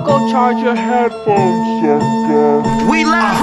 Go charge your headphones, sucker. We live.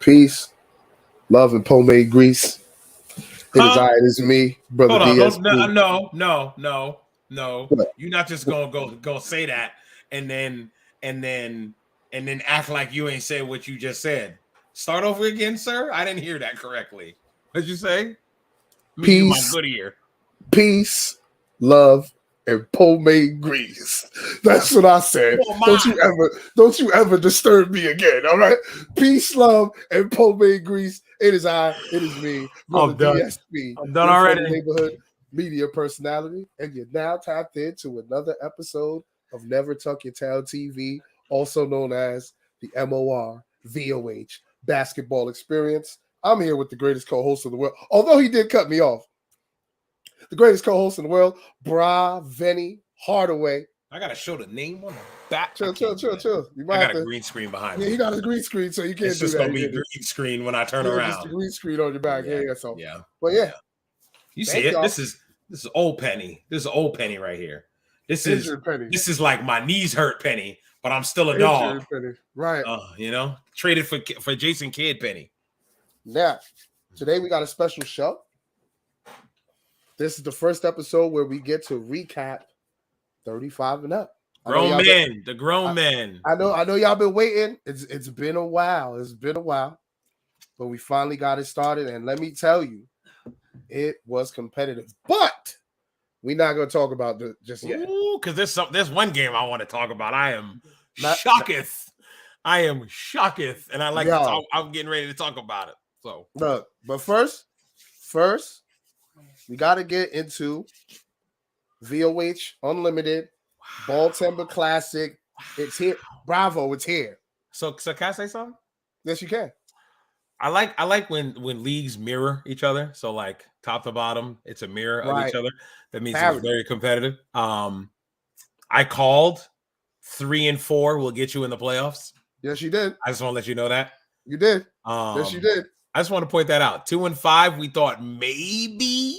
Peace, love and pomade grease. It is I, it is me, brother DSP. No. You're not just gonna go say that and then act like you ain't say what you just said. Start over again, sir. I didn't hear that correctly. What'd you say? Peace, my good ear. Peace, love, and pomade grease. That's what I said. Don't you ever disturb me again. All right. Peace, love, and pomade grease. It is I, it is me, brother DSP. I'm done already. Neighborhood media personality, and you're now tapped into another episode of Never Tuck Your Tail TV, also known as the MOR VOH Basketball Experience. I'm here with the greatest co-host in the world, although he did cut me off. The greatest co-host in the world, Bra Venny Hardaway. I gotta show the name on the back. Chill. You might I got a green screen behind me. Yeah, he got a green screen, so you can't do that. It's just gonna be a green screen when I turn around. Just a green screen on your back. Yeah. But yeah. You see it? Y'all. This is old Penny. This is old Penny right here. This is like my knees hurt Penny, but I'm still a dog. Penny. Right. Traded for Jason Kidd Penny. Now, today we got a special show. This is the first episode where we get to recap 35 and up. The grown men. I know y'all been waiting. It's been a while. But we finally got it started. And let me tell you, it was competitive. But we're not going to talk about it just yet. Because there's one game I want to talk about. I am shocketh. And I like to talk. I'm getting ready to talk about it. So look, but first, we got to get into VOH Unlimited Ball Timber Classic. It's here. Bravo, it's here. So can I say something? Yes, you can. I like when leagues mirror each other. So like top to bottom, it's a mirror of each other. That means it's very competitive. I called 3 and 4 will get you in the playoffs. Yes, you did. I just want to let you know that. You did. Yes, you did. I just want to point that out. 2 and 5, we thought maybe.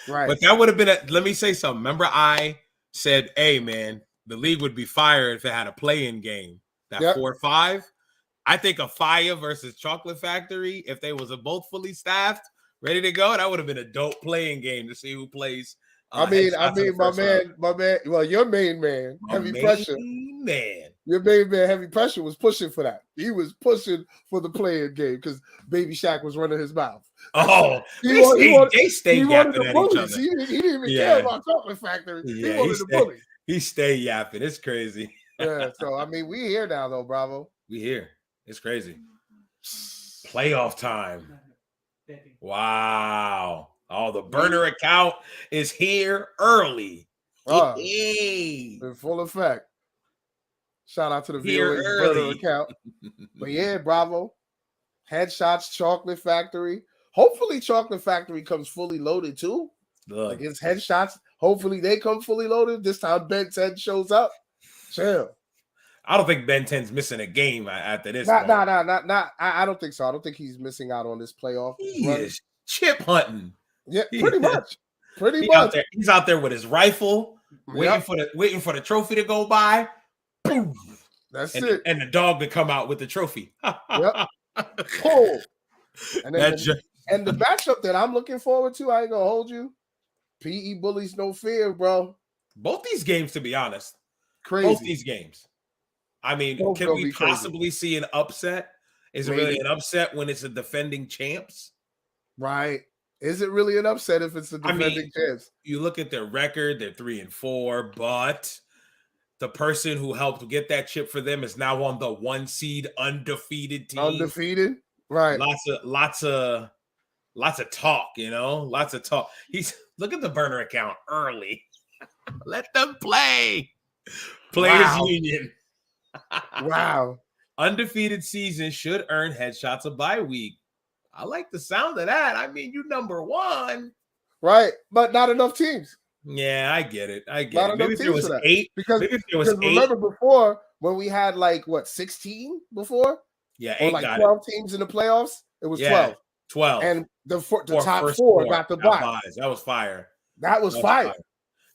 Right. But that would have been let me say something. Remember, I said, hey, man, the league would be fired if it had a play-in game. That 4-5. I think a Fire versus Chocolate Factory, if they was both fully staffed, ready to go, that would have been a dope playing game to see who plays. My man. Well, your main man, Heavy Pressure. Your main man, Heavy Pressure, was pushing for that. He was pushing for the playing game because Baby Shaq was running his mouth. Oh, they stayed yapping at each other. He didn't even care about Chocolate Factory. He wanted the bully. He stayed yapping. It's crazy. Yeah. So I mean, we here now though, Bravo. We here. It's crazy. Playoff time. Wow. Oh, the burner account is here early. In full effect. Shout out to the Here VOH early. burner account. But yeah, bravo. Headshots, Chocolate Factory. Hopefully, Chocolate Factory comes fully loaded too. Look. Against Headshots. Hopefully, they come fully loaded. This time, Ben 10 shows up. Chill. I don't think Ben 10's missing a game after this. Not. I don't think so. I don't think he's missing out on this playoff. He is chip hunting. Yeah, pretty much. He's out there with his rifle, waiting for the trophy to go by. Boom. That's it. And the dog to come out with the trophy. Yep. Cool. And then the matchup that I'm looking forward to, I ain't gonna hold you. PE Bullies No Fear, bro. Both these games, to be honest. Crazy. Both these games. I mean, Both can we possibly see an upset? Is it really an upset when it's a defending champs? Right. Is it really an upset if it's the defending champs? You look at their record, they're 3-4, but the person who helped get that chip for them is now on the 1 seed undefeated team. Undefeated? Right. Lots of talk, lots of talk. Look at the burner account early. Let them play. Players Union. Wow. Undefeated season should earn Headshots a bye week. I like the sound of that. I mean, you number 1. Right. But not enough teams. Yeah, I get it. Maybe if there was 8. Because eight. Remember before when we had 16 before? Yeah, 8 or got 12 teams in the playoffs? It was 12. 12. And the top 4 got the bye. That was fire. That was fire.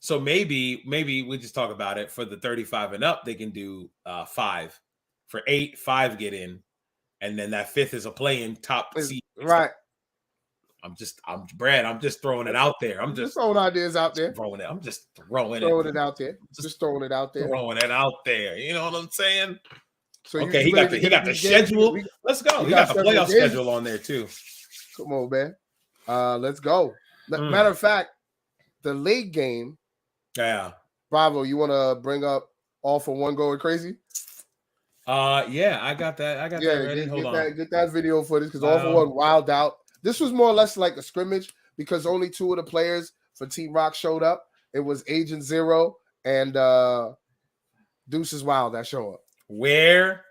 So maybe we just talk about it. For the 35 and up, they can do 5. For 8, 5 get in, and then that 5th is a play-in top seed. Right. I'm just throwing it out there. I'm just throwing ideas out there. I'm just throwing it out there. Just throwing it out there. Throwing it out there. You know what I'm saying? So okay, he got the schedule. Let's go. He got the playoff schedule on there too. Come on, man. Let's go. Matter of fact, the league game. Yeah. Bravo, you want to bring up All for One going crazy? Yeah, I got that. I got that ready. Hold on. Get that video footage because All for One wild out. This was more or less like a scrimmage because only 2 of the players for Team Rock showed up. It was Agent Zero and Deuces Wild that show up. Where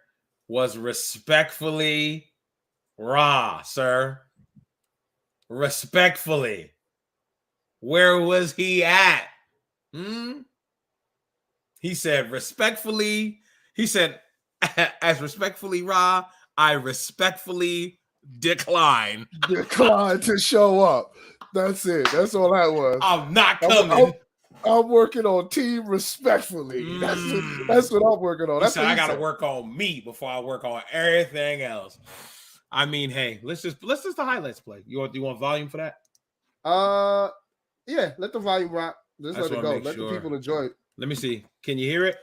was Respectfully Raw, sir? Respectfully. Where was he at? He said, respectfully, as Respectfully Raw, I respectfully decline to show up. That's it. That's all that was. I'm not coming. I'm working on Team Respectfully. That's what I'm working on. I got to work on me before I work on everything else. I mean, hey, let's just the highlights play. You want volume for that? Yeah. Let the volume rock. Just let it go. Let the people enjoy it. Let me see. Can you hear it?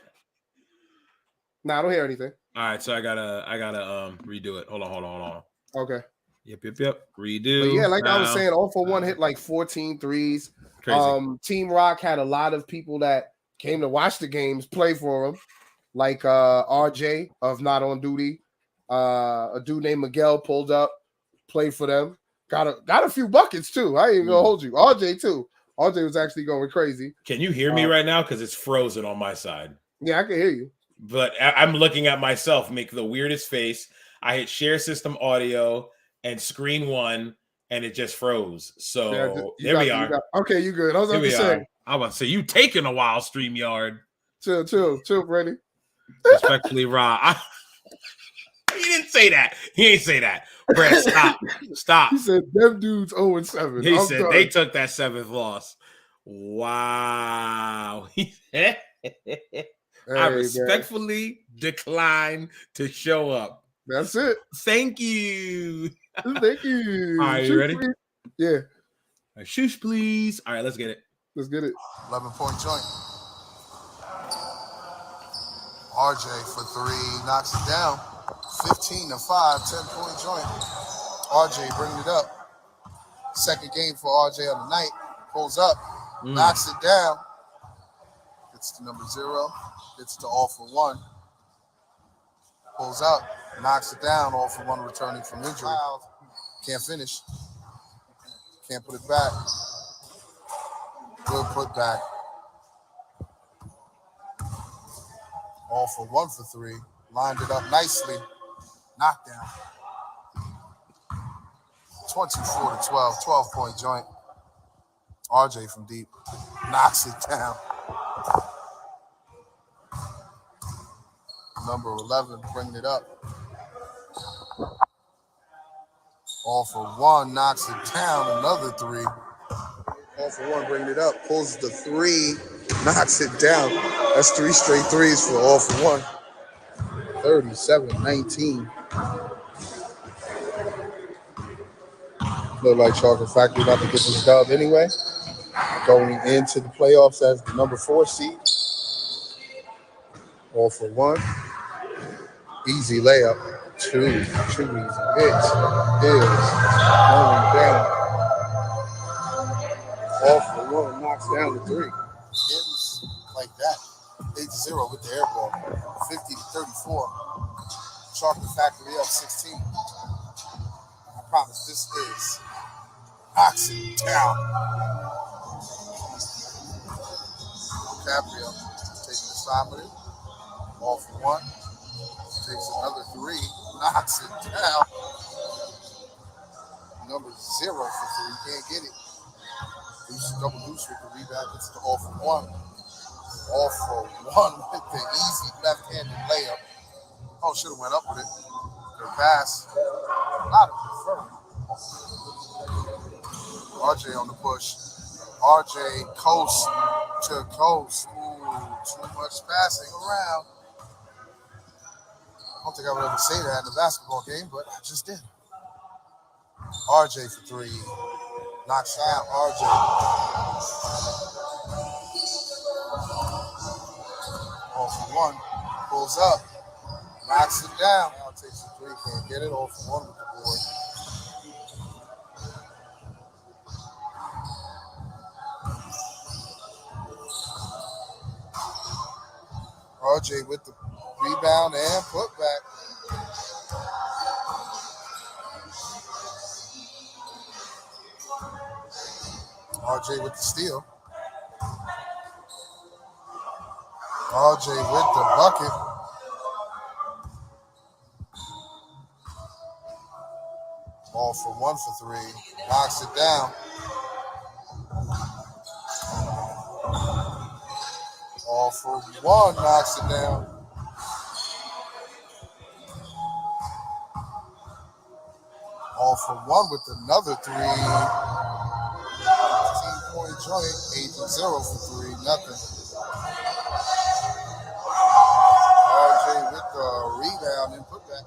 No, I don't hear anything. All right, so I gotta redo it. Hold on. Okay. Yep. Redo. But yeah, like I was saying, All for One hit 14 threes. Crazy. Team Rock had a lot of people that came to watch the games play for them, like RJ of Not on Duty. A dude named Miguel pulled up, played for them. Got a few buckets too. I ain't even gonna hold you. RJ too. RJ was actually going crazy. Can you hear me right now? Because it's frozen on my side. Yeah, I can hear you. But I'm looking at myself make the weirdest face. I hit share system audio and screen 1, and it just froze. So there we are. Okay, you good. I was about to say. I was about to say, you taking a while, StreamYard. Chill, Brady. Respectfully, Raw. He didn't say that. He ain't say that. Brett, stop. He said, them dudes 0-7. He said done. They took that 7th loss. Wow. I respectfully decline to show up. That's it. Thank you. Thank you. All right, you ready? Please. Yeah. Shush, please. All right, let's get it. 11-point joint. RJ for 3, knocks it down. 15-5, 10-point joint. RJ bringing it up. Second game for RJ on the night. Pulls up, knocks it down. Gets to number 0. Gets to All for One. Pulls up, knocks it down. All for One returning from injury. Can't finish. Can't put it back. Good put back. All for 1 for 3. Lined it up nicely. Knockdown. 24 to 12. 12-point joint. RJ from deep knocks it down. Number 11 bringing it up. All for 1 knocks it down. Another 3. All for 1 bringing it up. Pulls the 3. Knocks it down. That's 3 straight threes for all for 1. 37-19. Look like Chocolate Factory about to get this dub anyway. Going into the playoffs as the number 4 seed. All for 1. Easy layup. 2 easy hits. Going down. All for 1 knocks down the 3. Games like that. 8-0 with the air ball. 50-34. Chocolate Factory up 16. I promise this is knocks it down. DiCaprio taking the side with it. All for 1. Takes another 3. Knocks it down. Number 0 for 3. Can't get it. Double deuce with the rebound. Gets the all for 1. All for 1 with the easy left-handed layup. Oh, should have went up with it. Good pass. Not a confirm. RJ on the push. RJ coast to coast. Ooh, too much passing around. I don't think I would ever say that in a basketball game, but I just did. RJ for 3. Knocks down RJ. All for 1. Pulls up. Knocks it down. Now takes the 3. Can't get it. All for 1 with the board. RJ with the rebound and putback. RJ with the steal. RJ with the bucket. All for 1 for 3. Knocks it down. All for 1. Knocks it down. All for 1 with another 3. 15-point joint. 8-0 for 3. Nothing. RJ with the rebound and putback.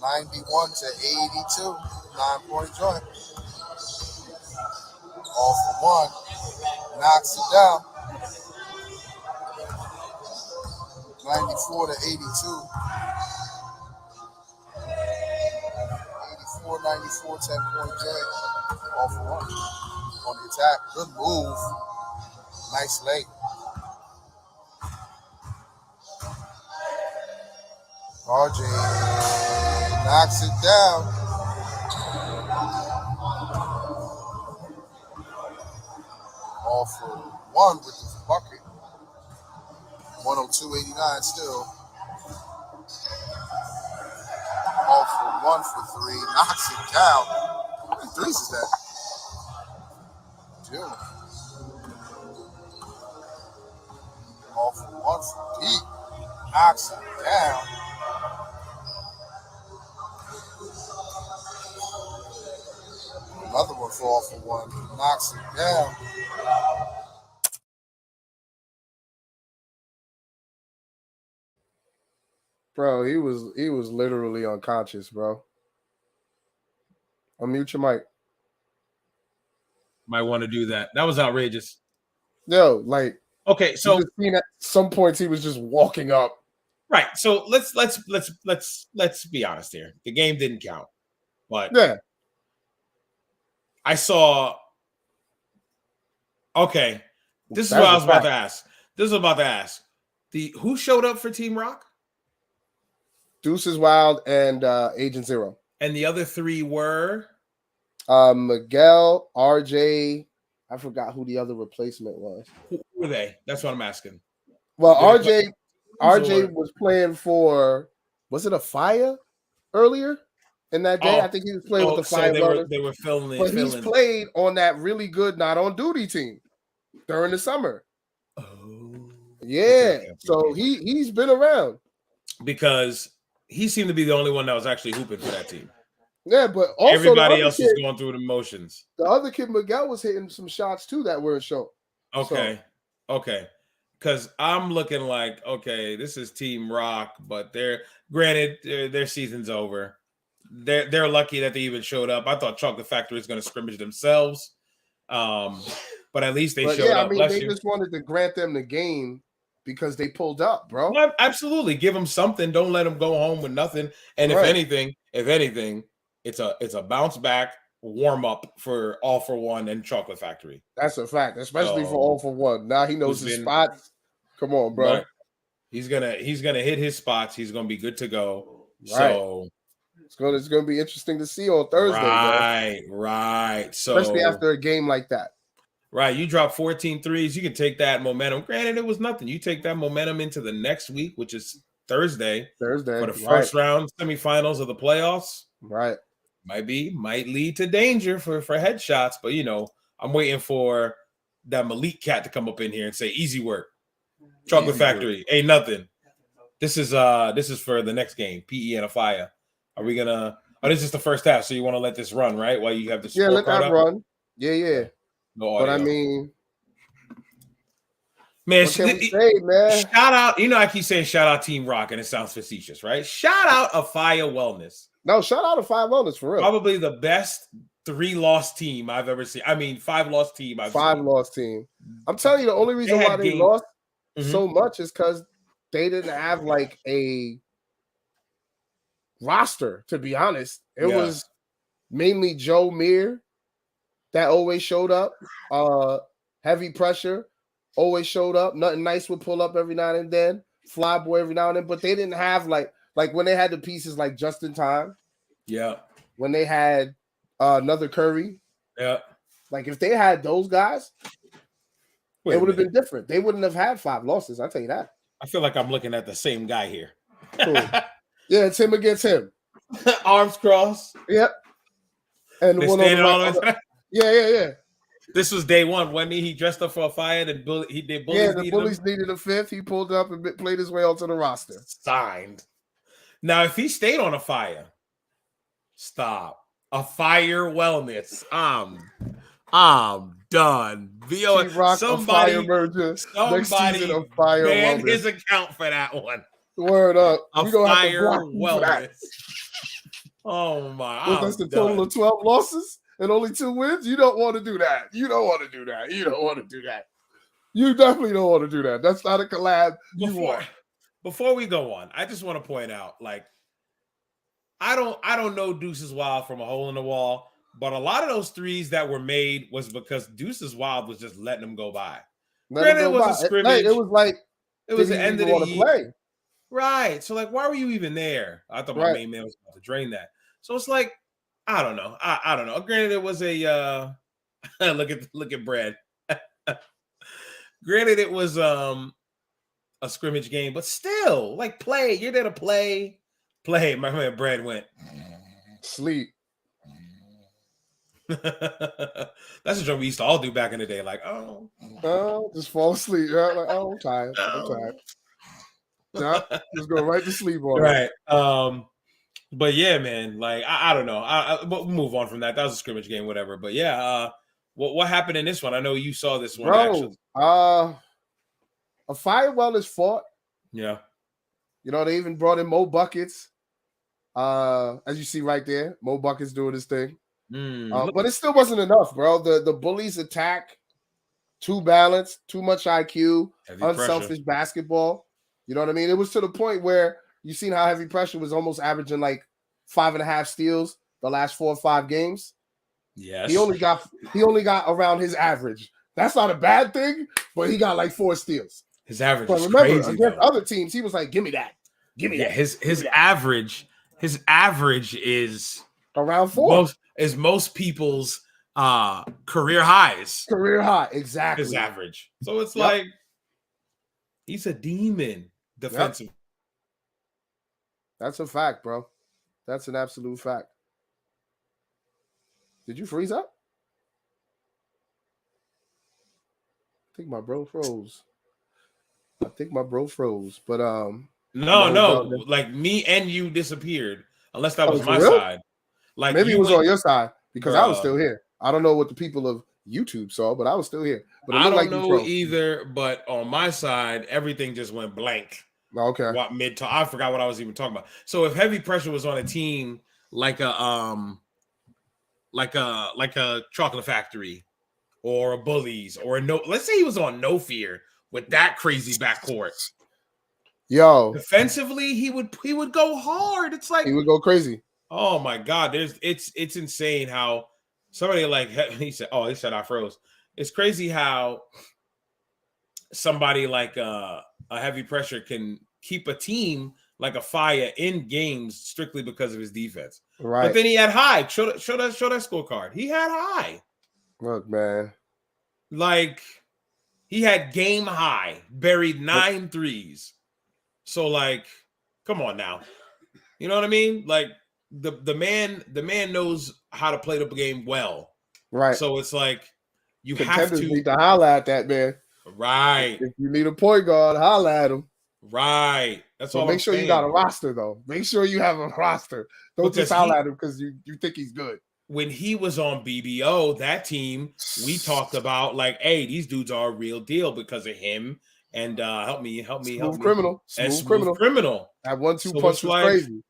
91-82. 9-point joint. All for 1. Knocks it down. 94-82. 84-94, 10-point joint. All for 1. On the attack. Good move. Nice late. RJ knocks it down. All for 1 with the bucket. 102-89 still. All for 1 for 3. Knocks it down. How many threes is that? 2. All for 1 for Pete. Knocks it down. Another one for all for 1. Knocks it down. Bro, he was literally unconscious, bro. Unmute your mic. Might want to do that. That was outrageous. Yo, like, okay, so at some points he was just walking up. Right. So let's be honest here. The game didn't count, but yeah, I saw. Okay, this is what I was about to ask. Who showed up for Team Rock? Deuces Wild and Agent Zero. And the other 3 were Miguel, RJ. I forgot who the other replacement was. Who were they? That's what I'm asking. Well, Did RJ was playing for. Was it a Fire earlier in that day? I think he was playing with the Fire. They were filling. But he's played on that really good not on duty team during the summer. Oh, yeah. So he's been around because he seemed to be the only one that was actually hooping for that team. Yeah, but also everybody else is going through the motions. The other kid, Miguel, was hitting some shots too that weren't shown. Okay. Because I'm looking like, okay, this is Team Rock, but their season's over. They're lucky that they even showed up. I thought Chocolate Factory was going to scrimmage themselves, but at least they showed up. I mean, they just wanted to grant them the game because they pulled up, bro. Well, absolutely, give them something. Don't let them go home with nothing. And if anything. It's a bounce back warm up for All for One and Chocolate Factory. That's a fact, especially for All for One. Now he knows his spots. Come on, bro. Right. He's gonna hit his spots. He's gonna be good to go. Right. So it's gonna be interesting to see on Thursday. Right. So especially after a game like that. Right. You drop 14 threes. You can take that momentum. Granted, it was nothing. You take that momentum into the next week, which is Thursday for the first round semifinals of the playoffs. Right. Might lead to danger for headshots, but I'm waiting for that Malik cat to come up in here and say, easy work. Chocolate Factory, ain't nothing. This is for the next game, PE and a Fire. Are we gonna this is the first half, so you want to let this run, right? While you have this let that run. Yeah. No audio. But I mean, man, what can we say, man? Shout out, I keep saying shout out Team Rock, and it sounds facetious, right? Shout out a Fire Wellness. No, shout out to 5 Wellness for real. Probably the best 3-loss team I've ever seen. I mean, 5-loss team. 5-loss team. I'm telling you, the only reason why they lost so much is because they didn't have like a roster, to be honest. It was mainly Joe Meir that always showed up. Heavy Pressure always showed up. Nothing Nice would pull up every now and then. Flyboy every now and then. But they didn't have like when they had the pieces like Just in Time. Yeah. When they had another Curry. Yeah. Like if they had those guys, it would have been different. They wouldn't have had 5 losses. I'll tell you that. I feel like I'm looking at the same guy here. Cool. Yeah, it's him against him. Arms crossed. Yep. And they one on Yeah. This was day one, wasn't he? He dressed up for a Fire. Then the Bullies needed a 5th. He pulled up and played his way onto the roster. Signed. Now, if he stayed on a Fire, stop. A Fire Wellness. I'm done. Somebody ban his account for that one. Word up. A Fire Wellness. Oh my! That's the total of 12 losses and only 2 wins. You don't want to do that. You definitely don't want to do that. That's not a collab you want. Before we go on, I just want to point out, like, I don't know Deuces Wild from a hole in the wall, but a lot of those threes that were made was because Deuces Wild was just letting them go by. Granted, it was a scrimmage. It was like it was the end of the year. Right. So, like, why were you even there? I thought my main man was about to drain that. So it's like, I don't know. I don't know. Granted, it was a look at Brad. Granted, it was a scrimmage game, but still, like, play. You're there to play. Play. My man Brad went sleep. That's a joke we used to all do back in the day. Like, just fall asleep. Like, I'm tired. Just go right to sleep on it. Right. But yeah, man, like I don't know. We'll move on from that. That was a scrimmage game, whatever. But yeah, what happened in this one? I know you saw this one. Bro, a Fire Wellness fought. Yeah. They even brought in Mo Buckets. As you see right there, Mo Buckets doing his thing. But it still wasn't enough, bro. The Bullies attack, too balanced, too much IQ, unselfish basketball. You know what I mean? It was to the point where you seen how Heavy Pressure was almost averaging like 5.5 steals the last 4 or 5 games. Yes. He only got around his average. That's not a bad thing, but he got like 4 steals. His average is remember, crazy. Against other teams, he was like, give me that. Give me that. His average is around 4. is most people's career highs. Career high, exactly. His average. So it's like he's a demon defensive. Yep. That's a fact, bro. That's an absolute fact. Did you freeze up? I think my bro froze. But no, like me and you disappeared. Unless that was my real? side. Like maybe it was on your side because I was Bruh. still here. I don't know what the people of YouTube saw, but I was still here. But it I looked don't like you know froze. either, but on my side, everything just went blank. Okay. What mid-talk? I forgot what I was even talking about. So if heavy pressure was on a team like a Chocolate Factory or a Bullies or let's say he was on No Fear with that crazy backcourt. Yo, Defensively, he would go hard. It's like he would go crazy. Oh my God, it's insane how somebody like he said I froze. It's crazy how somebody like a heavy pressure can keep a team like a Fire in games strictly because of his defense. Right. But then he had high. Show that scorecard. He had high. Look, man. Like he had game high, buried 9 threes. So like, come on now. You know what I mean? Like the man knows how to play the game well. Right. So it's like you Contenders have to need to holler at that man. Right. If you need a point guard, holler at him. Right. That's So all. make sure you got a roster though. Make sure you have a roster. Don't Because just holler at him because you think he's good. When he was on BBO, that team, we talked about like, hey, these dudes are a real deal because of him. And help me. Smooth criminal. That 1-2 So punch it's was like, crazy.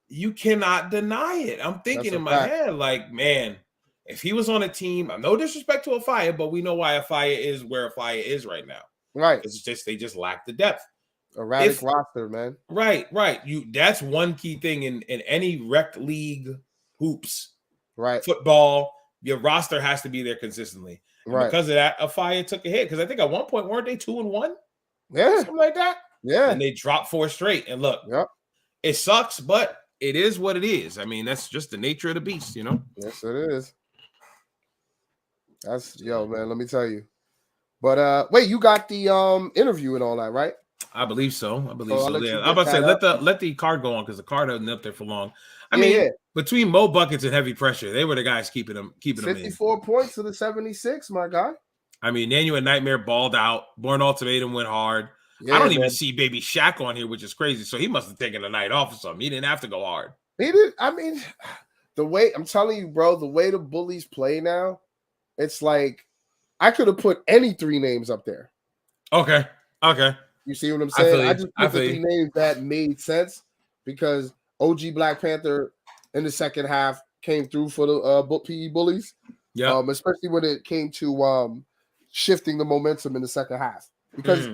You cannot deny it. I'm thinking That's a in my fact. head, like, man, if he was on a team, no disrespect to a Fire, but we know why a Fire is where a Fire is right now. Right. It's just they just lack the depth. Erratic roster, man. Right. That's one key thing in any rec league hoops. Right. Football, your roster has to be there consistently. And Right. because of that, a Fire took a hit. Because I think at one point, weren't they 2-1? Yeah. Something like that. Yeah. And they dropped 4 straight. And look, Yep. it sucks, but it is what it is. I mean, that's just the nature of the beast, you know? Yes, it is. Man, let me tell you. But wait, you got the interview and all that, right? I believe so. I'll Yeah. I'm about to say let the card go on because the card hasn't been up there for long. I mean, between Mo Buckets and Heavy Pressure, they were the guys keeping them in. 54 points to the 76, my guy. I mean, Nanu and Nightmare balled out. Born Ultimatum went hard. Yeah, I don't even see Baby Shaq on here, which is crazy. So he must have taken a night off or something. He didn't have to go hard. He did. I mean, the way I'm telling you, bro, the way the Bullies play now, it's like I could have put any 3 names up there. Okay. You see what I'm saying? I just put the 3 you. names that made sense because OG Black Panther in the second half came through for the PE Bullies. Yeah. Especially when it came to shifting the momentum in the second half because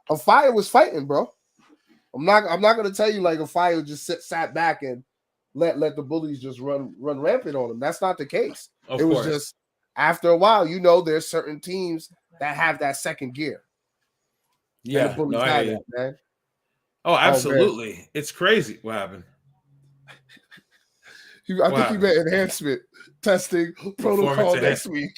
a Fire was fighting, bro. I'm not gonna tell you like a Fire just sat back and let the Bullies just run rampant on them. That's not the case. Of it was course. just after a while, there's certain teams that have that second gear. Yeah, and the Bullies had that, man. Oh, absolutely. It's crazy. What happened? I think he meant enhancement testing protocol next week.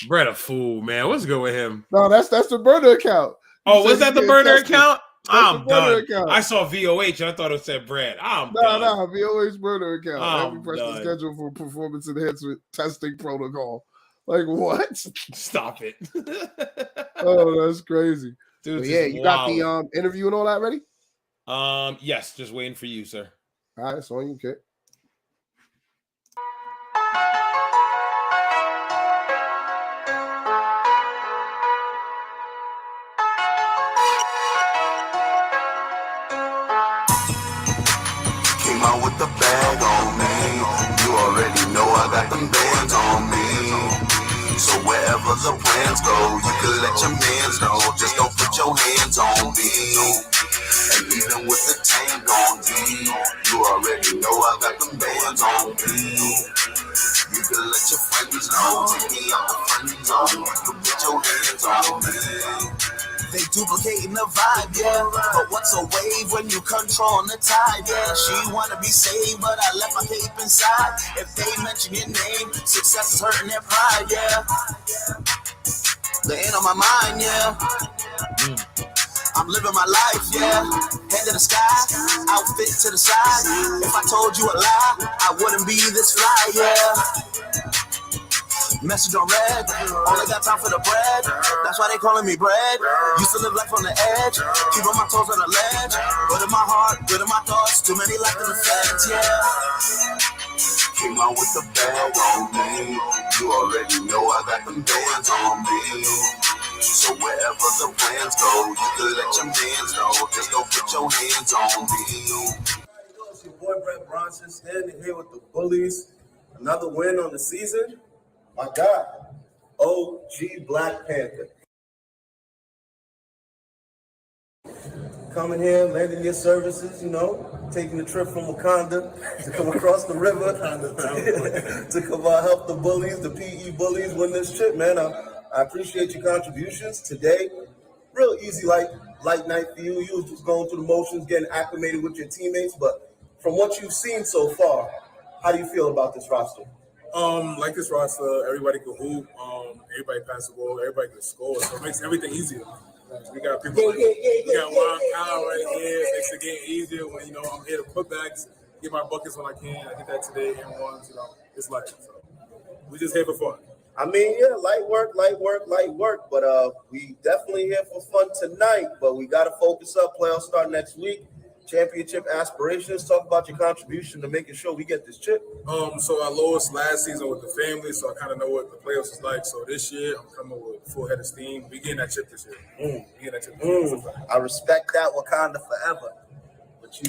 Brett a fool, man. What's good with him? No, that's the burner account. Oh, was that the burner account? I'm done. Account. I saw VOH and I thought it said Brad. I'm No, done. VOH burner account. I'm Every person done. scheduled for performance enhancement testing protocol. Like what? Stop it. Oh, that's crazy. Dude, Yeah, you got the interview and all that ready? Yes, just waiting for you, sir. All right, so on you, kid. Came out with the bag on me. You already know I got them bands on me. So wherever the plans go, you can let your mans know. Just don't put your hands on me. And even with the tank on me, you already know I got them bands on me. You can let your friends know. Take me out the friend zone. You can put your hands on me. They duplicating the vibe, yeah. But what's a wave when you controlling the tide, yeah? She wanna be saved, but I left my cape inside. If they mention your name, success is hurting their pride, yeah. They ain't on my mind, yeah. I'm living my life, yeah. Head to the sky, outfit to the side. If I told you a lie, I wouldn't be this fly, yeah. Message on red, only got time for the bread. That's why they calling me bread. Used to live life on the edge, keeping my toes on the ledge. Good in my heart, good in my thoughts. Too many left in the feds, yeah. Came out with the bag on me. You already know I got them bands on me. So wherever the plans go, you can let your mans know. Just don't put your hands on me. It's your boy Brett Bronson standing here with the Bullies. Another win on the season. My God, OG Black Panther. Coming here, lending your services, you know, taking the trip from Wakanda to come across the river to come help the Bullies, the PE Bullies win this trip, man. I appreciate your contributions today. Real easy, light night for you. You was just going through the motions, getting acclimated with your teammates. But from what you've seen so far, how do you feel about this roster? Like this roster, everybody can hoop, everybody pass the ball, everybody can score, so it makes everything easier. We got people we got Juan Kyle right here. It makes the game easier when I'm here to put backs, get my buckets when I can. I did that today and ones, it's life. So we just here for fun. I mean, yeah, light work, but we definitely here for fun tonight. But we got to focus up. Playoffs start next week. Championship aspirations. Talk about your contribution to making sure we get this chip. So I lost last season with the family, so I kind of know what the playoffs is like. So this year, I'm coming with full head of steam. We getting that chip this year. I respect that, Wakanda forever. But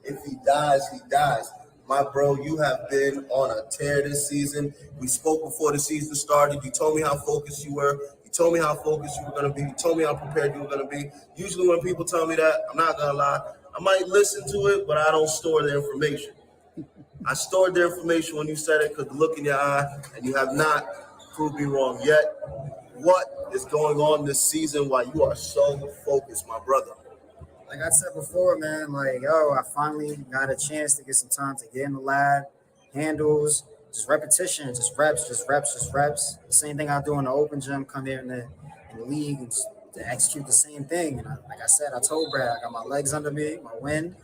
if he dies, he dies. My bro, you have been on a tear this season. We spoke before the season started. You told me how focused you were. You told me how focused you were going to be. You told me how prepared you were going to be. Usually when people tell me that, I'm not going to lie, I might listen to it, but I don't store the information. I stored the information when you said it because the look in your eye, and you have not proved me wrong yet. What is going on this season while you are so focused, my brother? Like I said before, man, I finally got a chance to get some time to get in the lab, handles, just repetition, just reps. The same thing I do in the open gym, come here in the league and to execute the same thing. And like I said, I told Brad, I got my legs under me, my wind,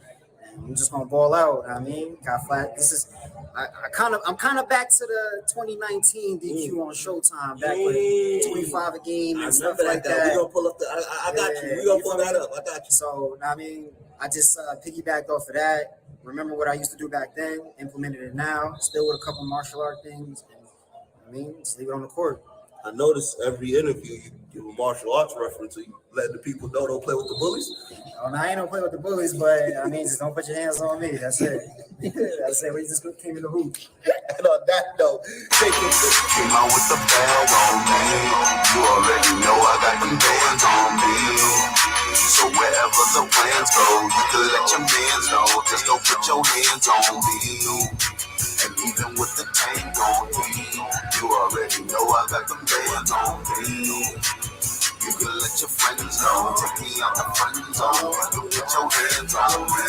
and I'm just gonna ball out. I mean, got flat. I'm kind of back to the 2019 DQ on Showtime, back with 25 a game and stuff like that. We're gonna pull up I got you. We're gonna pull that up. I got you. So I mean, I just piggybacked off of that. Remember what I used to do back then, implemented it now, still with a couple martial art things, and just leave it on the court. I notice every interview you give a martial arts reference, so you let the people know don't play with the bullies. Oh, no, I ain't don't play with the bullies, but just don't put your hands on me. That's it. That's it. We just came in the hoop. And on that note, take it. Came out with the bag on me. You already know I got them bands on me. So wherever the plans go, you can let your mans know. Just don't put your hands on me. And even with the tank on me, you already know I got them bands on me. You can let your friends know. Take me out the friend zone. You put your hands on me.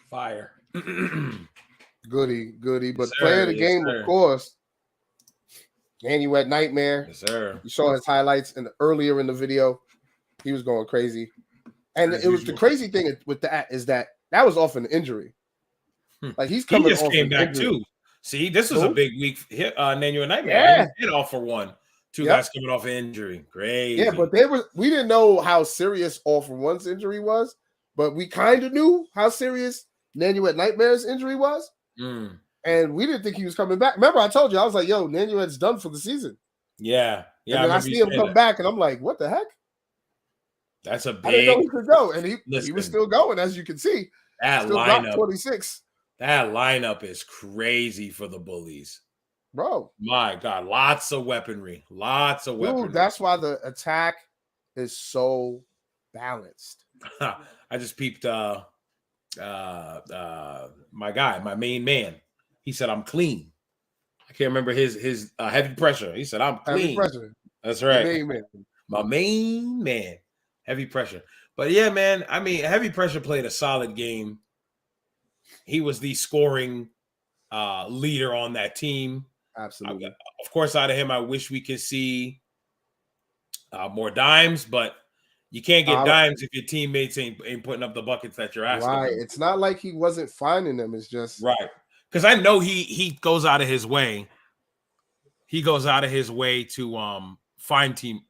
Fire. Goody. But Yes, playing the yes, game, sir. of course. And you had Nightmare. Yes, sir. You saw his highlights earlier in the video. He was going crazy. And As it was usual. the crazy thing with that is that was off an injury. Like he's He coming just off came an back injury. too. See, this was a Who? big week. Nanu Nightmare. Yeah. He hit off for one. Two Yep. guys coming off an injury. Crazy. Yeah, but we didn't know how serious All for One's injury was, but we kind of knew how serious Nanuet Nightmare's injury was. Mm. And we didn't think he was coming back. Remember, I told you, I was like, yo, Nanuet's done for the season. Yeah. And then I see him come back, and I'm like, what the heck? That's a I didn't know big he could go. And he Listen. was still going, as you can see. that Still got lineup. 26. That lineup is crazy for the Bullies. Bro. My God, lots of weaponry. Dude, that's why the attack is so balanced. I just peeped my guy, my main man. He said, I'm clean. I can't remember his heavy pressure. He said, I'm Heavy clean. pressure. That's right. Amen. My main man. Heavy Pressure. But yeah, man, I mean, Heavy Pressure played a solid game. He was the scoring leader on that team. Absolutely. Of course, out of him, I wish we could see more dimes, but you can't get dimes if your teammates ain't putting up the buckets that you're asking. Right. Them. It's not like he wasn't finding them. It's just right. Because I know he goes out of his way. He goes out of his way to find team.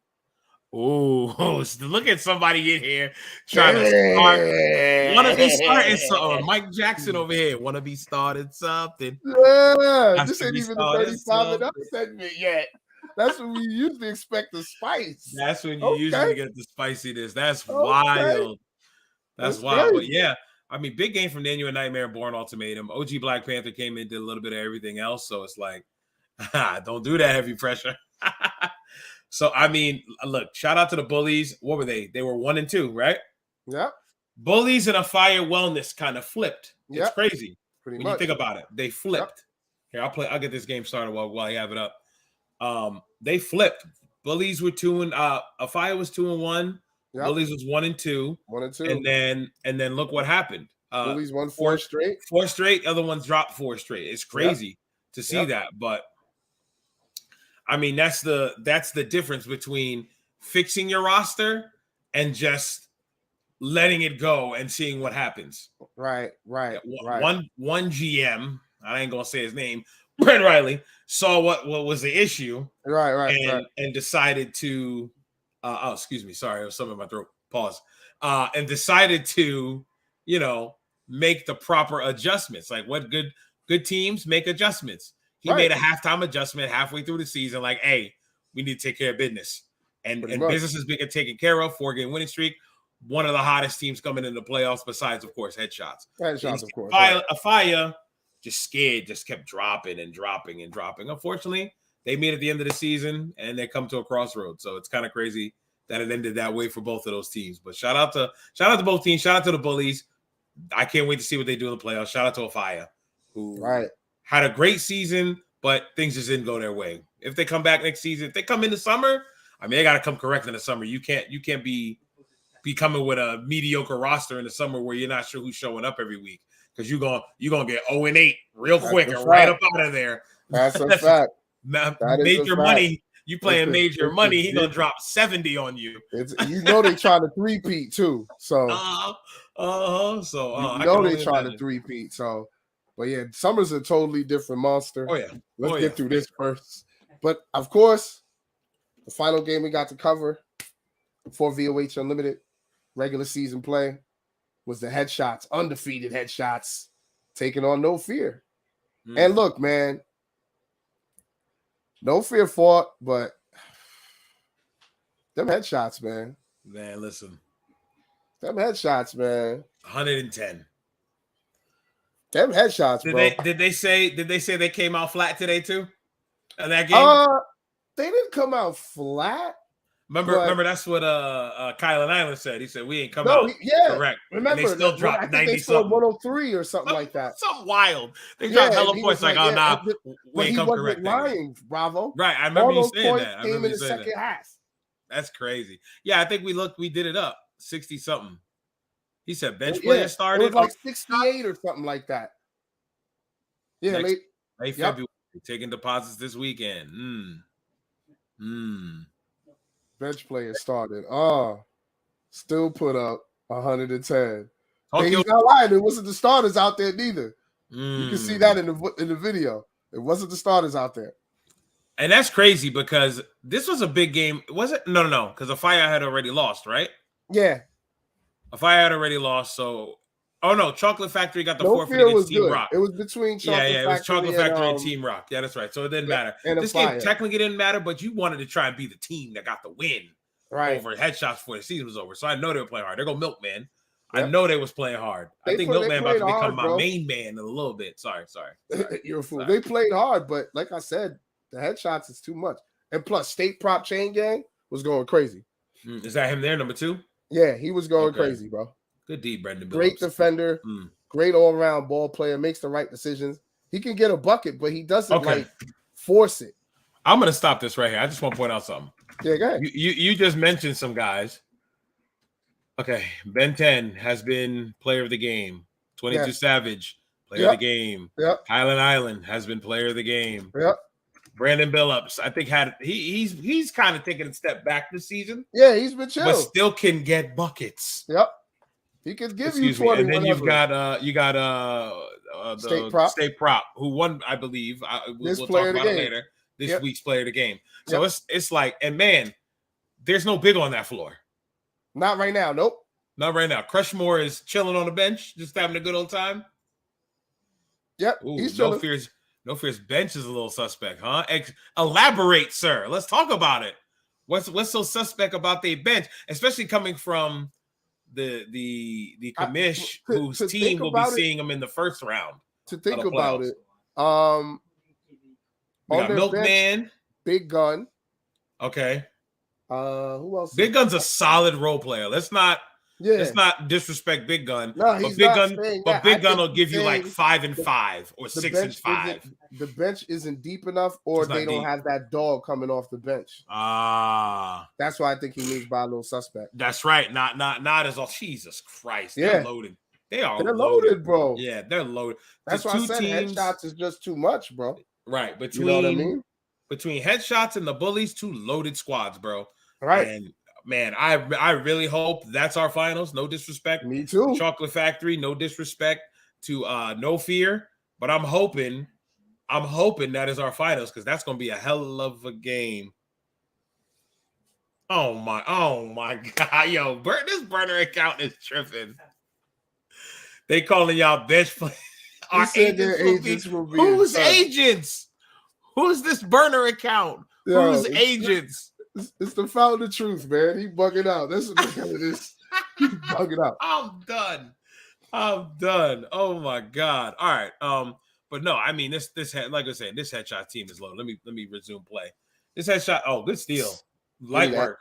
Oh, look at somebody in here trying to start. Want to be starting something? Mike Jackson over here. Want to be starting something? Yeah, this ain't even the 35 and up segment yet. That's when we usually expect the spice. That's when you usually get the spiciness. That's wild. That's wild. But yeah, I mean, big game from Daniel Nightmare, Born Ultimatum. OG Black Panther came in, did a little bit of everything else. So it's like, don't do that, Heavy Pressure. So, I mean, look, shout out to the Bullies. What were they? They were 1-2, right? Yep. Bullies and a Fire Wellness kind of flipped. It's crazy. Pretty when much. you think about it. They flipped. Here, I'll get this game started while I have it up. They flipped. Bullies were 2 a Fire was 2-1. Yep. Bullies was 1-2. 1-2. And then look what happened. Bullies won 4 straight. 4 straight. Other ones dropped 4 straight. It's crazy to see that, but I mean, that's the difference between fixing your roster and just letting it go and seeing what happens. Right. One GM, I ain't gonna say his name, Brent Riley, saw what was the issue, and decided to, excuse me, sorry, there was something in my throat. Pause. And decided to, make the proper adjustments. Like what good teams make adjustments. He made a halftime adjustment halfway through the season, like, hey, we need to take care of business. And business is being taken care of, 4-game winning streak. One of the hottest teams coming into the playoffs, besides, of course, Headshots. Headshots, of course. Afaya just scared, just kept dropping and dropping and dropping. Unfortunately, they meet at the end of the season, and they come to a crossroads. So it's kind of crazy that it ended that way for both of those teams. But shout out to both teams. Shout out to the Bullies. I can't wait to see what they do in the playoffs. Shout out to Afaya, who had a great season, but things just didn't go their way. If they come back next season, if they come in the summer, I mean, they got to come correct in the summer. You can't be coming with a mediocre roster in the summer where you're not sure who's showing up every week, because you're gonna get 0-8 real quick and right up out of there. That's a fact. Major money. You playing major money, he's gonna drop 70 on you. They trying to three-peat too. So they trying to three-peat. So. But yeah, summer's a totally different monster. Oh yeah. Let's get through this first. But of course, the final game we got to cover for VOH Unlimited regular season play was the Headshots, undefeated Headshots, taking on No Fear. And look, man, No Fear fought, but them Headshots, man. Man, listen. Them Headshots, man. 110. Them Headshots, bro. Did they say they came out flat today too? In that game? They didn't come out flat. Remember that's what Kylan Island said. He said we ain't come out correct. Remember, and they still dropped 90 they something. 103 or something like that. Something wild. They dropped hella points like, oh nah, we ain't come correct. He wasn't lying, Bravo. Right, I remember you saying that. I came in the second half. That's crazy. Yeah, I think we did it up 60 something. He said bench player started. It was like 68 or something like that. Yeah, late February. Taking deposits this weekend. Bench player started. Still put up 110. He's not lying. It wasn't the starters out there neither. You can see that in the video. It wasn't the starters out there. And that's crazy because this was a big game. Was it? No. Because Afaya had already lost, right? Yeah. Afaya had already lost. So, Chocolate Factory got the forfeit against Team Rock. It was between Chocolate Factory. It was Chocolate Factory and Team Rock. Yeah, that's right. So it didn't matter. This game technically didn't matter, but you wanted to try and be the team that got the win over Headshots before the season was over. So I know they were playing hard. There go Milkman. Yep. I know they was playing hard. I think Milkman about to become my main man in a little bit. Sorry. You're a fool. Sorry. They played hard, but like I said, the Headshots is too much. And plus, State Prop Chain Gang was going crazy. Is that him there, number 2? Yeah, he was going crazy, bro. Good D, Brendan Billups. Great defender, great all-around ball player, makes the right decisions. He can get a bucket, but he doesn't force it. I'm going to stop this right here. I just want to point out something. Yeah, go ahead. You just mentioned some guys. Okay, Ben 10 has been player of the game. 22 Yes. Savage, player of the game. Yep. Highland Island has been player of the game. Yep. Brandon Billups, I think he's kind of taking a step back this season. Yeah, he's been chill. But still can get buckets. Yep. He could give you 20. And then whenever. you got the state prop who won, I believe. We'll talk about it later. This week's player of the game. So it's like, and man, there's no big on that floor. Not right now. Nope. Not right now. Crushmore is chilling on the bench, just having a good old time. Yep. Ooh, he's no fears. No fears. Bench is a little suspect, huh? Elaborate, sir. Let's talk about it. What's so suspect about their bench, especially coming from the commish whose team will be seeing them in the first round. To think of the about playoffs. it, we got Milkman, Big Gun. Okay. Who else? Big Gun's a solid role player. Let's not disrespect Big Gun. No, he's not saying that. Big Gun will give you like 5 and 5 or 6 and 5. The bench isn't deep enough, or they don't have that dog coming off the bench. That's why I think he needs by a little suspect. That's right. Not as all. Jesus Christ. Yeah. They're loaded. They're loaded, bro. Yeah, they're loaded. That's why I said headshots is just too much, bro. Right. You know what I mean? Between headshots and the bullies, 2 loaded squads, bro. Right. And man, I really hope that's our finals. No disrespect. Me too. Chocolate Factory. No disrespect to No Fear. But I'm hoping that is our finals, because that's gonna be a hell of a game. Oh my God. Yo, this burner account is tripping. They calling y'all bench play. Our agents will be who's agents? Who's this burner account? Yo, who's agents? It's the fountain of truth, man. He bugging out. This is what it is. He bugging out. I'm done. Oh my God. All right. But no, I mean this like I said, this headshot team is low. Let me resume play. This headshot. Oh, good steal. Light work.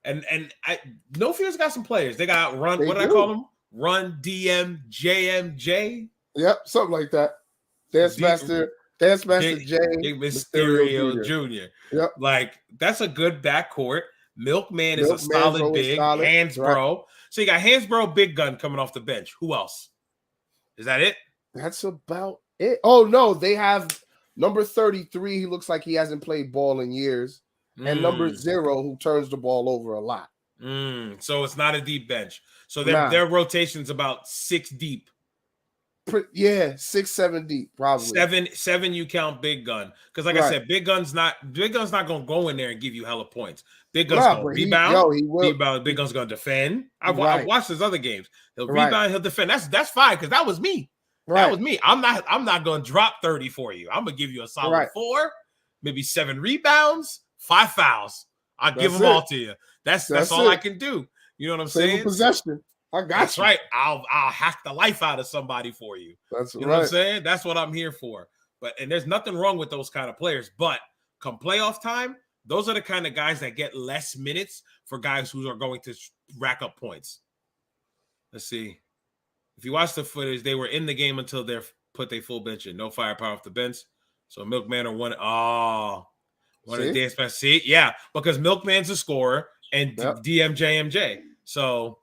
And No Fear's got some players. They got Run. What did I call them? Run DM JMJ. Yep, something like that. Dance Master J. Mysterio Jr. Yep. Like, that's a good backcourt. Milkman is a solid big. Hansbro. Right. So you got Hansbro, Big Gun coming off the bench. Who else? Is that it? That's about it. Oh, no. They have number 33. He looks like he hasn't played ball in years. And number 0, who turns the ball over a lot. So it's not a deep bench. So their rotation's about 6 deep. Yeah, 6, 7 deep, probably. Seven. You count Big Gun, because like I said, Big Gun's not gonna go in there and give you hella points. Big Gun's gonna rebound. He will. Rebound. Big Gun's gonna defend. I've watched his other games. He'll rebound. He'll defend. That's fine, because that was me. That was me. I'm not gonna drop 30 for you. I'm gonna give you a solid 4, maybe 7 rebounds, 5 fouls. I'll give them all to you. That's all I can do. You know what I'm saying? Possession. I got That's you. right. I'll hack the life out of somebody for you. That's you know what I'm saying? That's what I'm here for. And there's nothing wrong with those kind of players. But come playoff time, those are the kind of guys that get less minutes for guys who are going to rack up points. Let's see. If you watch the footage, they were in the game until they put their full bench in. No firepower off the bench. So Milkman are one of the dance best. See, yeah, because Milkman's a scorer and DMJMJ. So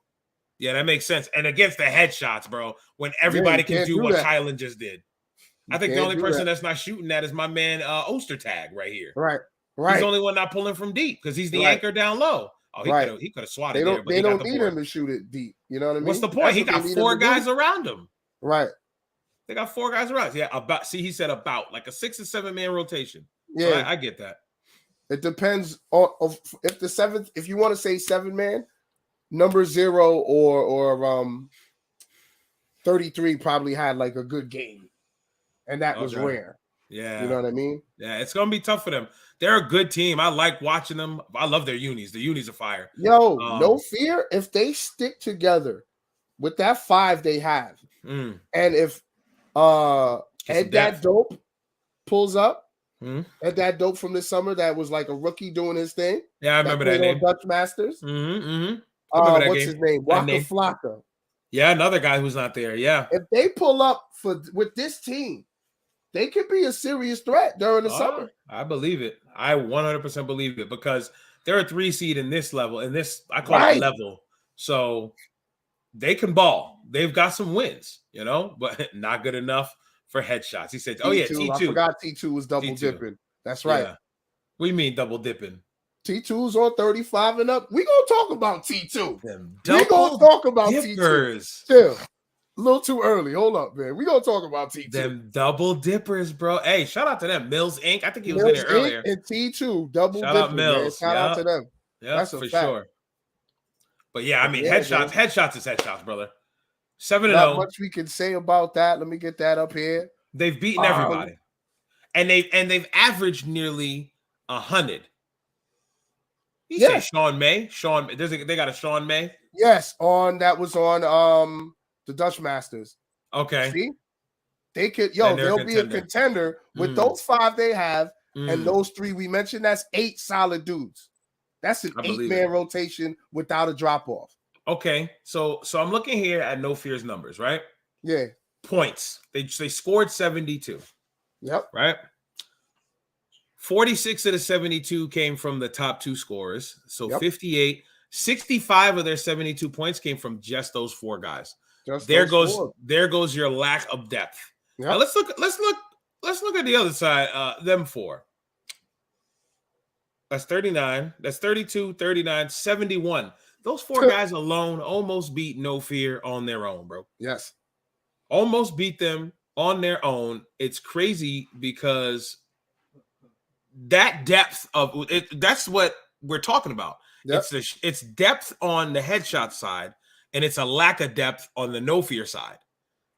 yeah, that makes sense. And against the headshots, bro, when everybody can do what Kylan just did. I think the only person that's not shooting that is my man Ostertag right here. Right. He's the only one not pulling from deep because he's the anchor down low. Oh, he could have swatted there. But they don't need him to shoot it deep. You know what I mean? What's the point? He got 4 guys around him. Right. They got 4 guys around. Yeah, he said about like a 6 or 7 man rotation. Yeah, so I get that. It depends on if the 7th. If you want to say 7 man, number 0 or 33 probably had like a good game, and that was rare. Yeah, you know what I mean. Yeah, it's gonna be tough for them. They're a good team. I like watching them. I love their unis. The unis are fire. Yo, No Fear. If they stick together with that 5 they have, and if Ed That Dope pulls up. Ed That Dope from this summer that was like a rookie doing his thing. Yeah, I remember that name. Dutch Masters. What's his name? Waka Flocka. Yeah, another guy who's not there. Yeah. If they pull up with this team they could be a serious threat during the summer. I believe it. I 100% believe it because they're a 3 seed in this level, in this I call it level. So they can ball. They've got some wins, but not good enough for headshots. He said, "Oh yeah, T2. I forgot T2 was double dipping. That's right. Yeah. What do you mean double dipping? T2's on 35 and up. We gonna talk about T2. We gonna talk about T2. Still, a little too early. Hold up, man. We gonna talk about T2. Them double dippers, bro. Hey, shout out to them. Mills Inc. I think he was in there earlier. And T2 double shout dipping, out Mills. Man. Shout out to them. Yeah, that's for fact. sure. But yeah, I mean, headshots is headshots, brother. 7-0. Not much we can say about that. Let me get that up here. They've beaten everybody, and they've averaged nearly 100. You say Sean May? They got a Sean May. Yes, that was on the Dutch Masters. Okay, see, they could they'll be a contender with those 5 they have, and those 3 we mentioned. That's 8 solid dudes. That's an 8-man rotation without a drop off. Okay, so I'm looking here at No Fear's numbers, right? Yeah. Points. They scored 72. Yep. Right? 46 of the 72 came from the top 2 scorers. So 58. 65 of their 72 points came from just those 4 guys. There goes your lack of depth. Yep. Now let's look at the other side. Them 4. That's 39. That's 32, 39, 71. Those 4 guys alone almost beat No Fear on their own, bro. Yes. Almost beat them on their own. It's crazy because that depth of it, that's what we're talking about. Yep. It's depth on the headshot side, and it's a lack of depth on the No Fear side.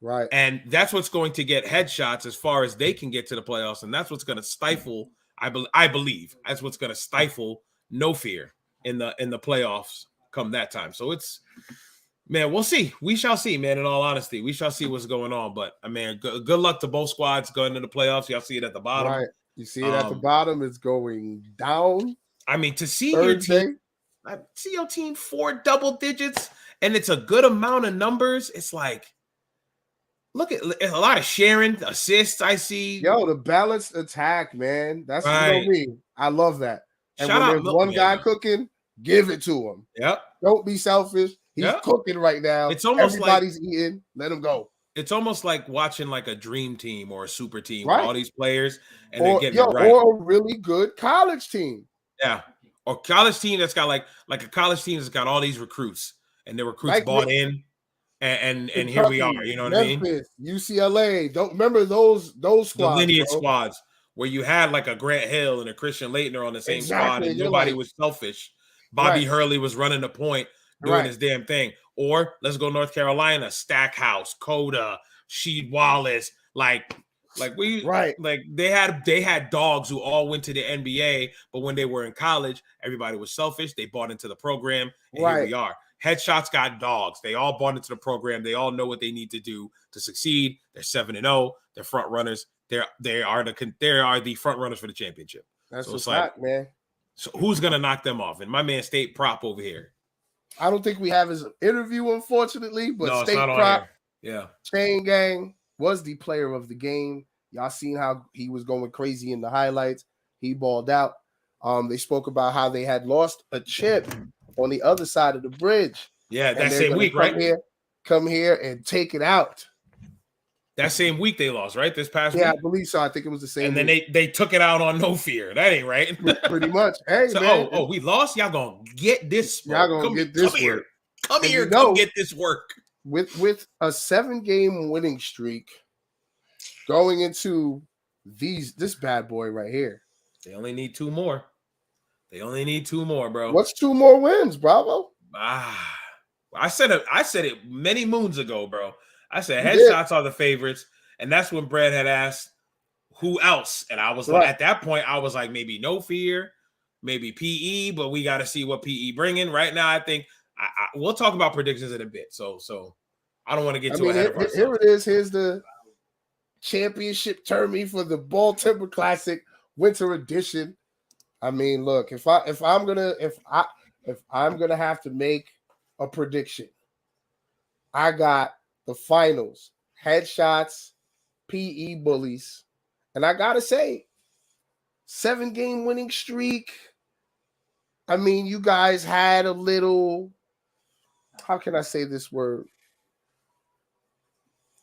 Right. And that's what's going to get headshots as far as they can get to the playoffs, and that's what's going to stifle, I believe, that's what's going to stifle No Fear in the playoffs come that time. So it's, man, we'll see. We shall see, man. In all honesty, we shall see what's going on. But I mean, good luck to both squads going into the playoffs. Y'all see it at the bottom. Right. You see it at the bottom. It's going down. I mean, to see your team, I see your team 4 double digits, and it's a good amount of numbers. It's like, look at a lot of sharing assists. I see. Yo, the balanced attack, man. That's me. I love that. And shout when there's one guy cooking, give it to him. Yep. Don't be selfish. He's cooking right now. It's almost everybody's eating. Let him go. It's almost like watching like a dream team or a super team with all these players, and they're getting it right. Or a really good college team. Yeah. Or college team that's got like a college team that's got all these recruits, and the recruits bought in, and here we are. You know what I mean? UCLA. Don't remember those squads. The lineage squads where you had like a Grant Hill and a Christian Leitner on the same squad, and nobody was selfish. Bobby Hurley was running the point, doing his damn thing. Or let's go North Carolina, Stackhouse, Coda, Sheed Wallace, like they had dogs who all went to the NBA, but when they were in college, everybody was selfish. They bought into the program, and here we are. Headshots got dogs. They all bought into the program. They all know what they need to do to succeed. They're 7-0. They're front runners. They are the front runners for the championship. That's what's fact, man. So who's gonna knock them off? And my man State Prop over here. I don't think we have his interview, unfortunately, but no, State Prop, yeah, Chain Gang was the player of the game. Y'all seen how he was going crazy in the highlights. He balled out. They spoke about how they had lost a chip on the other side of the bridge. Yeah, that same week, right? Come here and take it out. That same week they lost, right? This past week? Yeah, I believe so. I think it was the same and then week. they took it out on No Fear. That ain't right. Pretty much. Hey, so, man. we lost? Y'all gonna get this work. Y'all gonna get this work. Come here, come get this work. With a 7-game winning streak going into this bad boy right here. They only need 2 more. Bro. What's 2 more wins, Bravo? I said it many moons ago, bro. I said headshots are the favorites, and that's when Brad had asked who else, and I was like, at that point, I was like, maybe No Fear, maybe PE, but we got to see what PE bringing. Right now, I think we'll talk about predictions in a bit. So I don't want to get too ahead of ourselves. Here it is. Here's the championship tourney for the Ball Timber Classic Winter Edition. I mean, look, if I'm gonna have to make a prediction, I got the finals: Headshots, PE Bullies, And I gotta say, 7-game winning streak. I mean, you guys had a little, how can I say this word?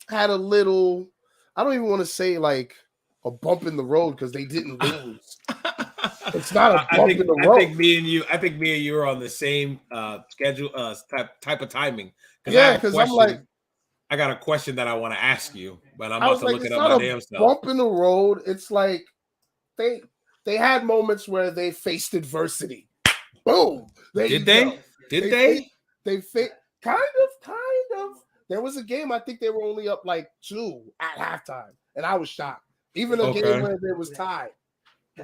Had a little, I don't even want to say like a bump in the road because they didn't lose. It's not a bump in the road. I think me and you are on the same schedule, type of timing. Yeah, because I'm like, I got a question that I want to ask you, but I'm about to look it up my damn self. Bump in the road. It's like they had moments where they faced adversity. Boom. Did they? They kind of. There was a game I think they were only up like 2 at halftime, and I was shocked. Even a game where they was tied,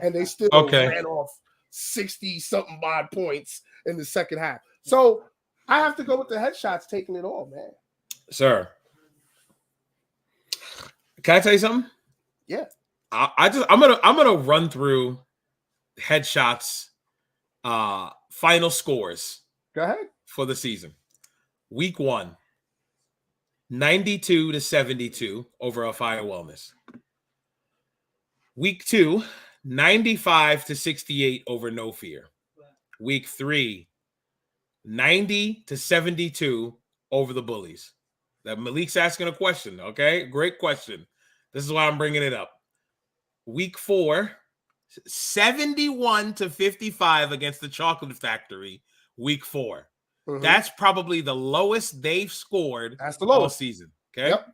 and they still ran off 60-something odd points in the second half. So I have to go with the headshots taking it all, man. Sir, can I tell you something? Yeah. I'm gonna run through headshots final scores. Go ahead. For the season. Week 1, 92-72 over Afia Wellness. Week 2, 95-68 over No Fear. Week 3, 90-72 over the Bullies. That Malik's asking a question, okay? Great question. This is why I'm bringing it up. Week 4, 71-55 against the Chocolate Factory. Week 4. Mm-hmm. That's probably the lowest they've scored all season. Okay. Yep.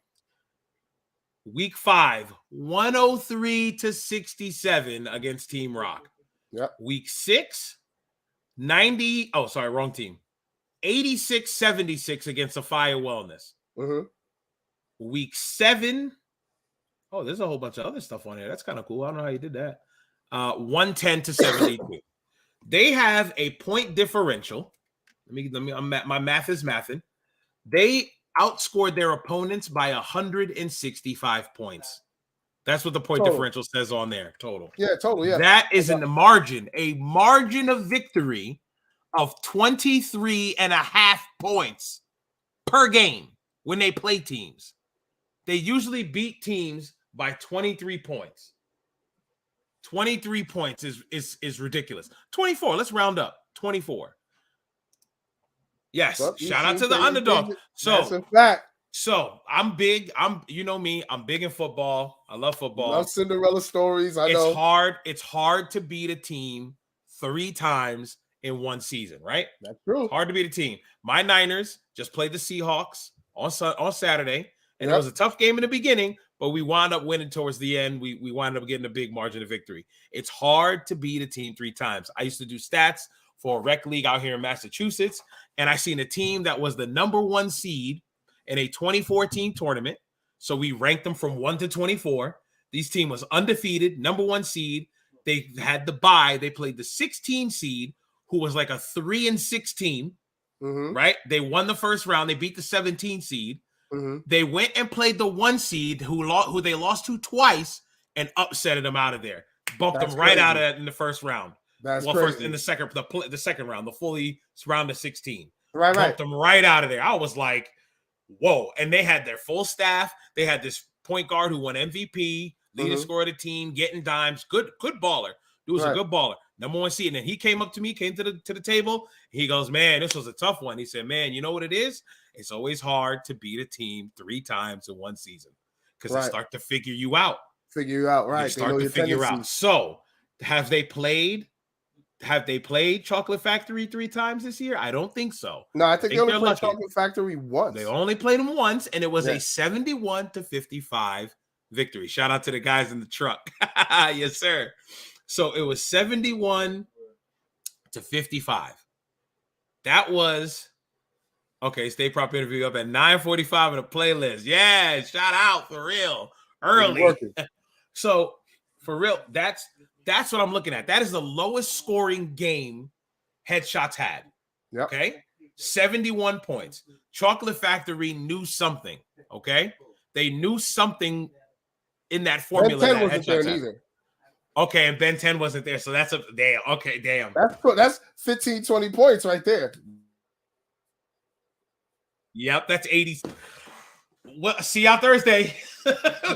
Week 5, 103-67 against Team Rock. Yep. Week 6, 90. Oh, sorry, wrong team. 86-76 against Afia Wellness. Mm-hmm. Week 7. Oh, there's a whole bunch of other stuff on here. That's kind of cool. I don't know how you did that. 110-72. They have a point differential. Let me. My math is mathing. They outscored their opponents by 165 points. That's what the point differential says on there. Total. Yeah, total. Yeah. That is in the margin. A margin of victory of 23.5 points per game when they play teams. They usually beat teams by 23 points. 23 points is ridiculous. 24. Let's round up. 24. Yes, shout out to the underdog. So that's a fact. So I'm big. You know me. I'm big in football. I love football. Love Cinderella stories. I know. It's hard to beat a team 3 times in one season, right? That's true. Hard to beat a team. My Niners just played the Seahawks on Saturday, and it was a tough game in the beginning, but we wound up winning towards the end. We wound up getting a big margin of victory. It's hard to beat a team 3 times. I used to do stats for a rec league out here in Massachusetts, and I seen a team that was the number 1 seed in a 2014 tournament. So we ranked them from 1 to 24. This team was undefeated, number 1 seed. They had the bye. They played the 16 seed, who was like a 3-6 team, right? They won the first round. They beat the 17 seed. Mm-hmm. They went and played the 1 seed who they lost to twice and upsetted them out of there. Bumped them right out of that in the first round. That's crazy. First in the second round, the fully round of 16. Right. Bumped them right out of there. I was like, whoa. And they had their full staff. They had this point guard who won MVP, leading scorer of the team, getting dimes. Good baller. Dude was a good baller. Number 1 seed. And then he came up to me, came to the table. He goes, man, this was a tough one. He said, man, you know what it is? It's always hard to beat a team 3 times in one season because they start to figure you out. Right. You start to figure out. So have they played Chocolate Factory 3 times this year? I don't think so. No, I think they only played Chocolate Factory once. They only played them once, and it was a 71-55 victory. Shout out to the guys in the truck. Yes, sir. So it was 71-55. That was Stay Prop interview up at 9:45 in the playlist. Yeah, shout out for real. Early. So for real, that's what I'm looking at. That is the lowest scoring game Headshots had. Yep. Okay. 71 points. Chocolate Factory knew something. Okay. They knew something in that formula. Ben 10 wasn't there neither. Okay, and Ben 10 wasn't there. So that's a damn. Okay, damn. That's 15, 20 points right there. Yep, that's 80. Well, see y'all Thursday.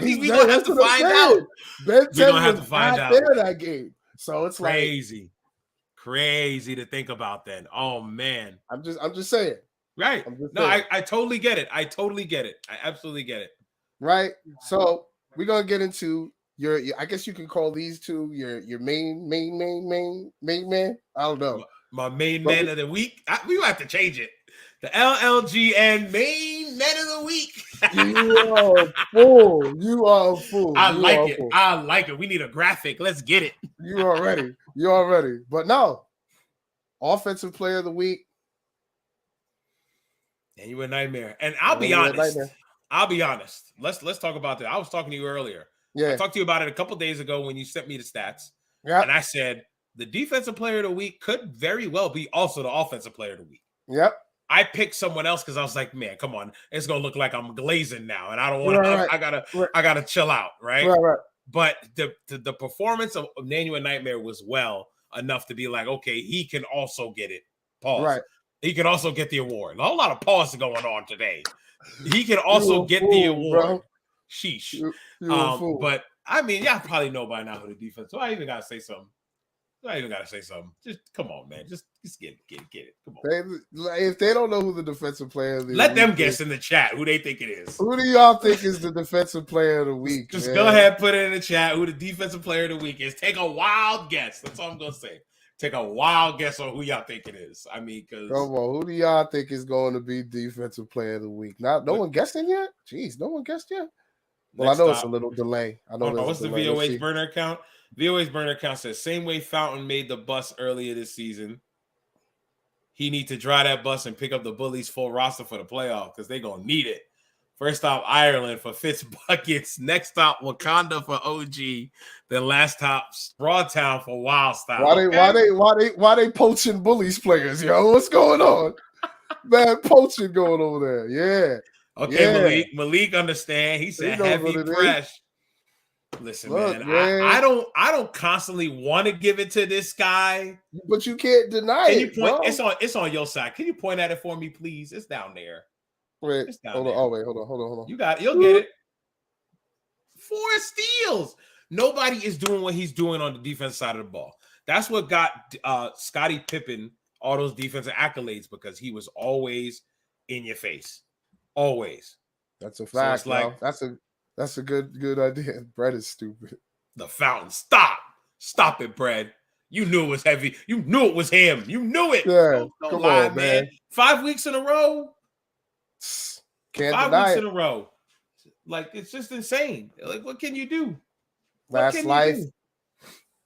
we gonna have to find out. Ben 10 We're gonna have to was find not out. there that game, so it's Crazy to think about. Then, oh man, I'm just saying. Right? I'm just No, saying. I totally get it. I absolutely get it. Right. So we're gonna get into your I guess you can call these two your main man. I don't know. My main man of the week. We will have to change it. The LLGN main man of the week. You are a fool. You are a fool. I like it. We need a graphic. Let's get it. You already. But no. Offensive player of the week. And you a nightmare. And I'll be honest. Let's talk about that. I was talking to you earlier. Yeah. I talked to you about it a couple days ago when you sent me the stats. Yeah. And I said the defensive player of the week could very well be also the offensive player of the week. Yep. I picked someone else because I was like, man, come on, it's gonna look like I'm glazing now, and I don't want to. I gotta chill out, right? Right. But the performance of Emmanuel Nightmare was well enough to be like, okay, he can also get it. Pause. Right. He can also get the award. A whole lot of pause going on today. He can also get the award. Bro. Sheesh. But I mean, y'all probably know by now who the defense. So I even gotta say something. Just come on, man. Just get it. Come on. If they don't know who the defensive player of the let them guess in the chat who they think it is. Who do y'all think is the defensive player of the week? Just go ahead, put it in the chat who the defensive player of the week is. Take a wild guess. That's all I'm gonna say. Take a wild guess on who y'all think it is. I mean, because come on, who do y'all think is going to be defensive player of the week? No one guessed it yet. Jeez, no one guessed yet. Well, I know it's a little delay. What's the VOH burner account? VOH burner account says same way Fountain made the bus earlier this season. He need to drive that bus and pick up the Bullies full roster for the playoff because they're gonna need it. First stop Ireland for Fitz buckets. Next stop Wakanda for OG. Then last stop Broadtown for Wild Style. Why they poaching Bullies players, yo? What's going on? Man, poaching going over there. Yeah. Okay, yeah. Malik understand. He said heavy press. Listen, man, I don't constantly want to give it to this guy, but you can't deny it. Bro. It's on your side. Can you point at it for me, please? It's down there. Wait, hold on. You got it. You'll get it. 4 steals. Nobody is doing what he's doing on the defense side of the ball. That's what got Scottie Pippen all those defensive accolades because he was always in your face. Always. That's a fact. So that's a good idea. Brett is stupid. The Fountain. Stop it, Brett. You knew it was heavy. You knew it was him. You knew it. Yeah, don't lie, man. 5 weeks in a row. Can't 5 deny weeks it. in a row. Like, it's just insane. Like, what can you do? Last Life,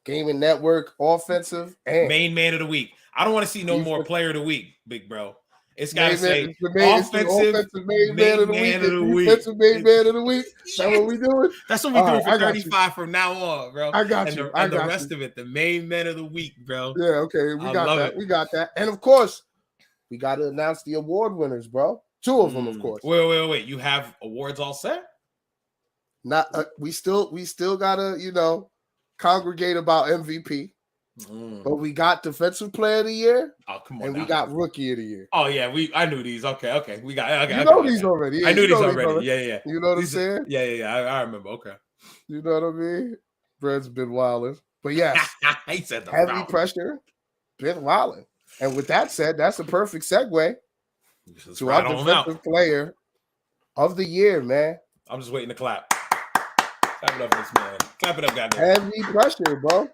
Gaming Network, offensive, and main man of the week. I don't want to see no more player of the week, big bro. It's got to say offensive main man of the week. Defensive main man of the week. Is that what we doing? That's what we doing for 35 from now on, bro. I got you. And the rest of it, the main man of the week, bro. Yeah, okay. We got that. And of course, we got to announce the award winners, bro. 2 of them, of course. Wait. You have awards all set? Not we still gotta, congregate about MVP. But we got defensive player of the year. Oh, come on. And we got rookie of the year. Oh yeah, I knew these. Okay. We got these already. Yeah, I knew these already. Yeah. You know what I'm saying? Yeah. I remember. Okay. You know what I mean? Brett's been wilding. But yes, he said the heavy pressure, been wilding. And with that said, that's a perfect segue to our defensive player of the year, man. I'm just waiting to clap. Clap it up, this man. Clap it up, goddamn. Heavy pressure, bro.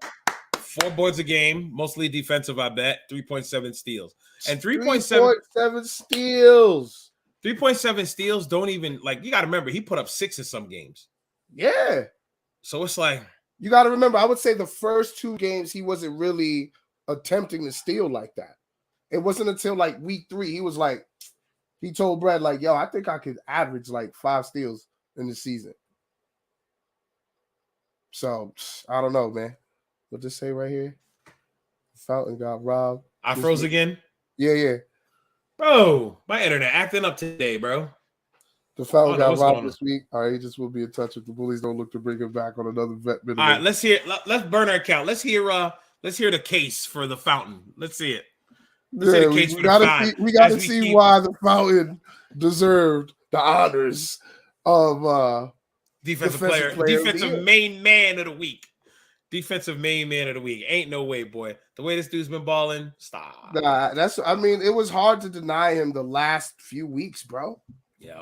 4 boards a game, mostly defensive, I bet. 3.7 steals. And 3.7 steals. 3.7 steals don't even, you got to remember, he put up 6 in some games. Yeah. So it's like. You got to remember, I would say the first 2 games, he wasn't really attempting to steal like that. It wasn't until week 3, he was he told Brad, yo, I think I could average 5 steals in the season. So, I don't know, man. What does it say right here? Fountain got robbed. I froze again? Yeah. Bro, my internet acting up today, bro. The Fountain got robbed this week. All right, he just will be in touch if the Bullies don't look to bring him back on another vet. All right, let's burn our account. Let's hear the case for the Fountain. Let's see it. We gotta see why the Fountain deserved the honors of Defensive main man of the week. Defensive main man of the week. Ain't no way, boy. The way this dude's been balling, stop. Nah, it was hard to deny him the last few weeks, bro. Yeah,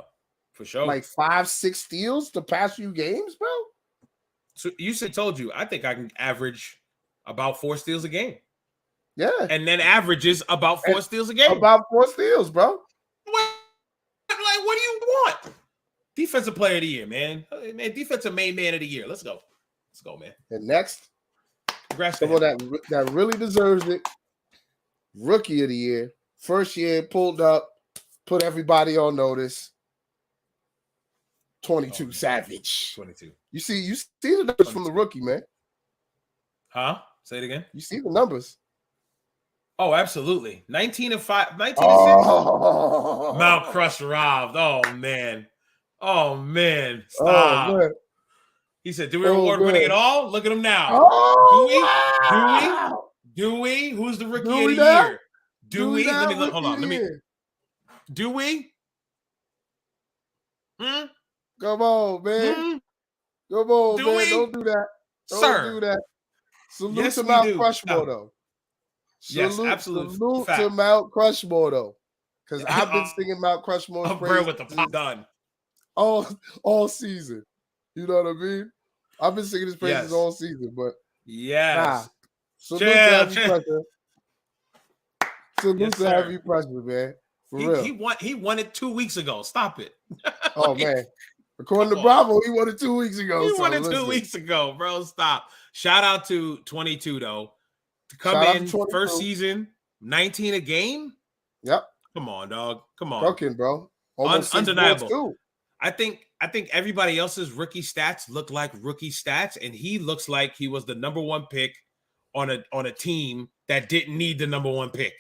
for sure. Like 5-6 steals the past few games, bro. So told you, I think I can average about 4 steals a game. Yeah. And then averages about 4 steals a game. About 4 steals, bro. What do you want? Defensive player of the year, man. Man, defensive main man of the year. Let's go. Let's go, man. And next, congrats someone that really deserves it. Rookie of the year. First year, pulled up, put everybody on notice. 22 Savage. 22. You see the numbers from the rookie, man. Huh? Say it again. You see the numbers. Oh, absolutely. 19 and 5, 19 and 6. Mount Crush robbed. Oh man. Stop. Oh, man. He said, do we reward winning it all? Look at him now. Do we? Who's the rookie of the year? Do we? Let me look. Hold on. Do we? Come on, man. Come on, man. Don't do that. Don't do that. Salute to Mount Crushmore, though. Yes, absolutely. Salute to Mount Crushmore, though. Because I've been singing Mount Crushmore's praise with the pop done. All season. You know what I mean? I've been singing his praises all season, but salute to Heavy Pressure. Salute to Heavy Pressure, man. For real. He won it 2 weeks ago. Stop it. Oh man. According to Bravo, he won it 2 weeks ago. He won it 2 weeks ago, bro. Stop. Shout out to 22 though. To come in first season, 19 a game. Yep. Come on, dog. Come on. Cooking, bro. Undeniable. I think everybody else's rookie stats look like rookie stats, and he looks like he was the number 1 pick on a team that didn't need the number 1 pick.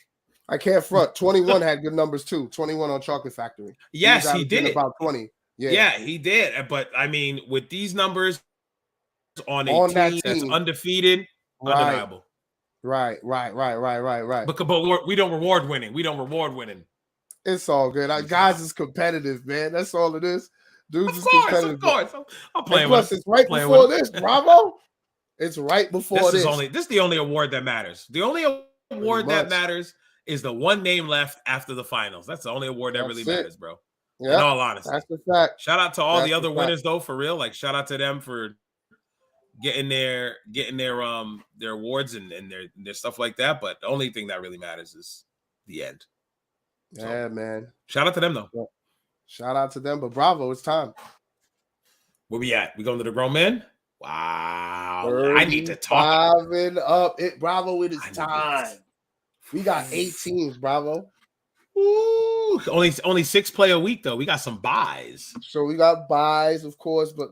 I can't front. 21 had good numbers too. 21 on Chocolate Factory. Yes, he did. About 20. Yeah, he did. But I mean, with these numbers on a team that's undefeated, undeniable. Right. But we don't reward winning. It's all good. Guys is competitive, man. That's all it is. Dudes is competitive. Of course. I'm playing with it. It's right before this, Bravo. It's right before this. This is the only award that matters. The only award that matters is the one name left after the finals. That's the only award that really matters, bro. Yep. In all honesty. That's the fact. Shout out to all the other winners, though, for real. Like, shout out to them for getting their awards and their stuff like that. But the only thing that really matters is the end. Yeah, man. Shout out to them, though. Yeah. Shout out to them. But Bravo, it's time. Where we at? We going to the grown men? Wow. I need to talk. Bravo, it is time. We got 8 teams, Bravo. Ooh, only 6 play a week, though. We got some buys. So we got buys, of course. But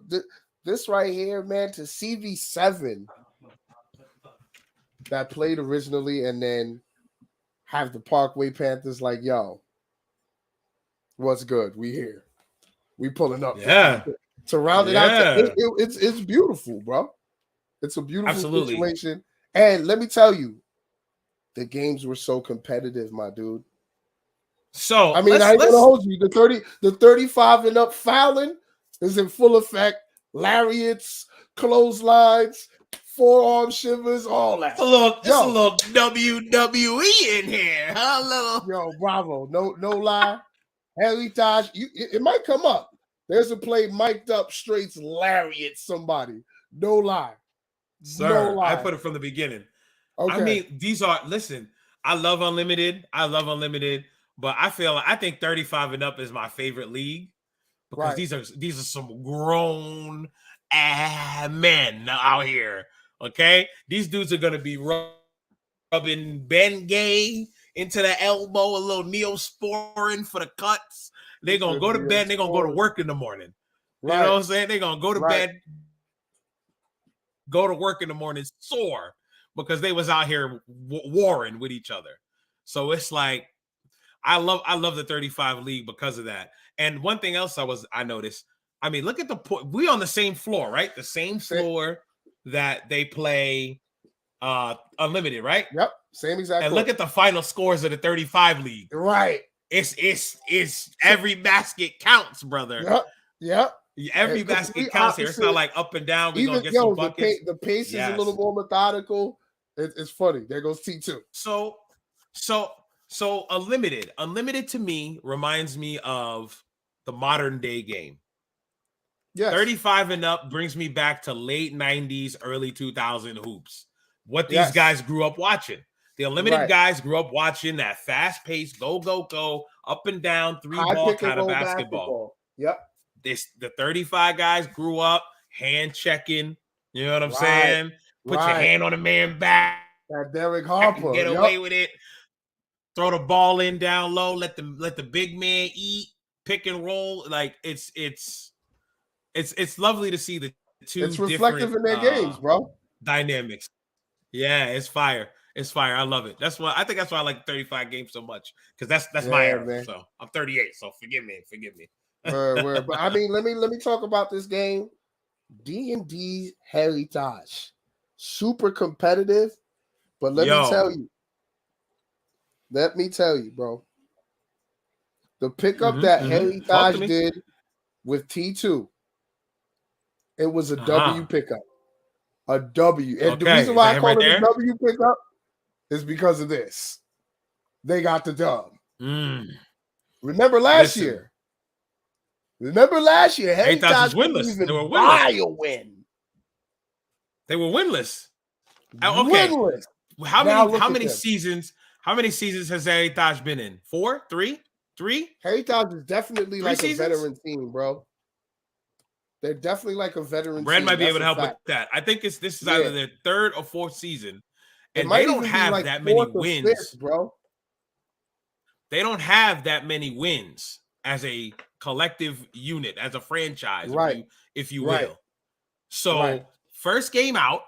this right here, man, to CV7 that played originally and then have the Parkway Panthers like, yo, what's good? We here. We pulling up. Yeah. To round it out, it's beautiful, bro. It's a beautiful situation. And let me tell you, the games were so competitive, my dude. So I mean, I ain't gonna hold you. The 35 and up fouling is in full effect. Lariats, clotheslines, forearm shivers, all that. A little WWE in here, huh? Yo, Bravo. No lie. Heritage, it might come up. There's a play mic'd up straights lariat somebody. No lie. Sir, no lie. I put it from the beginning. Okay. I mean, I love Unlimited. But I think 35 and up is my favorite league because these are some grown men out here. Okay, these dudes are gonna be rubbing Ben Gay into the elbow, a little Neosporin for the cuts. They're gonna go to bed. They're gonna go to work in the morning. You know what I'm saying? They're gonna go to bed, go to work in the morning sore because they was out here warring with each other. So it's like. I love the 35 league because of that. And one thing else I noticed. I mean, look at the point. We on the same floor, right? The same floor that they play Unlimited, right? Yep, same exact. And look at the final scores of the 35 league. Right. It's every basket counts, brother. Yep. Every And basket complete counts here. It's not opposite. like up and down. We gonna Even get some the buckets. pace is a Yes. little more methodical. It's funny. There goes T2. So unlimited to me reminds me of the modern day game. Yes. 35 and up brings me back to late 90s, early 2000 hoops. What these Yes. guys grew up watching. The unlimited Right. guys grew up watching that fast paced, go, up and down, three High ball pick and kind of roll basketball. Yep. The 35 guys grew up hand checking. You know what I'm Right. saying? Put your hand on a man back. That Derek and Harper. get away with it. Throw the ball in down low. Let the big man eat. Pick and roll. Like it's lovely to see the two. It's reflective in their different, games, bro. Dynamics. Yeah, it's fire. It's fire. I love it. That's why I think that's why I like 35 games so much because that's my era. man. So I'm 38. So forgive me. But I mean, let me talk about this game. D&D Heritage, super competitive. But let me tell you, bro. The pickup that Heritage did with T2, it was a W pickup. A W. And the reason why I call it a W pickup is because of this. They got the dub. Remember last year? Heritage was winless. Even They were buy winless. a win. They were winless. Okay. Winless. How Now many look at them. seasons? How many seasons has Heritage been in? 4? 3? Heritage is definitely like seasons? a veteran team, bro. They're definitely like a veteran Brad team. might be able to That's help a with fact. that. I think this is either their 3rd or 4th season, It and might they don't even be have like that many 4th or wins, 5th, bro. They don't have that many wins as a collective unit, as a franchise, Right. if you Right. will. So Right. first game out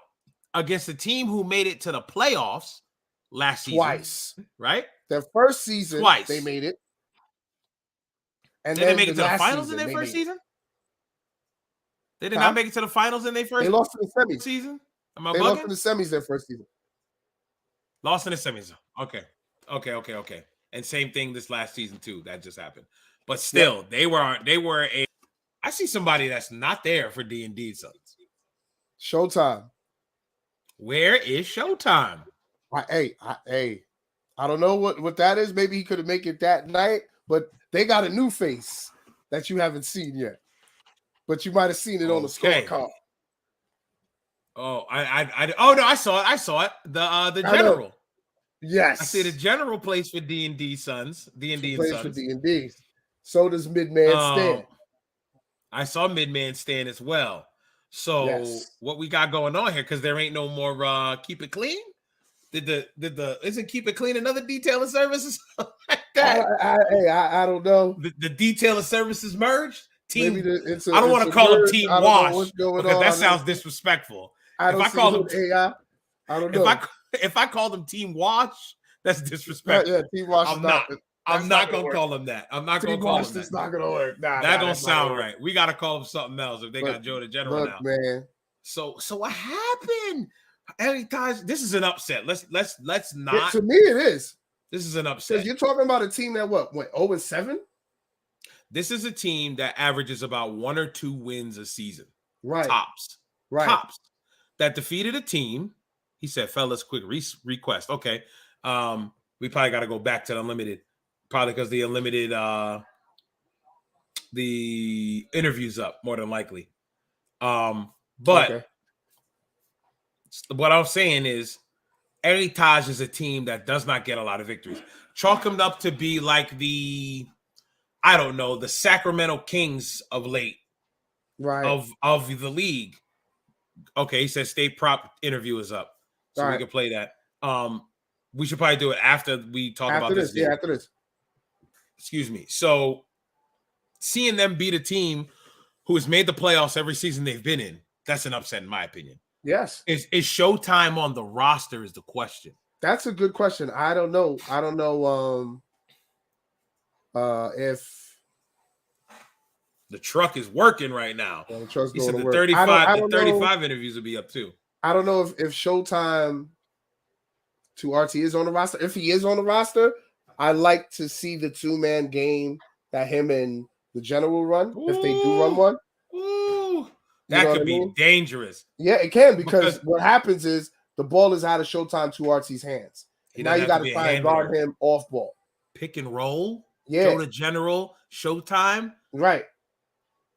against a team who made it to the playoffs last season, Twice. right? Their first season, Twice. they made it. And Did they make it to the last finals season, in their they first made it. season? They did Huh? not make it to the finals in their first They lost in the semis. season? Am I They lost in bugging? the semis their first season. Lost in the semis. Okay. And same thing this last season too. That just happened. But still, they were a. I see somebody that's not there for D&D Sons. Showtime. Where is Showtime? I don't know what that is. Maybe he could have made it that night, but they got a new face that you haven't seen yet. But you might have seen it on the scorecard. Oh, I saw it. The general. Yes. I see the general plays for D&D Sons. D&D and plays Sons. for D&D. So does Midman Stan. I saw Midman Stan as well. So what we got going on here? Because there ain't no more Keep It Clean. Isn't Keep It Clean another detailing services like that? I don't know. The detailing services merged. Team. Maybe I don't want to call them Team Wash because that sounds disrespectful. I don't know. If I call them Team Wash, that's disrespectful. Yeah, Team Wash. I'm not gonna call them that. I'm not gonna call them that. It's not gonna work. That don't sound right. We gotta call them something else if they got Joe the General now. Man. So what happened? Heritage, this is an upset. Let's not. To me, it is. This is an upset. You're talking about a team that went 0-7. This is a team that averages about 1 or 2 wins a season. Right. Tops. Right. Tops. That defeated a team. He said, fellas, quick request. Okay. We probably got to go back to the Unlimited. Probably because the Unlimited, the interview's up, more than likely. But what I'm saying is, Heritage is a team that does not get a lot of victories. Chalk them up to be like the Sacramento Kings of late, right? Of the league. Okay, he says state prop interview is up, so we can play that. We should probably do it after we talk about this. Yeah, after this. Excuse me. So, seeing them beat a team who has made the playoffs every season they've been in, that's an upset in my opinion. Yes. Is Showtime on the roster is the question. That's a good question. I don't know. If the truck is working right now. Yeah, the truck's he going said to the work. 35 interviews will be up too. I don't know if Showtime to RT is on the roster. If he is on the roster, I like to see the 2-man game that him and the General run. If they do run one, You That know could what I be mean? dangerous. Yeah, it can because Because- what happens is the ball is out of Showtime to Artie's hands. He Now doesn't you have got to to be a try and guard handler. him off ball. Pick and roll. Yeah. Joe the General, Showtime. Right.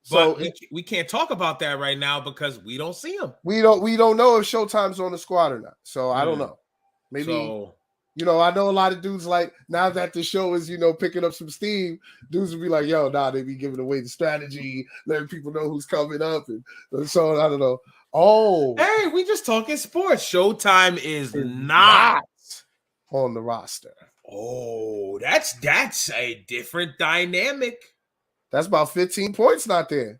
But So we can't talk about that right now because we don't see him. we don't know if Showtime's on the squad or not. So I don't know. Maybe So, I know a lot of dudes like now that the show is picking up some steam, dudes will be like, yo, they be giving away the strategy, letting people know who's coming up, and so I don't know. Oh, hey, we just talking sports. Showtime is not on the roster. Oh, that's a different dynamic. That's about 15 points not there.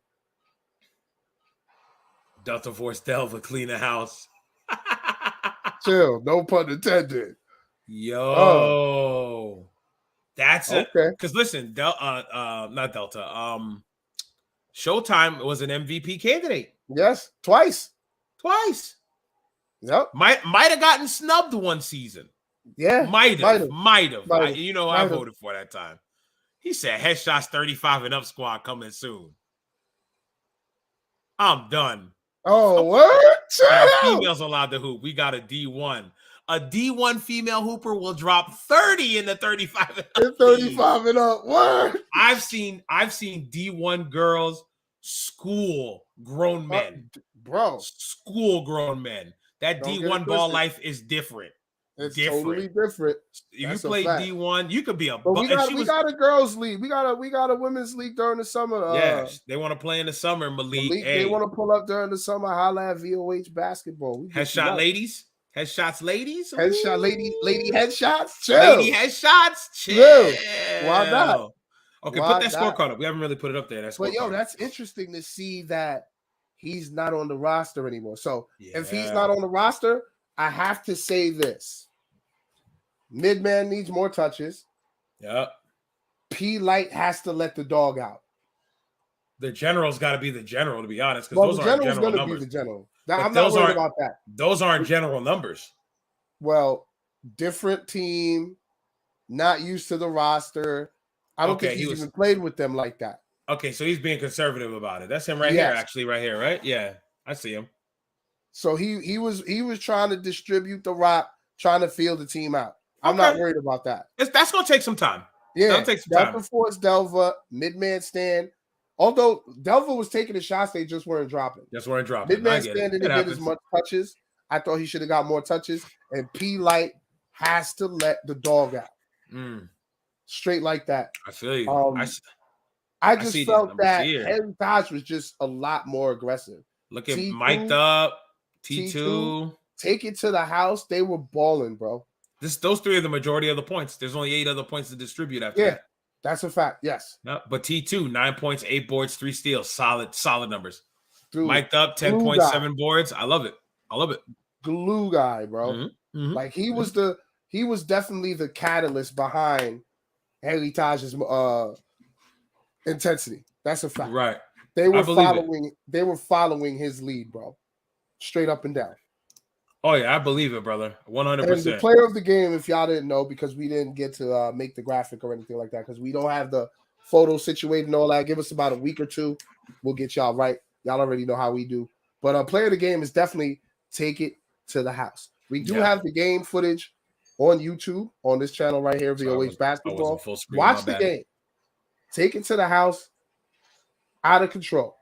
Delta Force Delva clean the house. Chill, no pun intended. Yo, that's okay. Because listen, not Delta. Showtime was an MVP candidate. Yes, twice. Yep. Might have gotten snubbed one season. Yeah, might have. I have. voted for that time. He said headshots 35 and up squad coming soon. I'm done. Oh, what? Females allowed to hoop. We got a D1. A D1 female hooper will drop 30 in the 35 and up. 35 and up. What? I've seen D1 girls school grown men. Bro. School grown men. That Don't D1 ball life is different. It's totally different. If you play D1, you could be a. But we got a girls league. We got a women's league during the summer. Yes, they want to play in the summer. Malik, they want to pull up during the summer. Holla at VOH basketball. Headshot ladies. Headshots ladies. Headshot lady headshots. Chill. Lady headshots. Chill. Why not? Okay, put that scorecard up. We haven't really put it up there. But that's interesting to see that he's not on the roster anymore. So if he's not on the roster, I have to say this. Midman needs more touches. Yep. P Light has to let the dog out. The general's got to be the general, to be honest, because those the aren't general's general going to numbers. be the general. Now, I'm not worried about that. Those aren't general numbers. Well, different team, not used to the roster. I don't think he's even played with them like that. Okay, so he's being conservative about it. That's him right here, actually, right here, right? Yeah, I see him. So he was trying to distribute the rock, trying to feel the team out. I'm not worried about that. That's going to take some time. Yeah, that'll take some time. Delta Force Delva, mid-man stand. Although Delva was taking the shots, they just weren't dropping. Mid-man stand didn't get as much touches. I thought he should have got more touches. And P Light has to let the dog out. Straight like that. I feel you. I just felt that Henry Taj was just a lot more aggressive. Look at mic'd up, T2. Take it to the house. They were balling, bro. Those three are the majority of the points. There's only 8 other points to distribute after that. That's a fact. Yes. No, but T2, 9 points, 8 boards, 3 steals. Solid numbers. Dude, mic'd up, 10 points, 7 boards. I love it. Glue guy, bro. Like he was definitely the catalyst behind Henry Taj's intensity. That's a fact. Right. They were following his lead, bro. Straight up and down. Oh yeah, I believe it, brother. 100%. And the player of the game, if y'all didn't know, because we didn't get to make the graphic or anything like that, because we don't have the photo situated and all that. Give us about a week or two, we'll get y'all right. Y'all already know how we do. But player of the game is definitely take it to the house. We do have the game footage on YouTube on this channel right here, VOH Basketball. Watch the game. Take it to the house. Out of control.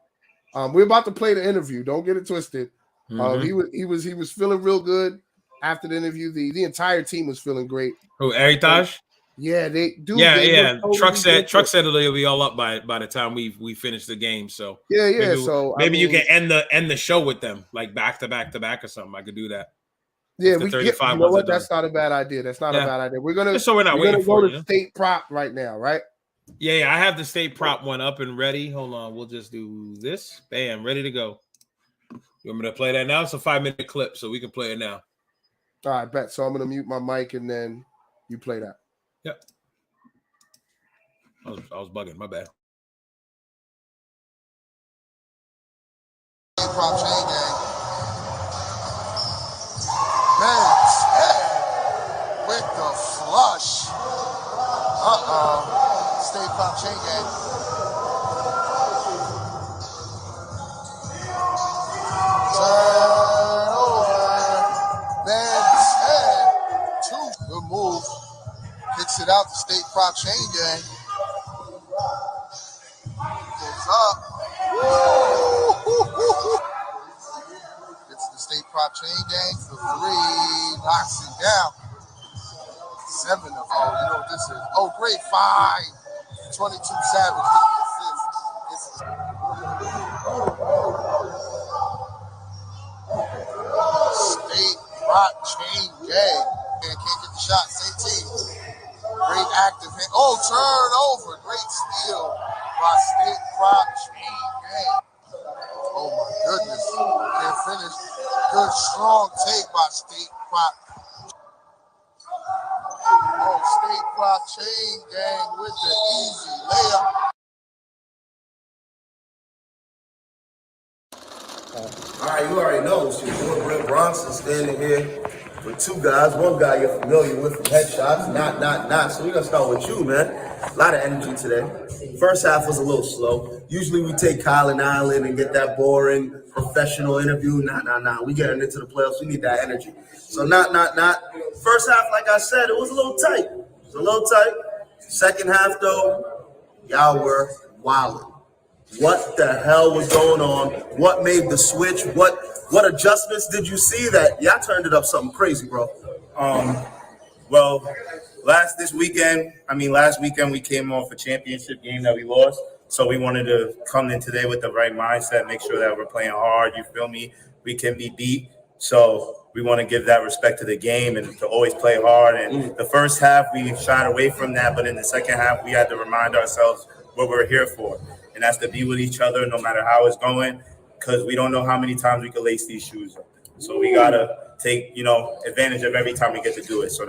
We're about to play the interview. Don't get it twisted. He was feeling real good after the interview. The entire team was feeling great. Who, Eritage? Yeah, they do. Yeah. Truck said it'll be all up by the time we finish the game. So maybe you can end the show with them, like back to back or something. I could do that. Yeah, you know what? That's not a bad idea. That's not a bad idea. We're gonna go to state prop right now, right? Yeah, I have the state prop one up and ready. Hold on, we'll just do this. Bam, ready to go. You want me to play that now? It's a 5-minute clip, so we can play it now. All right, bet. So I'm gonna mute my mic and then you play that. Yep. I was bugging. My bad. Prop chain gang. Man, with the flush. State prop chain gang. State Prop Chain Gang. Goes up. Gets the State Prop Chain Gang for 3. Knocks it down. 7 of you know what this is. Oh, great find. 22 Savage. State Prop Chain Gang. Can't get the shot. Same team. Great active hand. Oh, turnover. Great steal by State Prop Chain Gang. Oh my goodness. Can't finish. Good strong take by State Prop. Oh, State Prop Chain Gang with the easy layup. All right, you already know. It's your boy Brent Bronson standing here with 2 guys. One guy you're familiar with from Headshots, not. So we're going to start with you, man. A lot of energy today. First half was a little slow. Usually we take Kyle and Island and get that boring professional interview. Nah. We getting into the playoffs. We need that energy. So not. First half, like I said, it was a little tight. Second half, though, y'all were wilding. What the hell was going on? What made the switch? What adjustments did you see that y'all turned it up something crazy, bro? Well, last weekend we came off a championship game that we lost. So we wanted to come in today with the right mindset, make sure that we're playing hard. You feel me? We can be beat. So we want to give that respect to the game and to always play hard. And the first half, we shied away from that. But in the second half, we had to remind ourselves what we're here for. And that's to be with each other no matter how it's going, because we don't know how many times we can lace these shoes up. So we got to take, advantage of every time we get to do it. So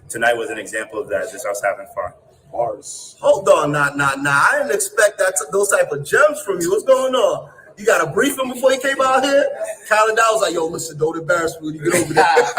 tonight was an example of that, just us having fun. Bars. Hold on, nah. I didn't expect those type of gems from you. What's going on? You got to brief him before he came out here? Khaled was like, yo, listen, don't embarrass me when you get over there.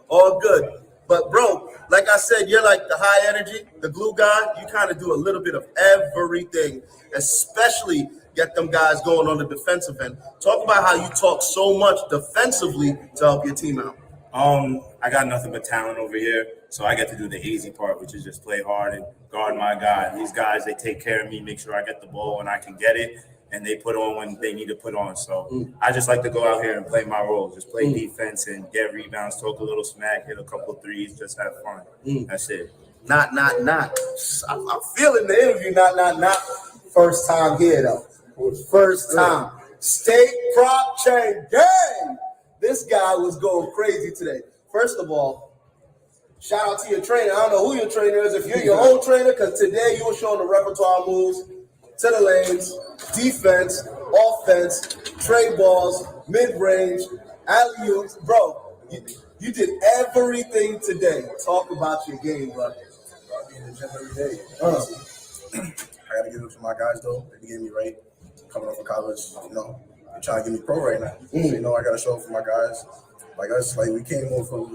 All good. But, bro, like I said, you're like the high energy, the glue guy. You kind of do a little bit of everything, especially get them guys going on the defensive end. Talk about how you talk so much defensively to help your team out. I got nothing but talent over here, so I get to do the easy part, which is just play hard and guard my guy. These guys, they take care of me, make sure I get the ball when I can get it, and they put on when they need to put on. So I just like to go out here and play my role, just play defense and get rebounds, talk a little smack, hit a couple threes, just have fun. That's it. Not. I'm feeling the interview. Not. First time here though. First time. State Prop Chain Gang. This guy was going crazy today. First of all, shout out to your trainer. I don't know who your trainer is. If you're your own trainer, because today you were showing the repertoire moves to the lanes, defense, offense, trade balls, mid-range, alley-oops. Bro, you did everything today. Talk about your game, bro. I be in the gym every day. I got to give it to my guys, though. They get me right. Coming off of college, they're trying to get me pro right now. So, I got to show up for my guys. Like us, we came off of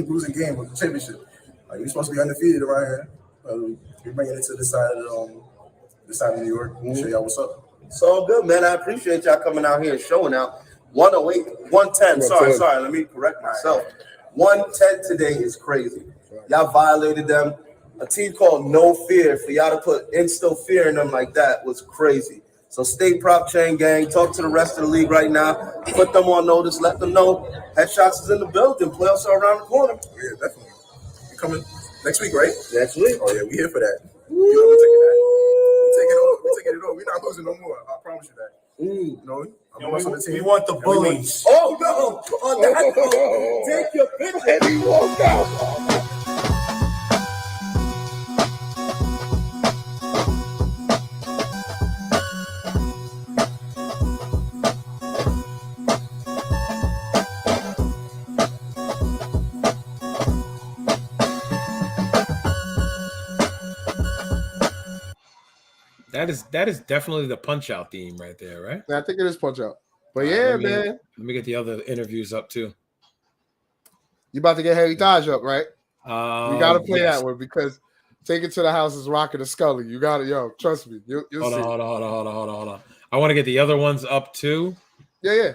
losing game with the championship. We're supposed to be undefeated around here. We're bringing it to this side of New York. Show y'all what's up. It's all good, man. I appreciate y'all coming out here and showing out. 108, 110. Sorry. Let me correct myself. 110 today is crazy. Y'all violated them. A team called No Fear, for y'all to instill fear in them like that was crazy. So State Prop Chain Gang, talk to the rest of the league right now. Put them on notice. Let them know Headshots is in the building. Playoffs are around the corner. Yeah, definitely. You coming next week, right? Next week. Oh, yeah, we here for that. We're taking it over. We're not losing no more. I promise you that. I'm on the team. We want the bullies. Oh, no. On that note, take your picture. And he walked out. That is definitely the Punch Out theme right there, right? I think it is Punch Out. But man. Let me get the other interviews up too. You about to get Harry Taj up, right? We got to play that one because Take It to the House is rocking the Scully. You got it, trust me. You'll see. Hold on. I want to get the other ones up too. Yeah.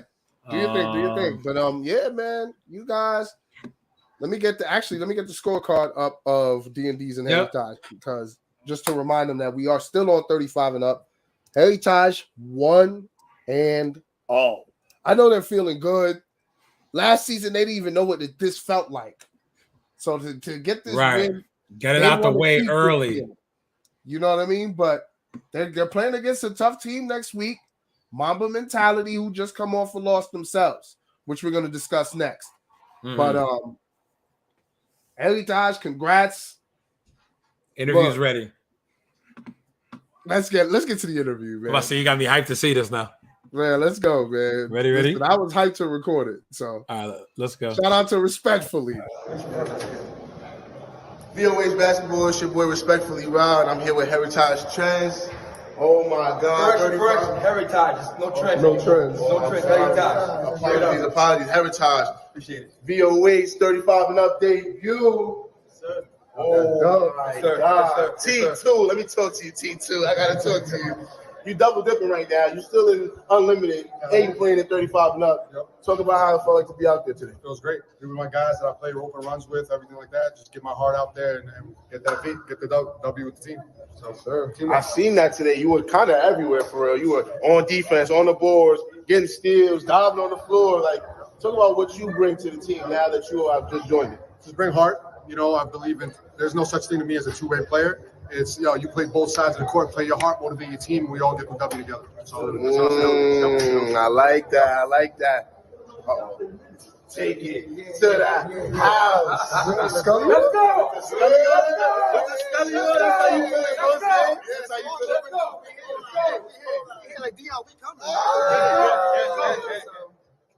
Do your thing. But man, you guys, Let me get the scorecard up of D&D's and Heritage because just to remind them that we are still on 35 and up. Heritage 1-0. I know they're feeling good. Last season they didn't even know what this felt like. So to get this win, get it out the way early. You know what I mean? But they're playing against a tough team next week. Mamba Mentality, who just come off a loss themselves, which we're going to discuss next. Mm-hmm. But Heritage, congrats. Interview's ready. Let's get to the interview, man. I see you got me hyped to see this now. Man, let's go, man. Ready? Listen, I was hyped to record it. So all right, let's go. Shout out to Respectfully. VOH Basketball, it's your boy Respectfully Rod. I'm here with Heritage Trends. Oh my God. Heritage. No trends. No trends. No trends. Heritage. Apologies. Heritage. Appreciate it. VOH 35 and up debut. Sir. Oh my God. Yes, sir. T2. Let me talk to you, T2. I gotta talk to you. You double dipping right now. You're still in Unlimited, and you're playing at 35 and up. Yep. Talk about how it felt like to be out there today. Feels great. Be with my guys that I play rope and runs with, everything like that. Just get my heart out there and get that beat, get the W with the team. So, Sir, I seen that today. You were kind of everywhere for real. You were on defense, on the boards, getting steals, diving on the floor. Like, talk about what you bring to the team now that you have just joined it. just bring heart. You know, I believe in. There's no such thing to me as a two-way player. It's you play both sides of the court, play your heart, motivate your team, and we all get the W together. So that's how I feel. I like that. Uh-oh. Take it to the house. Let's go. Let's go. That's how you feel. That's how you feel. Like Dion, we coming.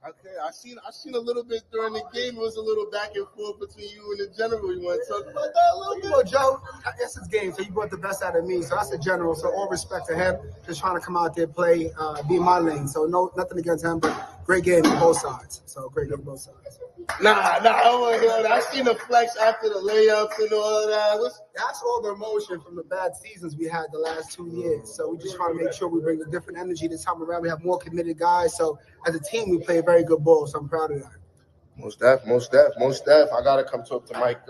Okay, I seen a little bit during the game. It was a little back and forth between you and the general. You want to talk about that a little bit? You know, Joe, that's his game, so he brought the best out of me. So that's the general. So all respect to him. Just trying to come out there, play, be in my lane. So nothing against him, but great game on both sides. So great game on both sides. Nah, I want to hear that. I seen the flex after the layups and all of that. That's all the emotion from the bad seasons we had the last 2 years. So we just trying to make sure we bring a different energy this time around. We have more committed guys. So as a team, we play very good ball. So I'm proud of that. Most def. I gotta come talk to Mike.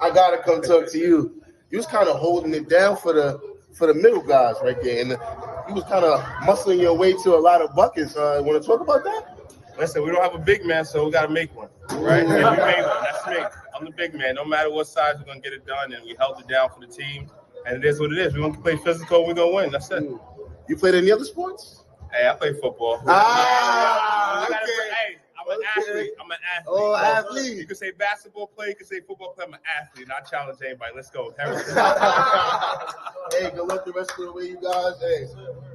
I gotta come talk to you. You was kind of holding it down for the middle guys right there, and you was kind of muscling your way to a lot of buckets. Want to talk about that? Listen, we don't have a big man, so we got to make one, right? And we made one. That's me. I'm the big man. No matter what size, we're going to get it done, and we held it down for the team. And it is what it is. We're going to play physical, we're going to win. That's it. You played any other sports? Hey, I play football. Okay. Hey, I'm an athlete. Oh, athlete. You can say basketball player, you can say football player. I'm an athlete. I challenge anybody. Let's go. Hey, good luck the rest of the way, you guys. Hey,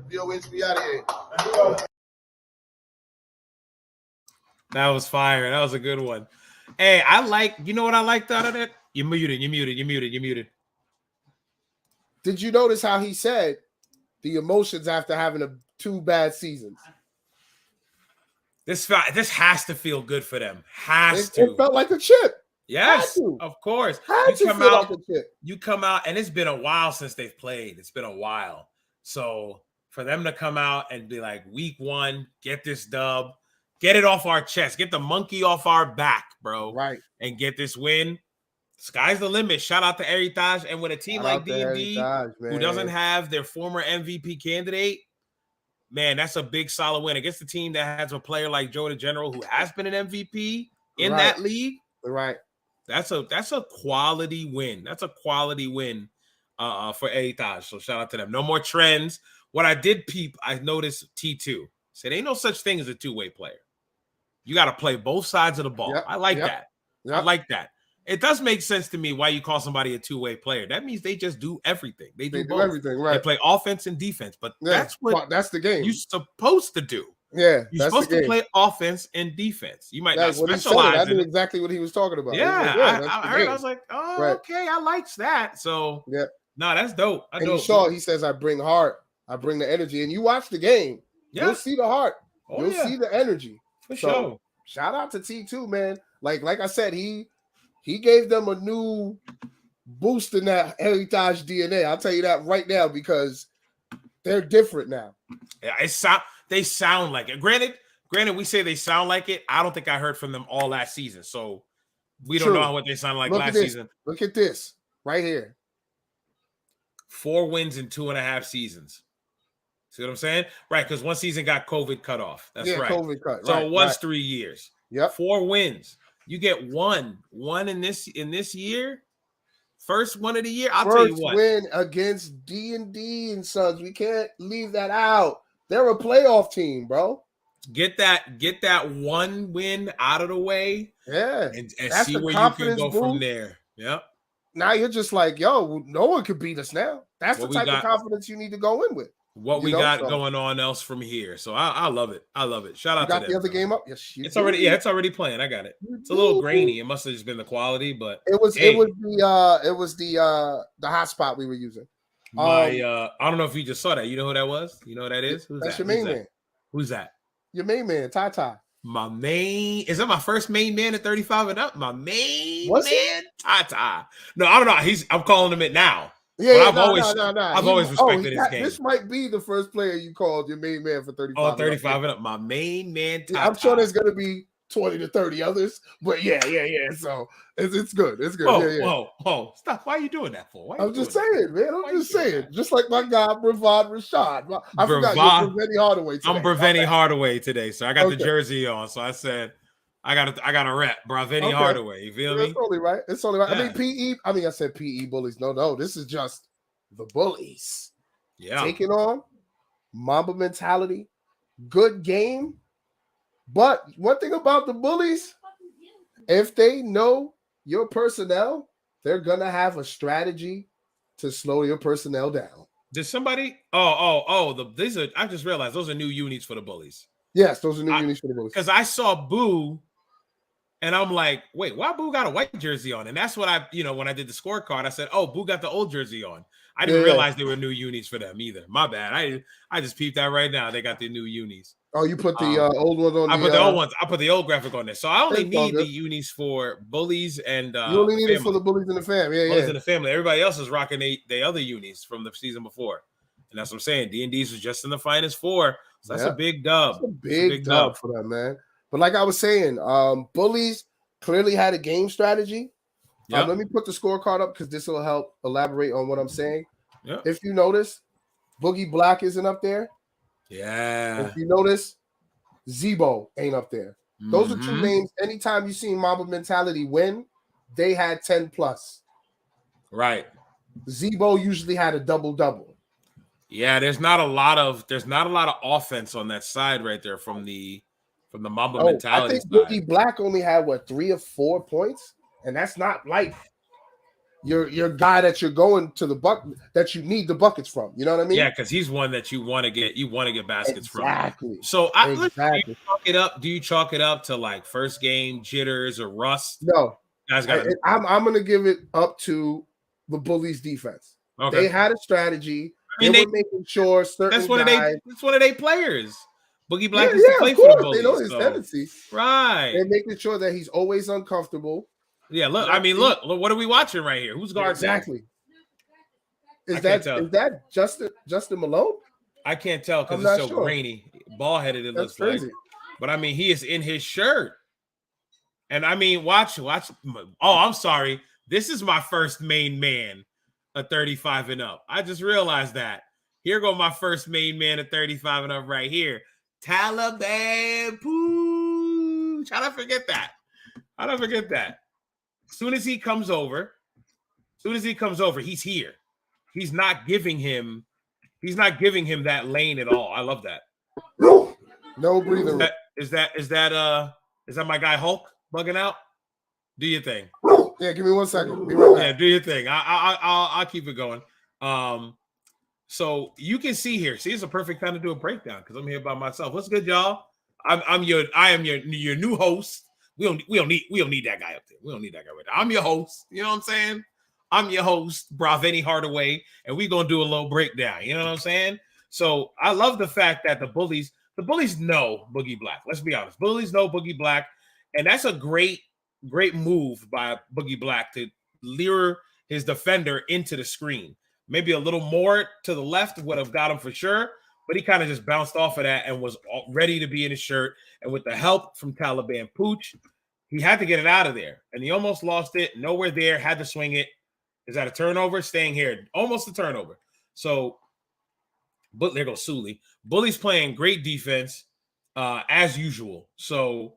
VOH, we out of here. That was fire. That was a good one. Hey, you know what I liked out of that? You muted. Did you notice how he said the emotions after having 2 bad seasons? This has to feel good for them. It felt like a chip. Yes, of course. You come out, and it's been a while since they've played. It's been a while. So for them to come out and be like, week 1, get this dub. Get it off our chest. Get the monkey off our back, bro. Right. And get this win. Sky's the limit. Shout out to Heritage. And with a team like D&D, who doesn't have their former MVP candidate, man, that's a big solid win against the team that has a player like Joe the General, who has been an MVP in that league. Right. That's a quality win. That's a quality win for Heritage. So shout out to them. No more trends. What I did peep, I noticed T2 said, ain't no such thing as a two-way player. You got to play both sides of the ball. I like that. I like that. It does make sense to me why you call somebody a two-way player. That means they just do everything. They do everything, right? They play offense and defense, but that's the game you're supposed to do. Yeah, you're supposed to play offense and defense. You might not specialize. I knew exactly what he was talking about. Yeah, I heard. I was like, okay, I likes that. So no, that's dope. He says, I bring heart, I bring the energy, and you watch the game. You'll see the heart. You'll see the energy. For sure. Shout out to T2, man. Like I said, he gave them a new boost in that Heritage DNA. I'll tell you that right now because they're different now. Yeah, they sound like it. Granted, we say they sound like it. I don't think I heard from them all last season. So We don't know what they sound like last season. Look at this right here. 4 wins in 2.5 seasons. See what I'm saying? Right, because one season got COVID cut off. That's right. COVID cut. So right, it was right. 3 years. Yep. 4 wins. You get one in this year. First one of the year. I'll tell you what. Win against D&D and Sons. We can't leave that out. They're a playoff team, bro. Get that one win out of the way. Yeah. And see where you can go from there. Yep. Now you're just like, yo, no one could beat us now. That's the type of confidence you need to go in with. What we got going on else from here. So I love it. I love it. Shout out to them. The other game up? Yes, it's already playing. I got it. It's a little grainy. It must have just been the quality, but it was the hotspot we were using. I don't know if you just saw that. You know who that was? You know who that is? That's your main man. Who's that? Your main man, Tata. My main, is that my first main man at 35 and up? My main man, Tata. No, I don't know. I'm calling him it now. Yeah, I've always respected his game. This might be the first player you called your main man for 35. Oh, 35 and up. My main man, Tata. I'm sure there's gonna be 20 to 30 others, but yeah. So it's good. It's good. Whoa. Stop. Why are you doing that for? I'm just saying, man. I'm just saying. Just like my guy, Brevard Rashad. I forgot you're Breveni Hardaway today. I'm Breveni Hardaway today, so I got the jersey on. So I said, I got a rep, Breveni Hardaway. You feel me? It's only right. It's only right. Yeah. I said PE bullies. No. This is just the bullies. Yeah. Taking on Mamba mentality. Good game. But one thing about the bullies, if they know your personnel, they're gonna have a strategy to slow your personnel down. Did somebody? These are. I just realized those are new unis for the bullies. Yes, those are new unis for the bullies. Because I saw Boo, and I'm like, wait, why Boo got a white jersey on? And that's what when I did the scorecard, I said, oh, Boo got the old jersey on. I didn't realize they were new unis for them either. My bad. I just peeped that right now. They got the new unis. Oh, you put the old ones on. I put the old ones. I put the old graphic on there. So I only need the unis for bullies and you only need it for the bullies in the family. Bullies in the family. Everybody else is rocking the other unis from the season before. And that's what I'm saying. D&D's was just in the finest 4. So that's a big dub. That's a big dub for them, man. But like I was saying, bullies clearly had a game strategy. Yep. Let me put the scorecard up because this will help elaborate on what I'm saying. Yep. If you notice, Boogie Black isn't up there. Yeah. If you notice, Zebo ain't up there. Those are 2 names. Anytime you see Mamba mentality win, they had 10 plus. Right. Zebo usually had a double-double. Yeah, there's not a lot of offense on that side right there from the Mamba mentality. I think Boogie Black only had 3 or 4 points, and that's not like your guy that you're going to the bucket that you need the buckets from. You know what I mean? Yeah, because he's one that you want to get baskets exactly. from. So do you chalk it up to like first game jitters or rust? No, I'm gonna give it up to the bullies defense. Okay. They had a strategy. They were making sure certain that's one of their players. Boogie Black used to play for the bullies. They know his tendency. Right. They're making sure that he's always uncomfortable. Yeah, look. I mean, look. What are we watching right here? Who's guarding? Exactly. Is that Justin Malone? I can't tell because it's so grainy, ball headed. It looks crazy. Like, but I mean, he is in his shirt, and I mean, watch. Oh, I'm sorry. This is my first main man, a 35 and up. I just realized that. Here go my first main man at 35 and up right here. Taliban Pooch. How did I forget that? As soon as he comes over, he's here. He's not giving him that lane at all. I love that. No breathing. Is that my guy Hulk bugging out? Do your thing. Yeah, give me 1 second. Be right back. Yeah, do your thing. I'll keep it going. So you can see here. See, it's a perfect time to do a breakdown because I'm here by myself. What's good, y'all? I am your new host. We don't need that guy up there. We don't need that guy right there. I'm your host. You know what I'm saying? I'm your host, Braveni Hardaway, and we're gonna do a little breakdown. You know what I'm saying? So I love the fact that the bullies know Boogie Black. Let's be honest. Bullies know Boogie Black, and that's a great move by Boogie Black to lure his defender into the screen. Maybe a little more to the left would have got him for sure, but he kind of just bounced off of that and was ready to be in his shirt. And with the help from Taliban Pooch, he had to get it out of there, and he almost lost it. Nowhere there, had to swing it. Is that a turnover? Staying here, almost a turnover. So, but there goes Sully. Bully's playing great defense as usual. So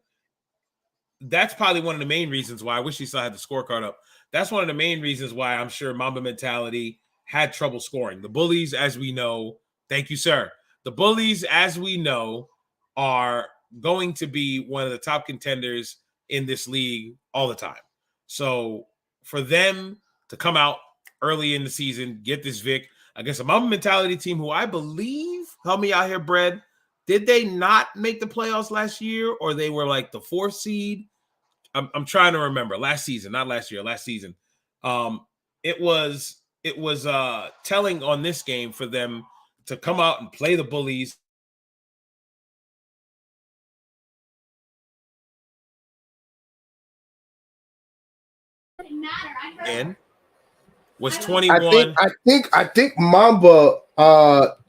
that's probably one of the main reasons why I wish he still had the scorecard up. That's one of the main reasons why I'm sure Mamba Mentality had trouble scoring. The Bullies, as we know, thank you, sir. The Bullies, as we know, are going to be one of the top contenders in this league all the time. So for them to come out early in the season, get this Vic against a Mamba Mentality team who I believe, help me out here, Brad, did they not make the playoffs last year, or they were like the 4th seed? I'm trying to remember. Last season, not last year, last season. It was telling on this game for them to come out and play the Bullies. And was 21. I think Mamba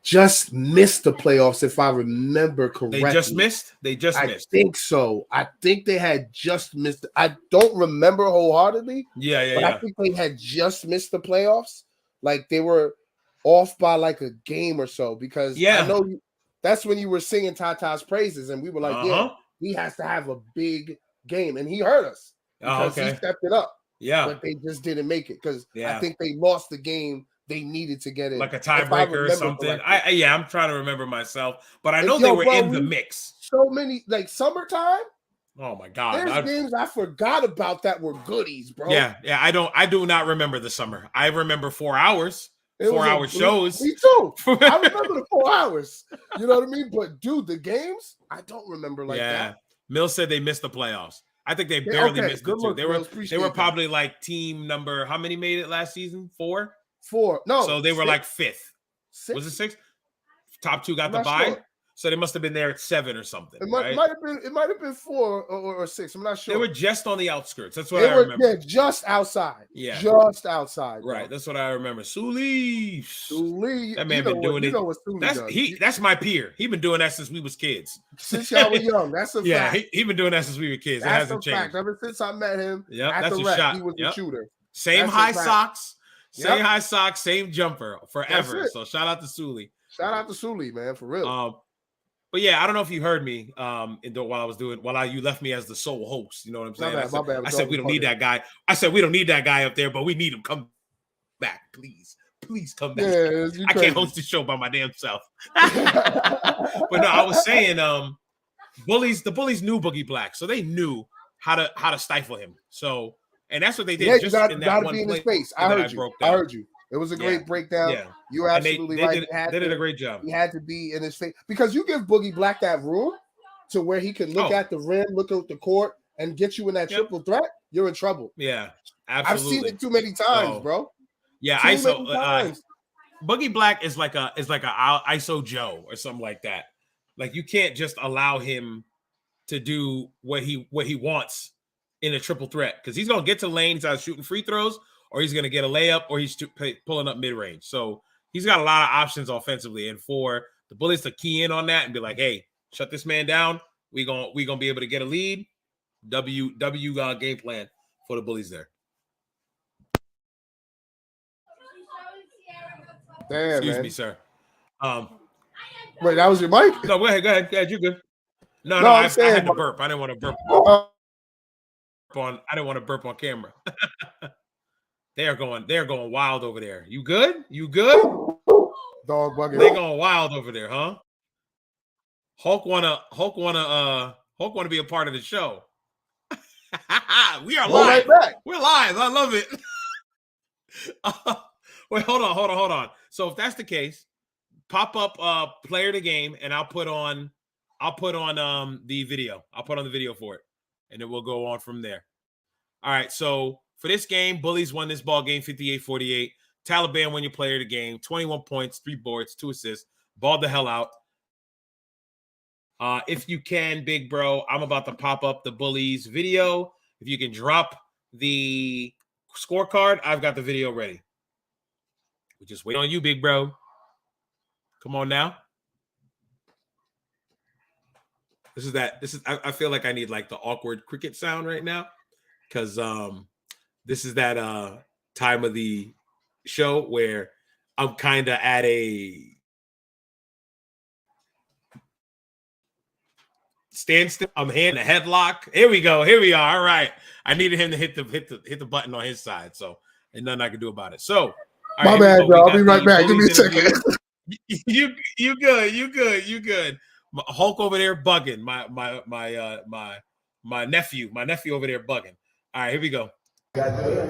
just missed the playoffs, if I remember correctly. They just missed? I think so. I think they had just missed. I don't remember wholeheartedly. But I think they had just missed the playoffs. Like they were off by like a game or so, because I know that's when you were singing Tata's praises, and we were like, yeah, he has to have a big game, and he hurt us because he stepped it up. Yeah, but they just didn't make it because I think they lost the game they needed to get in, like a tiebreaker or something. I'm trying to remember myself, but I know they were in the mix. So many, like summertime. Oh my God, there's games I forgot about that were goodies, bro. Yeah. I do not remember the summer. I remember 4 hours. 4-hour shows. Me too. I remember the 4 hours. You know what I mean? But dude, the games, I don't remember like that. Mills said they missed the playoffs. I think they barely missed it too. They were probably like team number. How many made it last season? 4. No. So they were 6. like 5th. 6? Was it 6? Top 2 got the bye. Sure. So they must have been there at 7 or something. It might have been 4 or 6. I'm not sure. They were just on the outskirts. That's what I remember. Yeah, just outside. Yeah, just outside. Right. That's what I remember. Sully. That man been doing it. That's my peer. He been doing that since we was kids. Since y'all were young. That's a fact. He been doing that since we were kids. That's it hasn't changed. Fact. Ever since I met him, that's the a rec, shot. He was a shooter. Same high socks. Same high socks. Same jumper forever. So shout out to Sully. Shout out to Sully, man, for real. But yeah, I don't know if you heard me while you left me as the sole host. You know what I'm saying? My bad. I said we don't need that guy. I said we don't need that guy up there, but we need him. Come back, please. Please come back. Yeah, I can't host the show by my damn self. But no, I was saying the Bullies knew Boogie Black, so they knew how to stifle him. So, and that's what they did. Yeah, just you got in that to one be in his play face. I heard you. It was a great breakdown. Yeah. You're absolutely right. They did a great job. He had to be in his face because you give Boogie Black that room to where he can look at the rim, look at the court, and get you in that triple threat. You're in trouble. Yeah, absolutely. I've seen it too many times, bro. Yeah, Boogie Black is like a ISO Joe or something like that. Like you can't just allow him to do what he wants in a triple threat because he's gonna get to the lane, he's either shooting free throws, or he's going to get a layup, or he's pulling up mid-range. So he's got a lot of options offensively. And for the Bullies to key in on that and be like, hey, shut this man down. We're gonna be able to get a lead. W game plan for the Bullies there. Damn, Excuse man. me, sir. Wait, that was your mic? No, go ahead. You're good. No, I had to burp. I didn't want to burp. I didn't want to burp on camera. They're going wild over there. You good? Dog bucket. They're going wild over there, huh? Hulk wanna be a part of the show. We are live. We're live. I love it. Wait, hold on. So if that's the case, pop up player of the game, and I'll put on the video. I'll put on the video for it, and then we'll go on from there. All right, so for this game, Bullies won this ball game 58-48. Taliban won your player of the game, 21 points, 3 boards, 2 assists, balled the hell out. If you can, big bro, I'm about to pop up the Bullies video. If you can drop the scorecard, I've got the video ready. We just wait on you, big bro. Come on now. I feel like I need like the awkward cricket sound right now, because this is that time of the show where I'm kind of at a standstill. I'm handing a headlock. Here we go. Here we are. All right. I needed him to hit the button on his side, so ain't nothing I can do about it. So, all my right, bad, bro. I'll be right back. Give me a second. You good. Hulk over there bugging. My nephew over there bugging. All right, here we go. Gotta do it.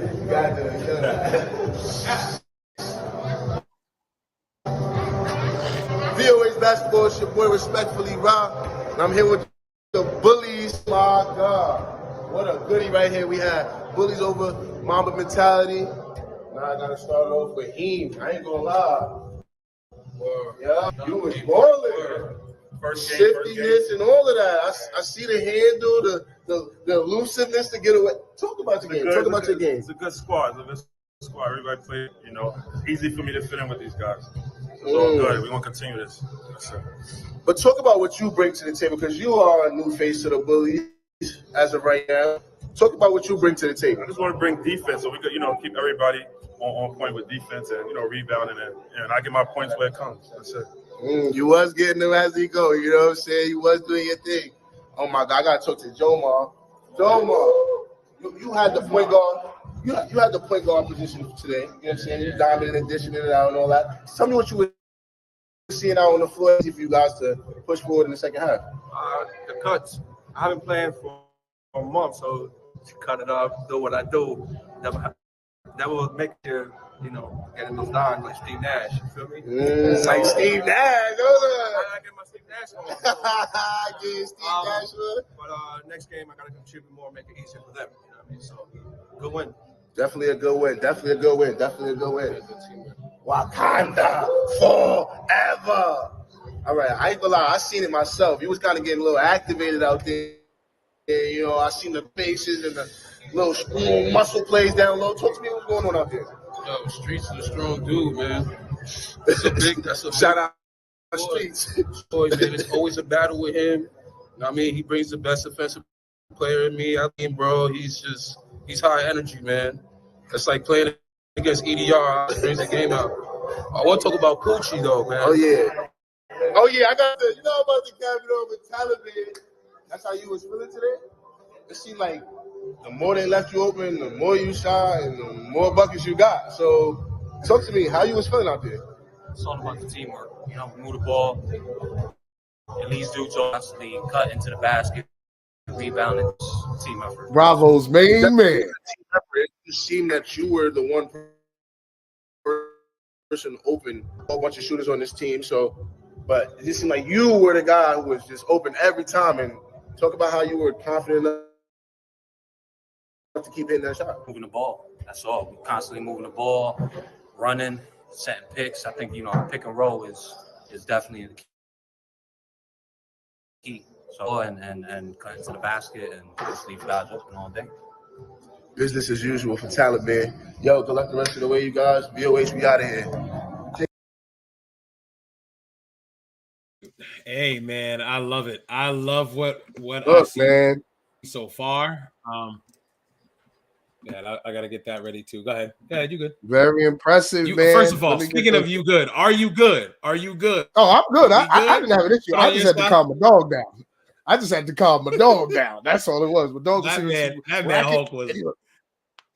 VOH basketball, it's your boy Respectfully Rob, and I'm here with the Bullies. My God, what a goodie right here. We have Bullies over Mamba Mentality. Now I gotta start off with Heem. I ain't gonna lie. Yeah, you was balling. Shiftiness and all of that. I see the handle, the elusiveness to get away. Talk about your game. Talk about your game. It's a good squad. Everybody played, easy for me to fit in with these guys. It's all good. We're going to continue this. That's it. But talk about what you bring to the table, because you are a new face to the Bullies as of right now. Talk about what you bring to the table. I just want to bring defense so we could, keep everybody on point with defense and, rebounding and I get my points where it comes. That's it. You was getting them as he go. You know what I'm saying? You was doing your thing. Oh, my God. I got to talk to Jomar. Jomar, you had the point guard. You had the point guard position today. You know what I'm saying? You dominated, dishing it out and all that. Tell me what you were seeing out on the floor for you guys to push forward in the second half. The cuts. I haven't played for a month, so to cut it off, do what I do. That will make you, getting those down like Steve Nash. You feel me? It's like Steve Nash. I get my Steve Nash on. Get Steve Nash. But next game, I got to contribute more, make it easier for them. You know what I mean? So, good win. Definitely a good win. Wakanda forever. All right, I ain't gonna lie. I seen it myself. You was kind of getting a little activated out there. I seen the faces and the little muscle plays down low. Talk to me what's going on out there. Yo, Streets is a strong dude, man. That's a shout out to Streets. Boy, man, it's always a battle with him. He brings the best offensive player in me. Bro, he's high energy, man. It's like playing against EDR. Brings the game out. I want to talk about Poochie, though, man. Oh, yeah. I got the, about the cabinet with Taliban. That's how you was feeling today? It seemed like the more they left you open, the more you shot, and the more buckets you got. So, talk to me. How you was feeling out there? It's all about the teamwork. Move the ball. And these dudes constantly cut into the basket, rebounding, team effort. Bravo's main man. It seemed that you were the one person open, a whole bunch of shooters on this team. So, but it just seemed like you were the guy who was just open every time. And talk about how you were confident enough to keep hitting that shot. Moving the ball. That's all. We're constantly moving the ball, running, setting picks. I think, pick and roll is definitely the key. So, and cut into the basket and just leave guys open all day. Business as usual for Taliban. Yo, good luck the rest of the way, you guys. VOH, we out of here. Hey, man, I love it. I love what I see, man, so far. Yeah, I got to get that ready too. Go ahead. Yeah, you good. Very impressive, man. First of all, speaking of you good, are you good? Are you good? Oh, I'm good. I didn't have an issue. I just had to calm my dog down. That's all it was. But dog was that man Hulk was.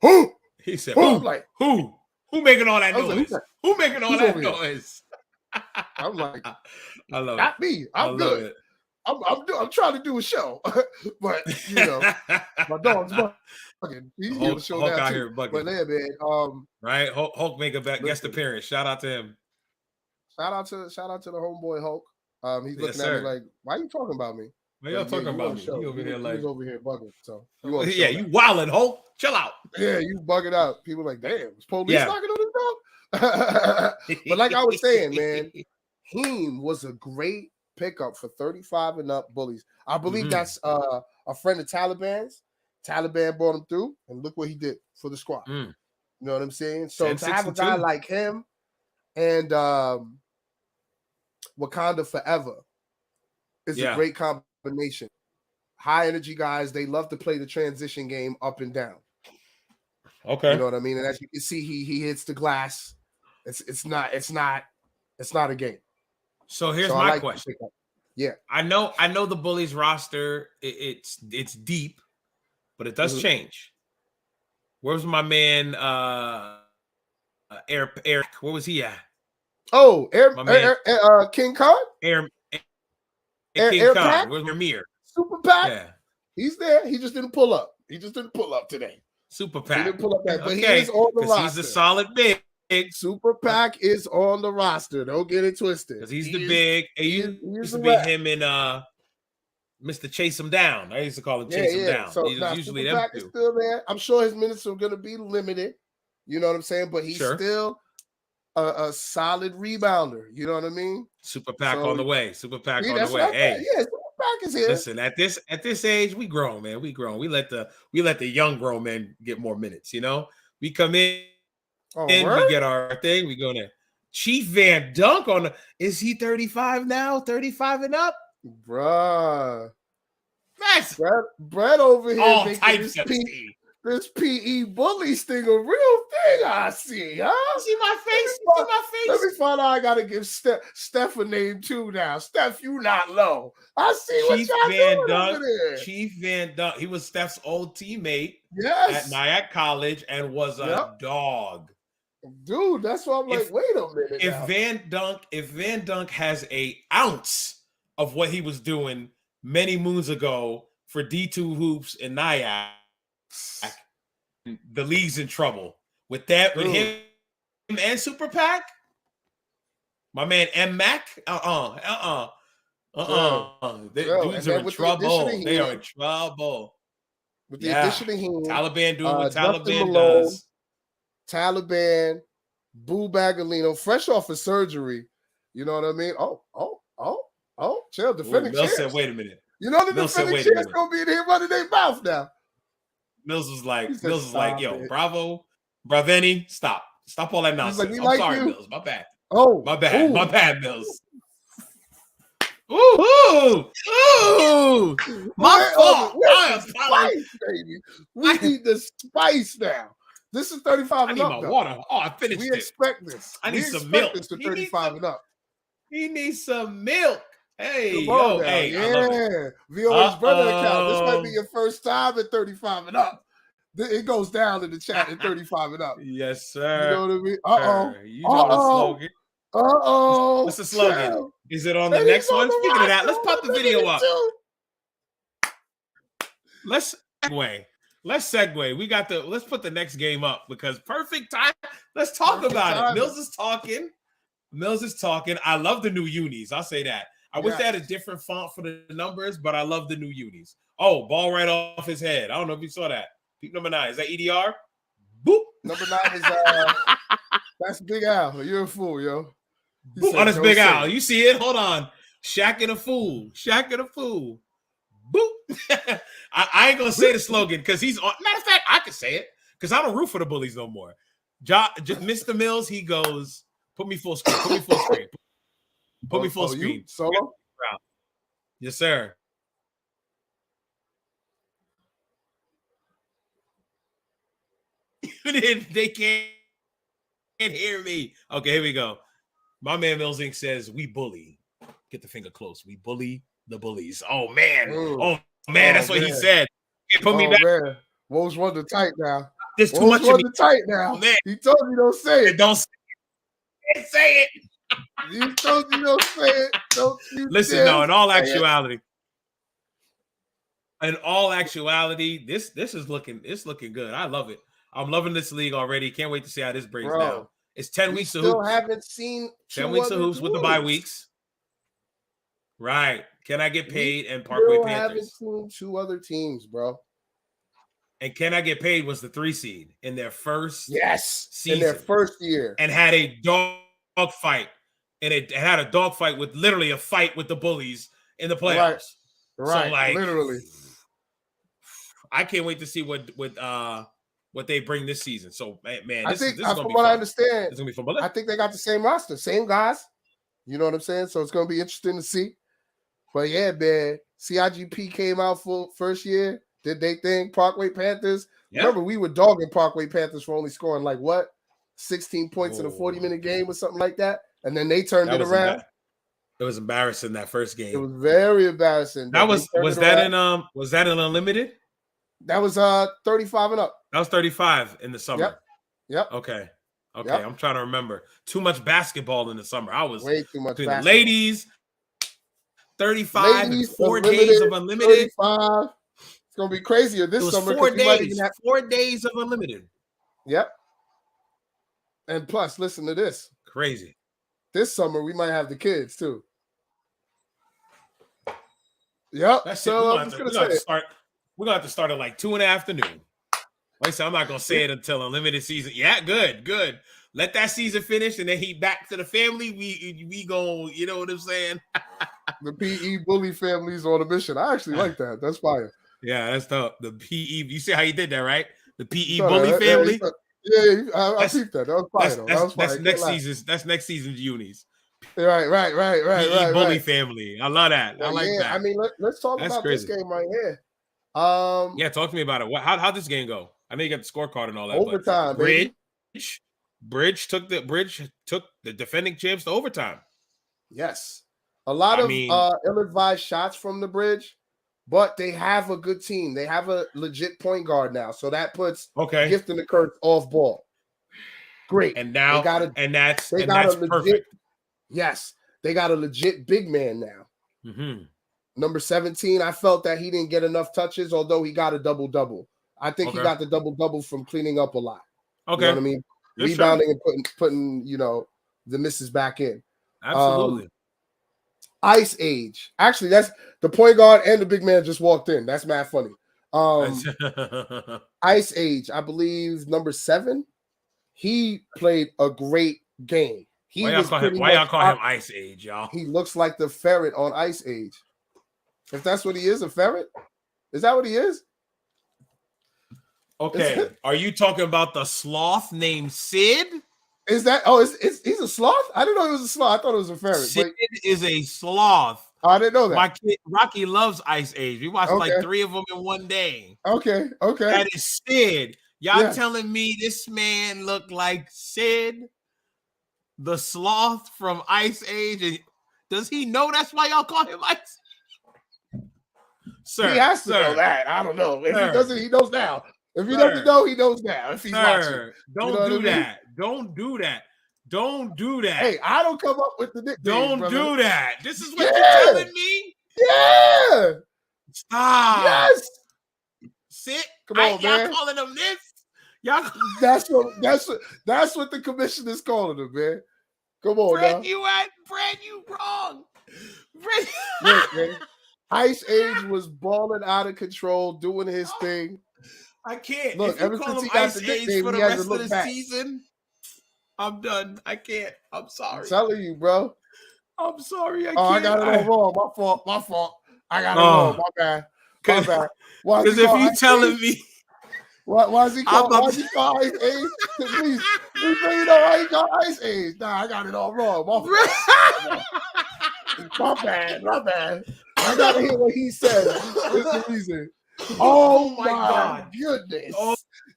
Who? He said, who? Who making all that noise? Who making all that noise? I'm like, I love not it. me. I'm good. I'm trying to do a show, but my dog's bugging. He's doing a show Hulk now out too. here bugging. But yeah, man. Right, Hulk make a guest appearance. Shout out to him. Shout out to the homeboy Hulk. He's looking at me like, why are you talking about me? Why y'all talking about me? You over here like he's over here bugging. So you wildin', Hulk. Chill out. Yeah, you bugging out. People like, damn, is police knocking on his dog? But like I was saying, man, Heem was a great pickup for 35 and up Bullies. I believe that's a friend of Taliban's. Taliban brought him through, and look what he did for the squad. You know what I'm saying? So to have a guy like him and Wakanda Forever is a great combination combination. High energy guys, they love to play the transition game up and down. Okay. You know what I mean? And as you can see, he hits the glass. It's not a game. So here's my like question. Yeah. I know the Bullies roster, it's deep, but it does change. Where's my man Eric? Where was he at? Oh, King Khan? King Air Khan. Pack? Where's Amir? Super Pack? Yeah. He's there. He just didn't pull up. He just didn't pull up today. Super He Pack. didn't pull up that, but he Okay, is on the 'cause roster. he's the solid big. Super Pack is on the roster. Don't get it twisted. Because he's the big. It used to the be rat. him and Mr. Chase him down. I used to call him Yeah, Chase him yeah. down. So He's now usually Super them Pack is two. still there. I'm sure his minutes are going to be limited. You know what I'm saying? But he's Sure. still a solid rebounder. You know what I mean? Super Pack So- on the way. Super Pack Yeah, on that's the what way. I thought. Hey, Yeah, Super Pack is here. listen, at this age, we grown, man. We grown. We let the young grown men get more minutes. You know, we come in and word? we get our thing. We go there. Chief Van Dunk on the. Is he 35 now? 35 and up? Bruh. That's Brett over here all making types of tea. this PE Bullies thing a real thing. I see, huh? See my face? Let me See my Let face? me find out. I gotta give Steph a name too now. Steph, you not low. I see what Chief y'all Van doing Dunk. over there. Chief Van Dunk. He was Steph's old teammate Yes. at Nyack College and was a Yep. dog. Dude, that's why I'm like, If- wait a minute. If now. Van Dunk has an ounce of what he was doing many moons ago for D2 hoops in Nyack, the league's in trouble. With that, with him and Super Pack, my man M Mac, Yo, dudes and are then in with the trouble. addition of They are him- in trouble. With the addition of him, Taliban doing what Justin Taliban Malone, does. Taliban, Boo Bagolino, fresh off of surgery. You know what I mean? Chill, Ooh, defending Mills champs. said, "Wait a minute." You know the Mills said, defending "Wait a champs minute." gonna be in here running their mouth now. Mills was like, He said, "Yo, "Stop it." bravo, Braveni, stop all that He's nonsense." like, "We I'm like sorry, you." Mills. My bad. Oh, My bad. ooh. My bad, Mills. Ooh, my Where's fault. the I apologize. spice, baby? We need the spice now. This is 35 I and need up. my though. water. Oh, I finished We it. expect this. I need We some expect milk. This to He needs 35 and up. He needs some milk. Hey, Come on yo, now. hey, I love it. Yeah. VOH brother account. This might Uh-oh. be your first time at 35 and up. It goes down in the chat at 35 and up. Yes, You sir. know what I mean? Uh-oh. You know the slogan. Uh-oh. What's the slogan? Chill. Is it on the And next he's on one? the Speaking of that, roster. let's pop the Look at video it, up. too. Let's segue. Let's put the next game up because perfect time. Let's talk Perfect about timing. it. Mills is talking. I love the new unis. I'll say that. I wish they had a different font for the numbers, but I love the new unis. Oh, ball right off his head. I don't know if you saw that. Peep number 9. Is that EDR? Boop. Number 9 is that's Big Al. You're a fool, yo. He Boop said, on his "Don't Big say Al. it." You see it? Hold on. Shaq and a fool. Boop. I ain't gonna say the slogan because he's on. Matter of fact, I can say it because I don't root for the Bullies no more. Mr. Mills, he goes, put me full screen. Put me full screen. Put me full screen. Solo? Yes, sir. They can't hear me. Okay, here we go. My man Mills Inc. says, "We bully." Get the finger close. We bully the bullies. Oh man. Oh man, that's what he said. Hey, put me back. Man. Woj Wonder tight now. There's too Woj much of me. Wonder tight now. Oh, man. He told you don't say it. Don't say it. He told you don't say it. Don't you Listen, dare no, in all say it. actuality, this is looking good. I love it. I'm loving this league already. Can't wait to see how this breaks Bro, down. It's 10 we weeks of still hoops. haven't seen 10 weeks of other hoops with the bye duels. weeks. Right. Can I get paid We and Parkway still haven't Panthers? seen 2 other teams, bro. And Can I Get Paid was the 3 seed in their first season. In their first year. And had a dog fight. And it had a dog fight with literally a fight with the Bullies in the playoffs. Right. So, like, Literally. I can't wait to see what they bring this season. So man, I this think is gonna from be what fun. I understand, It's gonna be fun. But I think they got the same roster, same guys. You know what I'm saying? So it's gonna be interesting to see. But yeah, man, CIGP came out for first year, did they thing. Parkway Panthers. Yeah. Remember, we were dogging Parkway Panthers for only scoring like what? 16 points in a 40-minute game or something like that. And then they turned it around. It was embarrassing that first game. It was very embarrassing. Was that in Unlimited? That was 35 and up. That was 35 in the summer. Yep. Okay. Yep. I'm trying to remember. Too much basketball in the summer. I was way too much basketball. Ladies, 35 and 4 days of Unlimited. 35. It's gonna be crazier this summer. 4 days. 4 days of Unlimited. Yep. And plus, listen to this. Crazy. This summer we might have the kids too. Yep. That's so we're gonna have to start at like 2 in the afternoon. Like I said, I'm not gonna say it until Unlimited season. Yeah, good. Let that season finish, and then he back to the family. We go. You know what I'm saying? The PE bully family's on a mission. I actually like that. That's fire. Yeah, that's tough. The PE. You see how he did that, right? The PE bully family. Yeah, I peeped that. That was fire. That's next season's. That's next season's unis. Right. Bully family. I love that. I like that. I mean, let's talk about this game right here. Yeah, talk to me about it. How'd this game go? I know you got the scorecard and all that. Overtime, Bridge took the defending champs to overtime. Yes, a lot of ill-advised shots from the Bridge, but they have a good team. They have a legit point guard now, so that puts Gift and the Kurtz off ball. Great, and now that's perfect. Yes, they got a legit big man now. Mm-hmm. Number 17, I felt that he didn't get enough touches, although he got a double-double. I think he got the double-double from cleaning up a lot. Okay. You know what I mean? Rebounding and putting the misses back in. Absolutely. Ice Age. Actually, that's the point guard and the big man just walked in. That's mad funny. Ice Age, I believe number 7. He played a great game. Why y'all call him Ice Age, y'all? He looks like the ferret on Ice Age. If that's what he is, a ferret? Is that what he is? Okay. Are you talking about the sloth named Sid? Is that he's a sloth? I didn't know he was a sloth. I thought it was a ferret. Sid is a sloth. I didn't know that. My kid Rocky loves Ice Age. We watched like 3 of them in one day. Okay. That is Sid. Y'all telling me this man looked like Sid, the sloth from Ice Age? And does he know that's why y'all call him Ice? Sir, he has to know that. I don't know. If he doesn't, he knows now. If he doesn't know, he knows now. If he's watching, don't do that. Don't do that. Don't do that. Hey, I don't come up with the nickname. Don't do that. This is what you're telling me? Yeah. Stop. Yes. Sit. Come on, man. Y'all calling him this? Y'all. That's what the commission is calling him, man. Come on, Brad, you wrong. Look, man. Ice Age was balling out of control, doing his thing. I can't. Look, if you ever call since him he got Ice the Age nickname, for the he had rest to of look the back. season, I'm done. I can't. I'm sorry. I'm telling you, bro. I'm sorry. I can't. I got it all wrong. My fault. I got it wrong. My bad. Because if you telling me, why is he called Ice Age? Please bring it up. Why he called Ice Age? Nah, I got it all wrong. My bad. I gotta hear what he said. That's the reason. Oh my God. Goodness.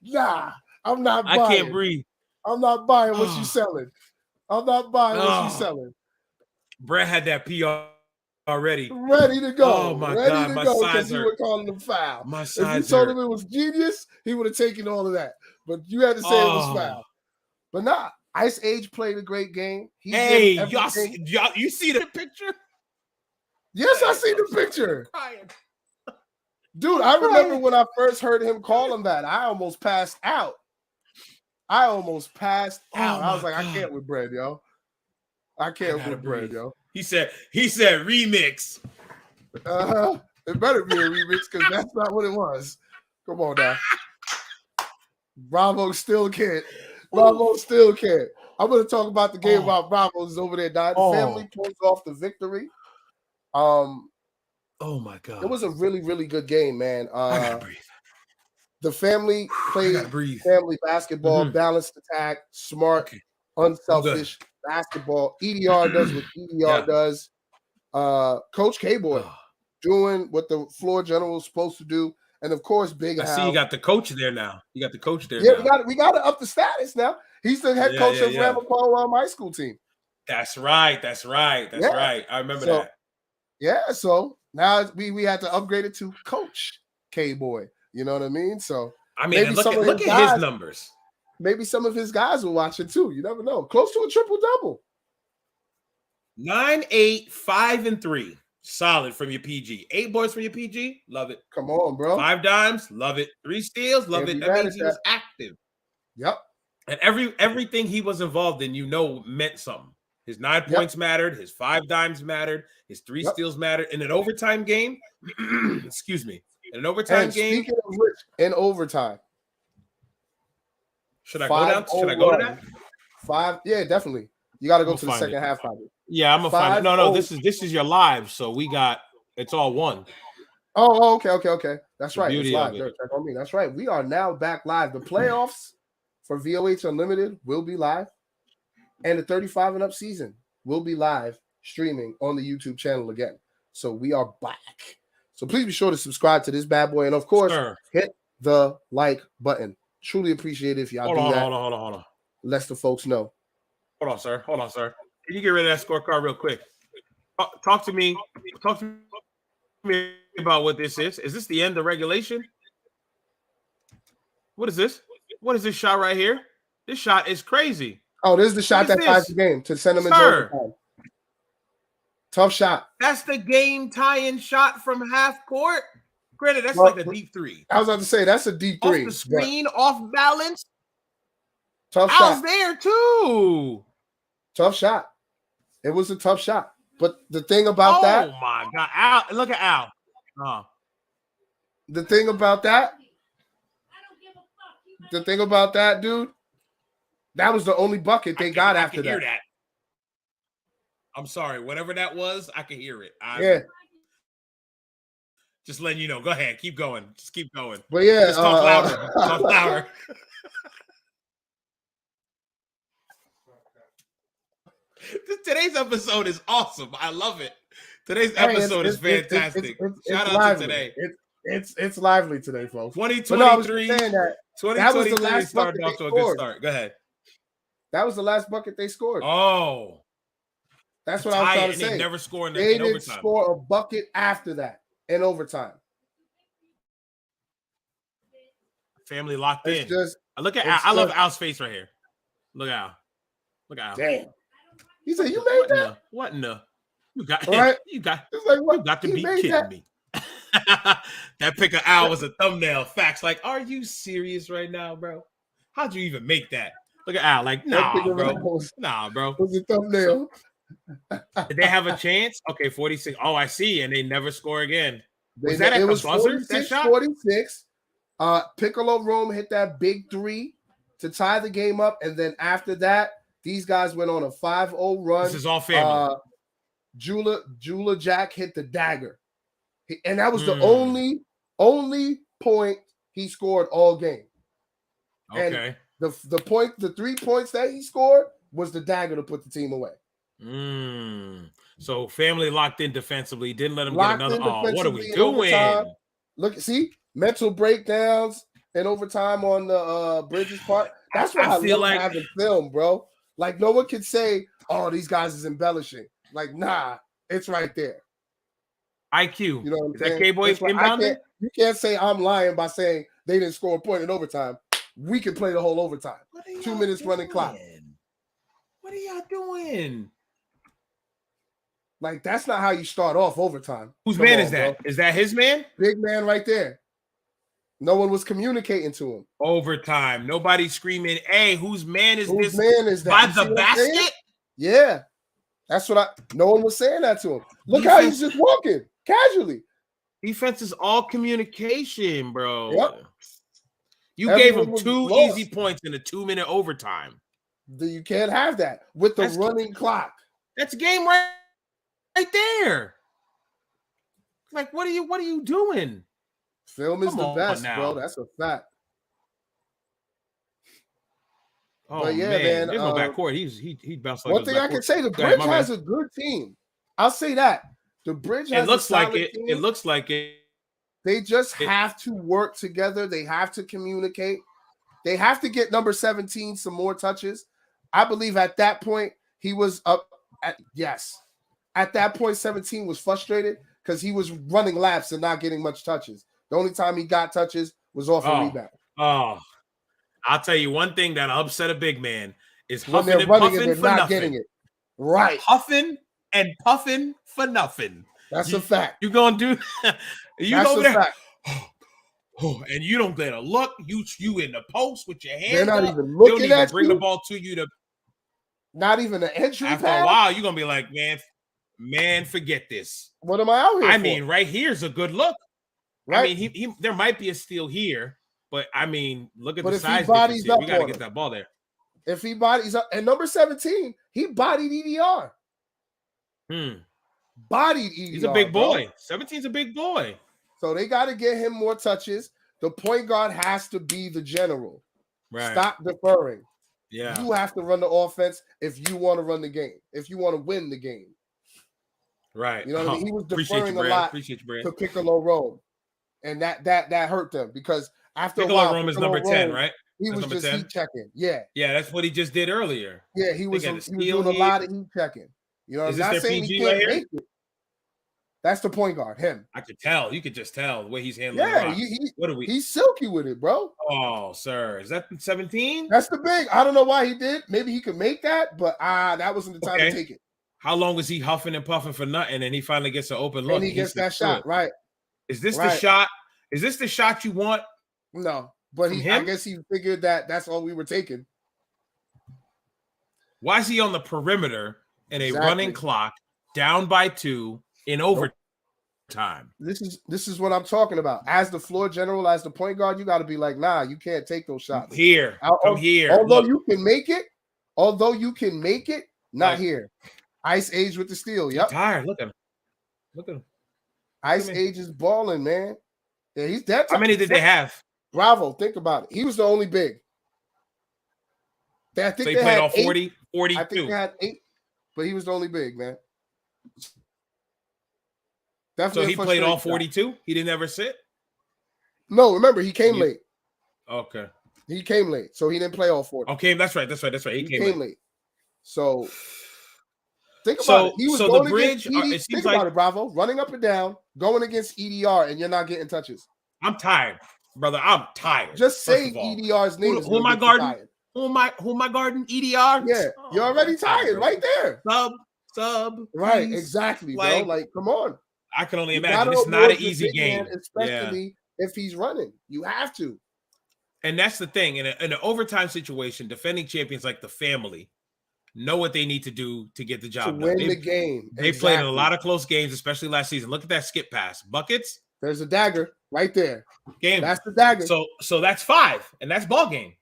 Nah, I'm not buying. I can't breathe. I'm not buying what you selling. What you selling. Brett had that PR already. Ready to go. Oh my God. My sides you were calling him foul. My if sides you told hurt. him it was genius, he would have taken all of that. But you had to say it was foul. But nah, Ice Age played a great game. Hey, y'all, you see the picture? Yes, I see the picture. Dude, I remember when I first heard him call him that. I almost passed out. I was like, I can't with Brad, yo. I can't with Brad, yo. He said remix. It better be a remix because that's not what it was. Come on now. Bravo still can't. I'm going to talk about the game while Bravo's over there dying. The family pulls off the victory. Oh my God. It was a really, really good game, man. I gotta breathe. The family played family basketball, balanced attack, smart, unselfish basketball. EDR does what EDR does. Coach K-Boy doing what the floor general is supposed to do. And of course, Big I Al. see you got the coach there now. You got the coach there. Yeah, now. we got to up the status now. He's the head coach of Ramapo high school team. That's right. Right. I remember that. Yeah, so now we had to upgrade it to Coach K-Boy. You know what I mean? So I mean, maybe look at his numbers. Maybe some of his guys will watch it too. You never know. Close to a triple-double. 9, 8, 5, and 3. Solid from your PG. 8 boards from your PG. Love it. Come on, bro. 5 dimes. Love it. 3 steals. Love it. That means he was active. Yep. And everything he was involved in, meant something. His 9 points mattered. His 5 dimes mattered. His 3 steals mattered. In an overtime game, excuse me. In an overtime game. Speaking of which, in overtime. Should I go down? Should I go to that? 5. Yeah, definitely. You got to go to the second half. Yeah, I'm gonna find it. No. This is your live, so it's all one. Oh, okay. That's right. It's live. Check on me. That's right. We are now back live. The playoffs for VOH Unlimited will be live, and the 35 and up season will be live streaming on the YouTube channel again. So we are back. So please be sure to subscribe to this bad boy, and of course, hit the like button. Truly appreciate it if y'all do that. Hold on. Let the folks know. Hold on, sir. Can you get rid of that scorecard real quick? Talk to me about what this is. Is this the end of regulation? What is this? What is this shot right here? This shot is crazy. Oh, this is the shot that ties the game to send them into overtime. Tough shot. That's the game tying shot from half court. Granted, that's like a deep 3. I was about to say that's a deep 3. Off the screen, off balance. Tough shot. I was shot. there too. Tough shot. It was a tough shot. But the thing about that. Oh my God. Al, look at Al. The thing about that, dude, that was the only bucket they got after that. Hear that. I'm sorry. Whatever that was, I can hear it. Yeah. Just letting you know. Go ahead. Keep going. Just keep going. But yeah. Just talk louder. Talk louder. Today's episode is awesome. I love it. Today's episode is fantastic. Shout out lively. to today. It's lively today, folks. 2023. That was the last started off to a good start. Go ahead. That was the last bucket they scored. Oh. That's what I was trying to say. They never scored They in didn't overtime. score a bucket after that in overtime. Family locked in. Just, look at Al. I love Al's face right here. Look at Al. Look at Al. Damn. He said, "You made that? What in the? You got right? You got. It's like, what? You got to He be made kidding that? me." That pick of Al was a thumbnail. Facts. Like, are you serious right now, bro? How'd you even make that? Look at Al. Like, nah, bro. Nah, bro. Was a thumbnail. Did they have a chance? Okay, 46. Oh, I see. And they never score again. Was It that was a buzzer? That 46, shot? 46. Piccolo Rome hit that big 3 to tie the game up, and then after that, these guys went on a 5-0 run. This is all family. Jula Jack hit the dagger, and that was the only point he scored all game. Okay. And the 3 points that he scored was the dagger to put the team away. So family locked in defensively, didn't let him get another. Oh, what are we doing? Overtime. Look, see, mental breakdowns and overtime on the Bridges part. That's what I feel like having film, bro. Like no one can say, "Oh, these guys is embellishing." Like, nah, it's right there. IQ. You know what I'm is saying? that K-Boy inbounding? You can't say I'm lying by saying they didn't score a point in overtime. We can play the whole overtime. 2 minutes running clock. What are y'all doing? Like, that's not how you start off overtime. Whose man is that? Bro. Is that his man? Big man right there. No one was communicating to him. Overtime. Nobody screaming, "Hey, whose man is whose this?" Man is that? By the basket? Yeah. That's what no one was saying that to him. Look how he's just walking casually. Defense is all communication, bro. Yep. You gave him 2 easy points in a 2-minute overtime. You can't have that with the running clock. That's a game right there. Like, what are you doing? Film is the best, bro. That's a fact. Oh, but yeah, man. There's no backcourt. He bounced like one thing I can say, the Bridge has a good team. I'll say that. The Bridge It has looks a like solid it. team. It looks like it. They just have to work together. They have to communicate. They have to get number 17 some more touches. I believe at that point he was up. At that point, 17 was frustrated because he was running laps and not getting much touches. The only time he got touches was off a rebound. Oh, I'll tell you one thing that'll upset a big man is When huffing they're and running puffing and they're for not nothing. getting it. Right. Huffing and puffing for nothing. That's a fact. You're gonna do you That's go a there. fact. And you don't get a look. You in the post with your hands. They're not up. even They looking don't even at bring you. the ball to you to. Not even an entry After pass. a while, you're gonna be like, man, forget this. What am I out here I for? mean, right here's a good look. Right. I mean, he there might be a steal here, but I mean, look at But the if he size bodies difference here. up We gotta on get him. that ball there. If he bodies up, and number 17, he bodied EDR. Bodied EDR. He's a big bro. boy. 17's a big boy. So they got to get him more touches. The point guard has to be the general. Right. Stop deferring. Yeah. You have to run the offense if you want to run the game, if you want to win the game. Right. You know what I mean? He was Appreciate you, deferring a Brad. lot Appreciate you, Brad. to Piccolo Rome. And that hurt them because after Piccolo a while, Rome is Piccolo number 10, Rome, right? He That's was number just 10? heat checking. Yeah. Yeah, that's what he just did earlier. Yeah, he was They got a doing steal a here. lot of heat checking. You know, Is I'm this not their saying he PG right can't here? make it. That's the point guard, him. I could tell. You could just tell the way he's handling the Yeah, rock. What are we? he's silky with it, bro. Oh, sir. Is that 17? That's the big. I don't know why he did. Maybe he could make that, but that wasn't the time to take it. How long was he huffing and puffing for nothing? And he finally gets an open look. And he gets that shot, good. right? Is this the Right. shot? Is this the shot you want? No, but From I him? guess he figured that that's all we were taking. Why is he on the perimeter in a Exactly. running clock, down by 2 in overtime? This is what I'm talking about. As the floor general, as the point guard, you got to be like, nah, you can't take those shots Here, come here. Although Look. you can make it, not Right. here. Ice Age with the steal. Yep. Tired. Look at him. Look at him. Ice Look at me. Age is balling, man. Yeah, he's that. How many did they have? Bravo. Think about it. He was the only big. I think So he they played had all 40, 8. 42. I think they had 8, but he was the only big, man. So Definitely he a played all frustrating 42? He didn't ever sit? shot. No, remember he came late. Okay. He came late, so he didn't play all 40. Okay, that's right. He He came came late. late. So think So- about it. He was so the going Bridge, against it think seems about like- it, Bravo. Running up and down, going against EDR, and you're not getting touches. I'm tired, brother. I'm tired. Just first saying of all. EDR's name is Who am gonna I get you guarding? tired. Who am I guarding? EDR? Yeah, you're already tired right there. Sub. Right, please. exactly, Like, bro. Like, come on. I can only You imagine. gotta It's not avoid an the easy big game. man, especially if he's running. You have to. And that's the thing. In an overtime situation, defending champions like the family know what they need to do to get the To job win done. the game. They played in a Exactly. lot of close games, especially last season. Look at that skip pass. Buckets. There's a dagger right there. Game. That's the dagger. So that's 5, and that's ball game.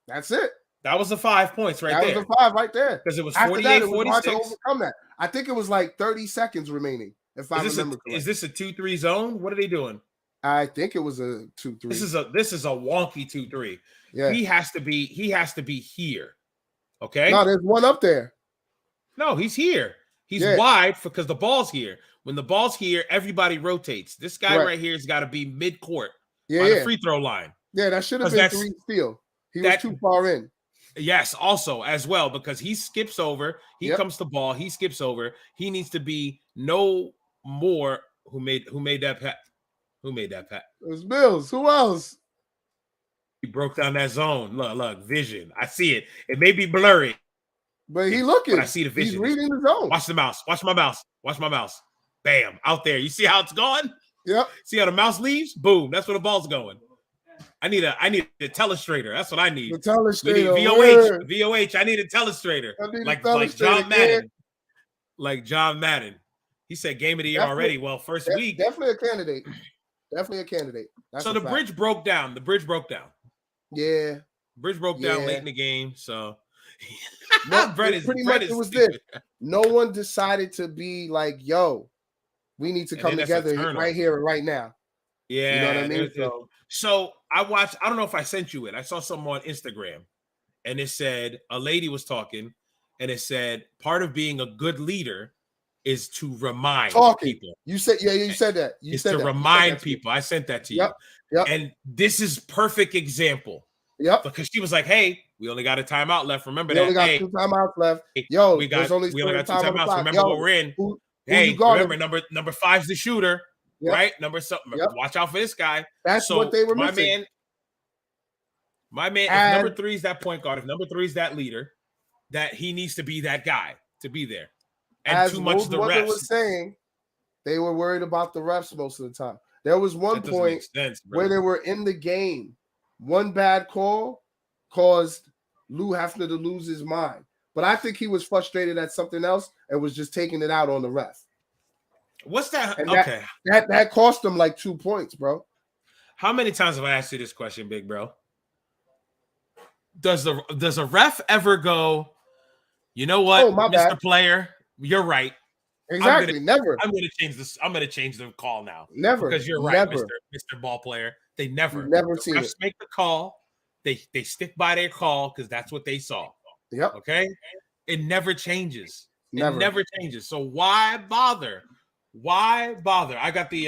That's it. That was the 5 points right that there. was the 5 right there. Because it was After that, 48, it was hard to 46. overcome that. I think it was like 30 seconds remaining, if I Is remember correctly. this a 2-3 zone? What are they doing? I think it was a 2-3. This is a wonky 2-3. Yeah. He has to be here. Okay. No, there's one up there. No, he's here. He's Yeah. wide because the ball's here. When the ball's here, everybody rotates. This guy right here has got to be mid-court Yeah, by yeah. the free throw line. Yeah, that should have 'Cause been that's- 3 steal. He was that- too far in. Yes, also as well, because he skips over, he Yep. comes to ball, he skips over. He needs to be no more. Who made that pass? Who made that pass? It was Mills. Who else? He broke down that zone. Look, vision. I see it. It may be blurry, But he looking. but I see the vision. He's reading the zone. Watch the mouse. Watch my mouse. Watch my mouse. Bam, out there. You see how it's going? Yep. See how the mouse leaves? Boom. That's where the ball's going. I need a telestrator. That's what I need. The telestrator. We need word. VOH. I need a telestrator. I need a Like telestrator, John Madden. kid. Like John Madden. He said game of the year Definitely- already. Well, first week. Definitely a candidate. Definitely a candidate. That's So a the fact. bridge broke down. The bridge broke down. Yeah. Bridge broke down Yeah. late in the game. So No, Brett is pretty Brett much is it was stupid. this. No one decided to be like, yo, we need to And come then that's a together turnover. right here and right now. Yeah, You know what I mean? there's- So I watched. I don't know if I sent you it. I saw something on Instagram, and it said a lady was talking, and it said part of being a good leader is to remind people. You said, you said that. You said to remind people. I sent that to you. Yep. And this is perfect example. Yep. Because she was like, "Hey, we only got a timeout left. Remember We that. only got hey, 2 timeouts left. Yo, we only got 2 timeouts. Remember what we're in. Who hey, you guarding? remember number 5's the shooter, right? Number something. Watch out for this guy. That's what they were missing. My man, if number 3 is that point guard, if number 3 is that leader, that he needs to be that guy to be there. And as too much of the refs. Was saying, they were worried about the refs most of the time. There was one point where they were in the game. One bad call caused Lou Hefner to lose his mind. But I think he was frustrated at something else and was just taking it out on the ref. What's that? And okay. That cost him like 2 points, bro. How many times have I asked you this question, big bro? Does a ref ever go, you know what, Mr. Bad. Player, you're right. Exactly. Never. I'm gonna change this. I'm gonna change the call now. Never. Because you're right, Mr. Ball Player. They never. You've never the seen refs it. make the call. They stick by their call because that's what they saw. Yep. Okay. It never changes. Never. It never changes. So why bother? Why bother? I got the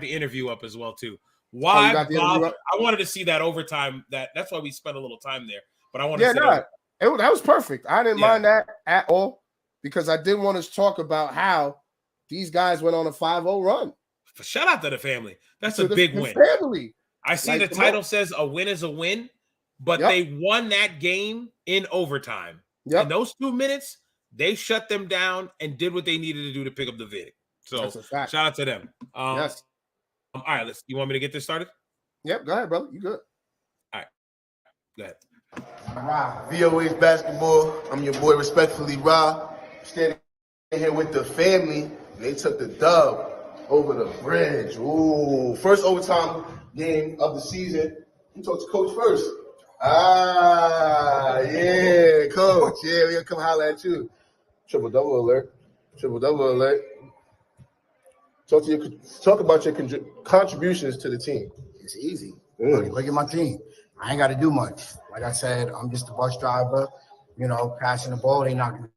interview up as well too. Why bother? I wanted to see that overtime. That's why we spent a little time there. But I want to see that was perfect. I didn't mind that at all because I did want to talk about how these guys went on a 5-0 run. Shout out to the family. That's a big win. Family. I see the title says a win is a win, but they won that game in overtime. In those 2 minutes, they shut them down and did what they needed to do to pick up the vid. So shout out to them. Yes. All right, you want me to get this started? Yep, go ahead, brother. You good. All right. Go ahead. VOH Basketball. I'm your boy, respectfully, Ra. Standing here with the family, and they took the dub over the bridge. Ooh, first overtime game of the season. You talk to Coach first. Yeah, Coach. Yeah, we're gonna come holler at you. Triple-double alert. Triple-double alert. Talk about your contributions to the team. It's easy. Look at my team. I ain't got to do much. Like I said, I'm just a bus driver, passing the ball. They knocking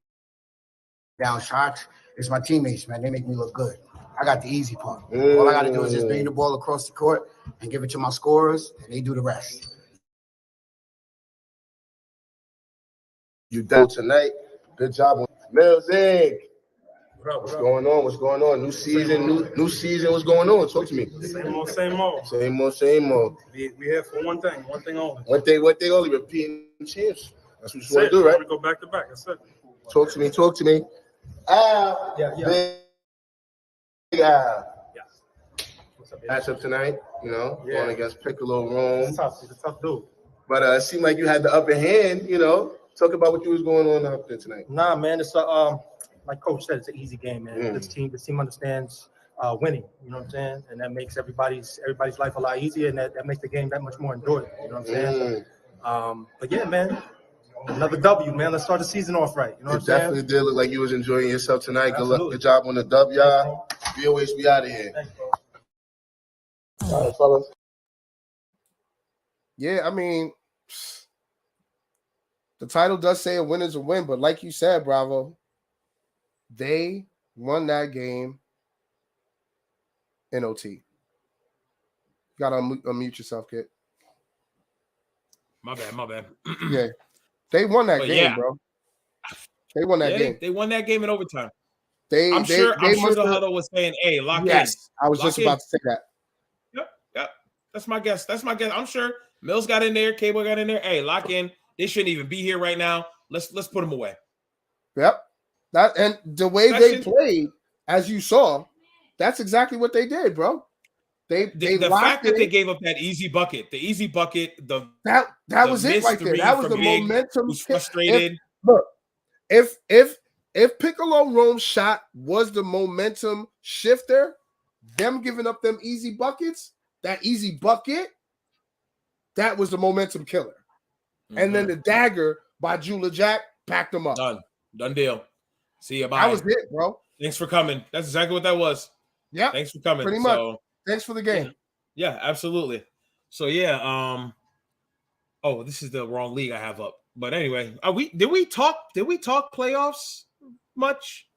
down shots. It's my teammates, man. They make me look good. I got the easy part. All I got to do is just bring the ball across the court and give it to my scorers, and they do the rest. You done tonight. Good job on Mills. What's going on? What's going on? New season, new season. What's going on? Talk to me. Same old, same old. Same old, same old. We here for one thing only. One thing only. Repeating champs. That's what you want to do, right? We go back to back. That's it. Talk to me. Match up tonight. Going against Piccolo Rome. It's tough. He's a tough dude. But it seemed like you had the upper hand. Talk about what you was going on out there tonight. Nah, man. It's like Coach said, it's an easy game, man. This team understands winning. You know what I'm saying? And that makes everybody's life a lot easier, and that makes the game that much more enjoyable. You know what I'm saying? But yeah, man, another W, man. Let's start the season off right. You know what I'm saying? Definitely did look like you was enjoying yourself tonight. Good job on the W, y'all. VOH, we out of here. All right, fellas. Yeah, I mean, the title does say a win is a win, but like you said, Bravo, they won that game in OT. You gotta unmute yourself, kid. My bad. Yeah. They won that game, bro. They won that game. They won that game in overtime. I'm sure the huddle was saying, hey, lock in. Yes, I was just about to say that. Yep. That's my guess. I'm sure Mills got in there, Cable got in there. Hey, lock in. They shouldn't even be here right now. Let's put them away. Yep. And the way they played, as you saw, that's exactly what they did, bro. The fact that they gave up that easy bucket, that was it right there. That was the momentum. Who's frustrated. If Piccolo Rome's shot was the momentum shifter, them giving up them easy buckets, that easy bucket, that was the momentum killer. And then the dagger by Jula Jack packed them up. Done deal. See you. Bye. That was it, bro. Thanks for coming. That's exactly what that was. Yeah. Thanks for coming. Pretty much. Thanks for the game. Yeah, absolutely. So yeah, this is the wrong league I have up. But anyway, did we talk playoffs much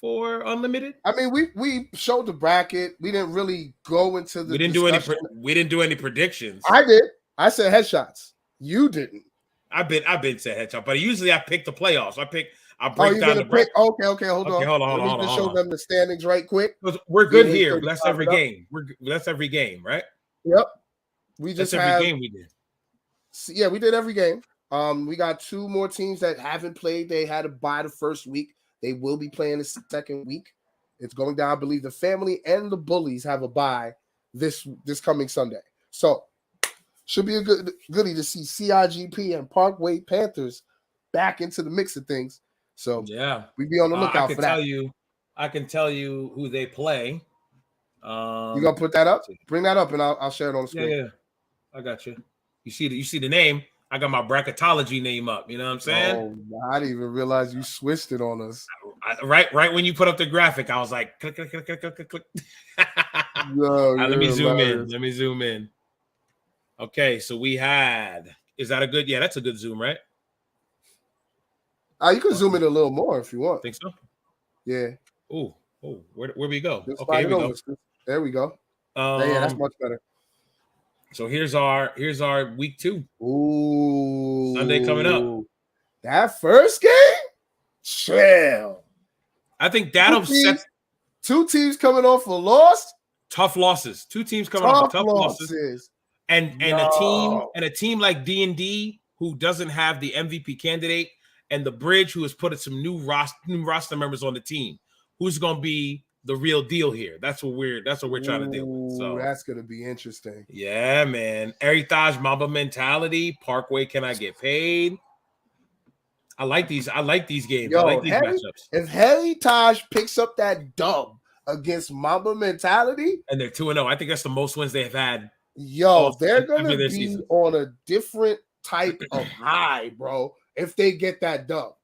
for unlimited? I mean, we showed the bracket. We didn't really go into the. We didn't do any predictions. I did. I said headshots. You didn't. I've been said headshot, but usually I pick the playoffs. I Oh, break you're down gonna the bracket. pick? Okay, hold on. Hold Let me on. just show them the standings right quick. We're good We here. went That's 35 every and up. game. That's every game, right? Yep. We just That's every game we did. Yeah, we did every game. We got 2 more teams that haven't played. They had to bye the first week. They will be playing the second week. It's going down. I believe the family and the bullies have a bye this coming Sunday. So should be a goodie to see CIGP and Parkway Panthers back into the mix of things. So yeah, we be on the lookout for that. I can tell you who they play. You gonna put that up? Bring that up, and I'll share it on the screen. Yeah, I got you. You see the name. I got my bracketology name up. You know what I'm saying? Oh, I didn't even realize you switched it on us. Right when you put up the graphic, I was like, click. No, let me zoom in. Okay, so we had. Is that a good? Yeah, that's a good zoom, right? You can zoom in a little more if you want. Think so? Yeah. Oh, where we go? Just Okay, here we go. There we go. Yeah, that's much better. So here's our week 2. Ooh, Sunday coming up. That first game, chill. I think that'll set 2 teams coming off a loss. Tough losses. 2 teams coming off tough losses. And a team like D&D who doesn't have the MVP candidate, and the Bridge who has put some new roster members on the team. Who's going to be the real deal here? That's what we're trying to deal with. So that's going to be interesting. Yeah, man. Heritage Mamba mentality. Parkway, can I get paid? I like these games. I like these matchups. If Heritage picks up that dub against Mamba mentality, and they're 2-0, I think that's the most wins they've had. They're going to be season. On a different type of high, bro. If they get that dub,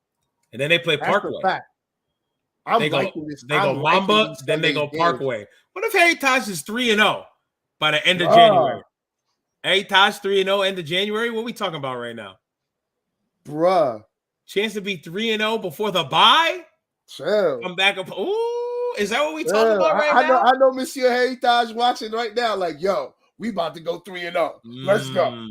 and then they play Parkway. They go Mamba, then they go Parkway. What if Heritage is 3-0 by the end of January? Heritage 3-0 end of January. What are we talking about right now, bruh? Chance to be 3-0 before the bye. Chill. Come back up. Ooh, is that what we talking about right now? I know Monsieur Heritage watching right now. Like, yo, we about to go 3-0. Let's go.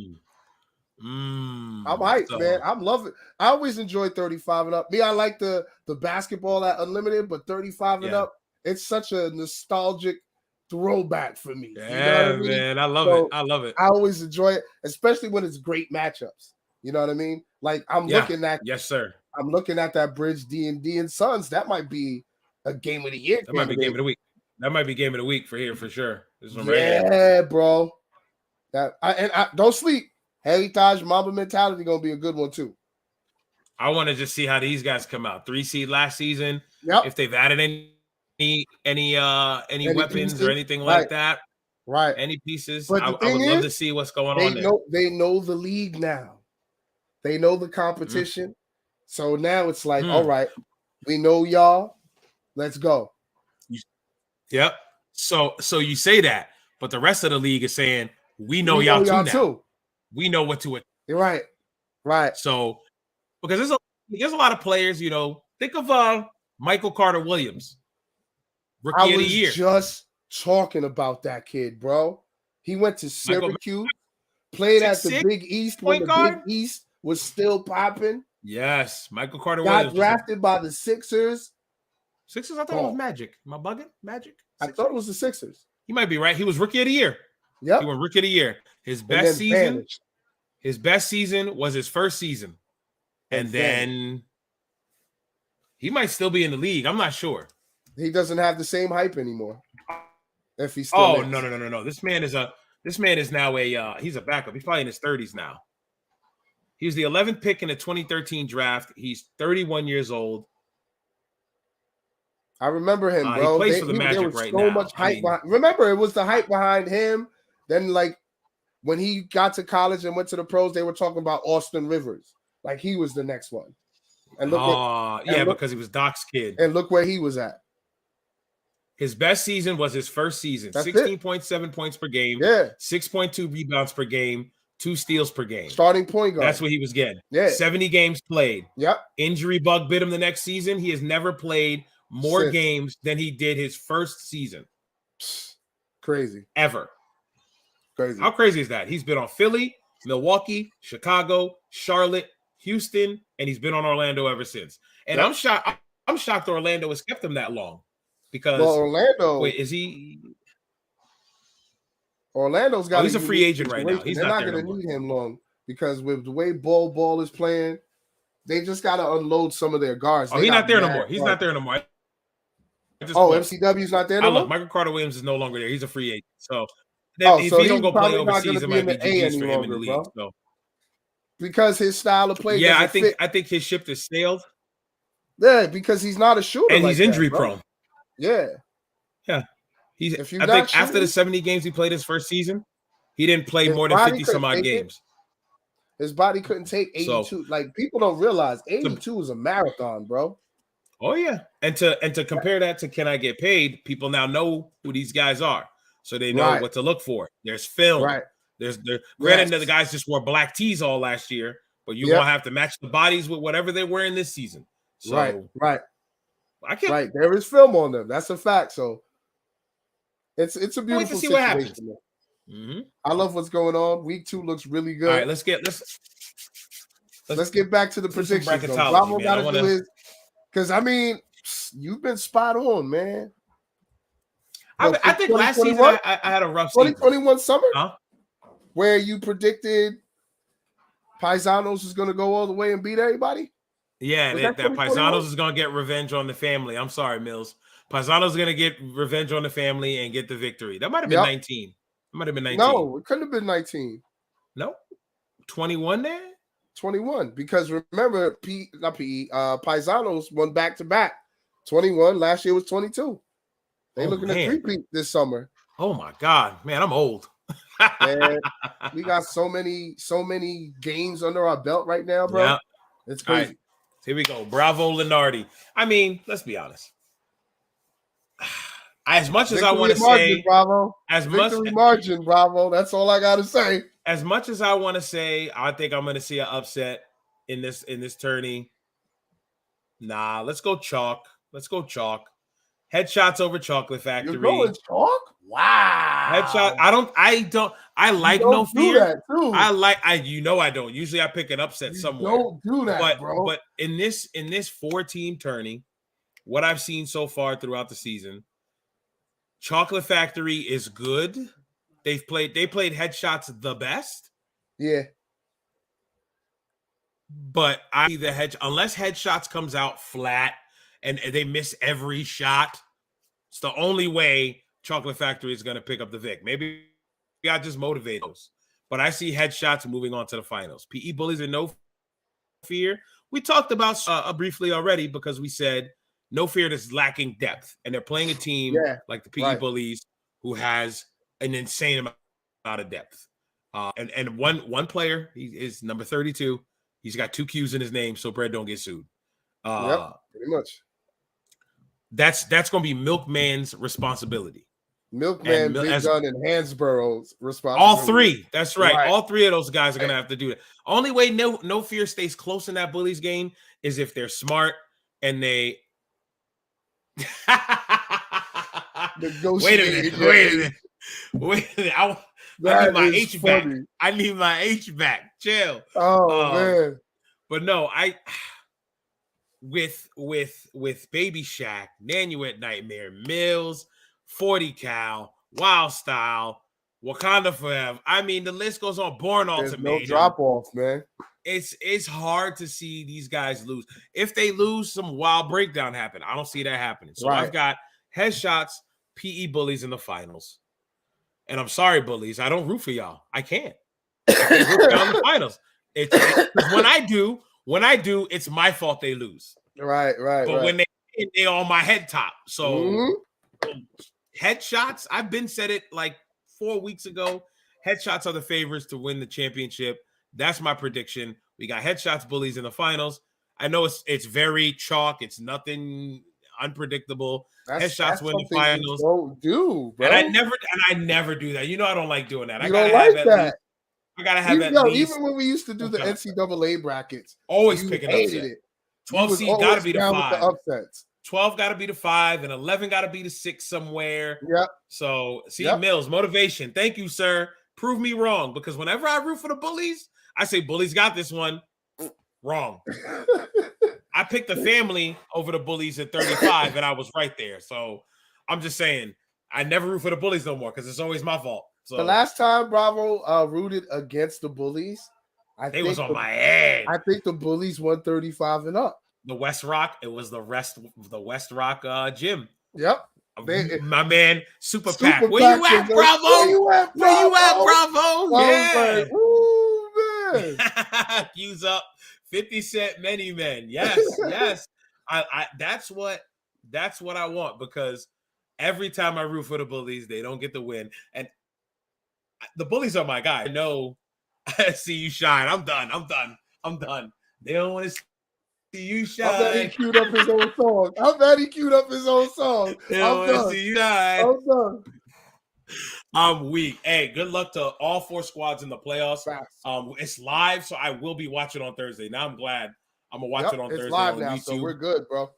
I'm hyped, man. I'm loving it. I always enjoy 35 and up. Me, I like the basketball at Unlimited, but 35 and up, it's such a nostalgic throwback for me. Yeah, you know what I mean? Man. I love it. I always enjoy it, especially when it's great matchups. You know what I mean? Like I'm looking at yes, sir. I'm looking at that Bridge D&D and Suns. That might be a game of the year. That might be game of the week. That might be game of the week for here for sure. Bro. Don't sleep. Heritage Mamba mentality gonna be a good one too. I want to just see how these guys come out. 3 seed last season. Yep. If they've added any weapons pieces? or anything like that. Right. Any pieces. But I would love to see what's going on there. They know the league now. They know the competition. So now it's like, all right, we know y'all. Let's go. Yep. So you say that, but the rest of the league is saying we know y'all too. We know what to. You're right. So because there's a lot of players, you know. Think of Michael Carter Williams, rookie of the year. Just talking about that kid, bro. He went to Syracuse, played at the Big East when the Big East was still popping. Yes, Michael Carter Williams got drafted by the Sixers. I thought it was Magic. Am I bugging? Magic? I thought it was the Sixers. He might be right. He was rookie of the year. Yep. He went rookie of the year. His best season was his first season. And then he might still be in the league. I'm not sure. He doesn't have the same hype anymore. If he's still no. This man is now he's a backup. He's probably in his 30s now. He was the 11th pick in the 2013 draft. He's 31 years old. I remember him, bro. He plays for the Magic right now. Much hype remember, it was the hype behind him. Then, like, when he got to college and went to the pros, they were talking about Austin Rivers. Like, he was the next one. And because he was Doc's kid. And look where he was at. His best season was his first season. 16.7 points per game. Yeah. 6.2 rebounds per game. 2 steals per game. Starting point guard. That's what he was getting. Yeah. 70 games played. Yep. Injury bug bit him the next season. He has never played more games than he did his first season. Crazy. Ever. Crazy. How crazy is that? He's been on Philly, Milwaukee, Chicago, Charlotte, Houston, and he's been on Orlando ever since. And I'm shocked Orlando has kept him that long. Because Orlando. Wait, is he? Orlando's got. He's a free agent right now. He's They're not going to need him long because with the way Ball is playing, they just got to unload some of their guards. He's not there no more. He's not there no more. MCW's not there no more. Look, Michael Carter Williams is no longer there. He's a free agent. So if he don't go play overseas, it might be GG's for him in the league. So. Because his style of play. Yeah, I think his ship has sailed. Yeah, because he's not a shooter, and he's injury prone. Yeah. I think after the 70 games he played his first season, he didn't play more than 50 some odd games. His body couldn't take 82. So, like people don't realize 82 is a marathon, bro. Oh yeah. And to compare that to can I get paid, people now know who these guys are. So they know what to look for. There's film. Right. Granted, the guys just wore black tees all last year, but you're gonna have to match the bodies with whatever they're wearing this season. So, right. I can't. Right. There is film on them. That's a fact. So it's a beautiful wait to see situation. what happens. Mm-hmm. I love what's going on. Week 2 looks really good. All right, let's get back to the predictions. Bravo got to do his because I mean you've been spot on, man. I think last season I had a rough season. 2021 summer, where you predicted Paisanos is going to go all the way and beat everybody. Yeah, that Paisanos is going to get revenge on the family. I'm sorry, Mills. Paisanos is going to get revenge on the family and get the victory. That might have been 19. It might have been 19. No, it couldn't have been 19. No, 21 there. 21 because remember, Paisanos won back to back. 21 last year was 22. They looking at 3-peat this summer. Oh my God, man, I'm old. Man, we got so many games under our belt right now, bro. Yeah. It's crazy. Right. Here we go. Bravo, Lenardi. I mean, let's be honest. As much as I want to say, Bravo. Margin, Bravo. That's all I got to say. As much as I want to say, I think I'm going to see an upset in this tourney. Nah, let's go chalk. Headshots over Chocolate Factory. You're going chalk? Wow. Headshot. I like No Fear. I don't. Usually I pick an upset somewhere. Don't do that, bro. But in this 4-team tourney, what I've seen so far throughout the season, Chocolate Factory is good. They played Headshots the best. Yeah. But unless Headshots comes out flat and they miss every shot, it's the only way Chocolate Factory is going to pick up the Vic. Maybe I just motivate those. But I see Headshots moving on to the finals. PE Bullies and No Fear. We talked about briefly already because we said No Fear is lacking depth. And they're playing a team like the PE Bullies who has an insane amount of depth. And one player, he is number 32. He's got 2 Qs in his name, so Brad don't get sued. Pretty much. That's going to be Milkman's responsibility. Milkman, Big Gun, and Hansborough's responsibility. All 3. That's right. All 3 of those guys are going to have to do that. Only way No Fear stays close in that Bullies game is if they're smart and they Wait a minute. I need my H back. Chill. Oh man. But no, with Baby Shaq, Nanuet Nightmare, Mills, 40 Cal, Wild Style, Wakanda Forever. I mean, the list goes on. Born Ultimatum. There's no drop off, man. It's hard to see these guys lose. If they lose, some wild breakdown happen. I don't see that happening. So I've got Headshots, PE Bullies in the finals. And I'm sorry, Bullies. I don't root for y'all. I can't. I can't root for y'all in the finals. When I do, it's my fault they lose. Right. But when they on my head top. So Headshots, I've been said it like 4 weeks ago. Headshots are the favorites to win the championship. That's my prediction. We got Headshots, Bullies in the finals. I know it's very chalk. It's nothing unpredictable. Headshots win the finals. Don't do, bro. And I never do that. You know I don't like doing that. I gotta have that. I gotta have at least. Even when we used to do the NCAA brackets, always picking upset. 12 seed gotta be the 5. The upsets. 12 got to be the 5, and 11 got to be the 6 somewhere. Yep. So, see, Mills, motivation. Thank you, sir. Prove me wrong, because whenever I root for the Bullies, I say Bullies got this one. Wrong. I picked the family over the Bullies at 35, and I was right there. So, I'm just saying, I never root for the Bullies no more because it's always my fault. So the last time Bravo rooted against the Bullies, they was on my ass. I think the Bullies won 35 and up. The West Rock, it was the West Rock gym. Yep. My man, Super Pack. Where you at, Bravo? Where you at, Bravo? Yeah. Like, ooh, man. Fuse up 50 Cent, Many Men. Yes, yes. I that's what I want, because every time I root for the Bullies, they don't get the win. And the Bullies are my guy. I know. I see you shine. I'm done. They don't want to see you shine. I bet he queued up his own song. They don't want to see you shine. I'm done. I'm weak. Hey, good luck to all 4 squads in the playoffs. It's live, so I will be watching on Thursday. Now I'm glad I'm gonna watch it on Thursday. It's live on now, YouTube. so we're good, bro.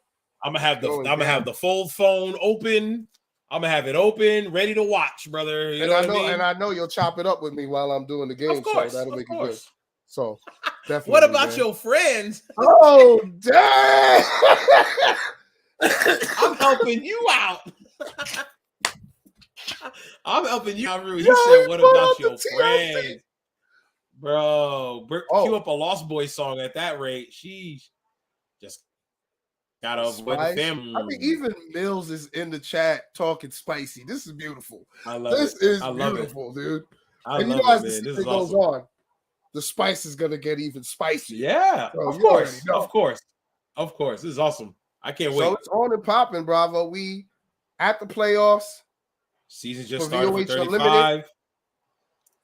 I'm gonna have the fold phone open. I'm gonna have it open, ready to watch, brother. You know what I mean? And I know you'll chop it up with me while I'm doing the game, course, so that'll make it good. So definitely. What about your friends? Oh, damn! I'm helping you out. I'm helping you out. He said, "What about your friends, bro?" Cue up a Lost Boys song at that rate. She's just got to avoid the family. I mean, even Mills is in the chat talking spicy. This is beautiful. I love this it. This is I love beautiful, it. dude. I and love you know, it, as the man. This season is goes awesome. on, the spice is gonna get even spicier. Yeah, So of you course, already know. of course. This is awesome. I can't wait. So it's on and popping, Bravo. We at the playoffs. Season just for started VOH for 35. Unlimited.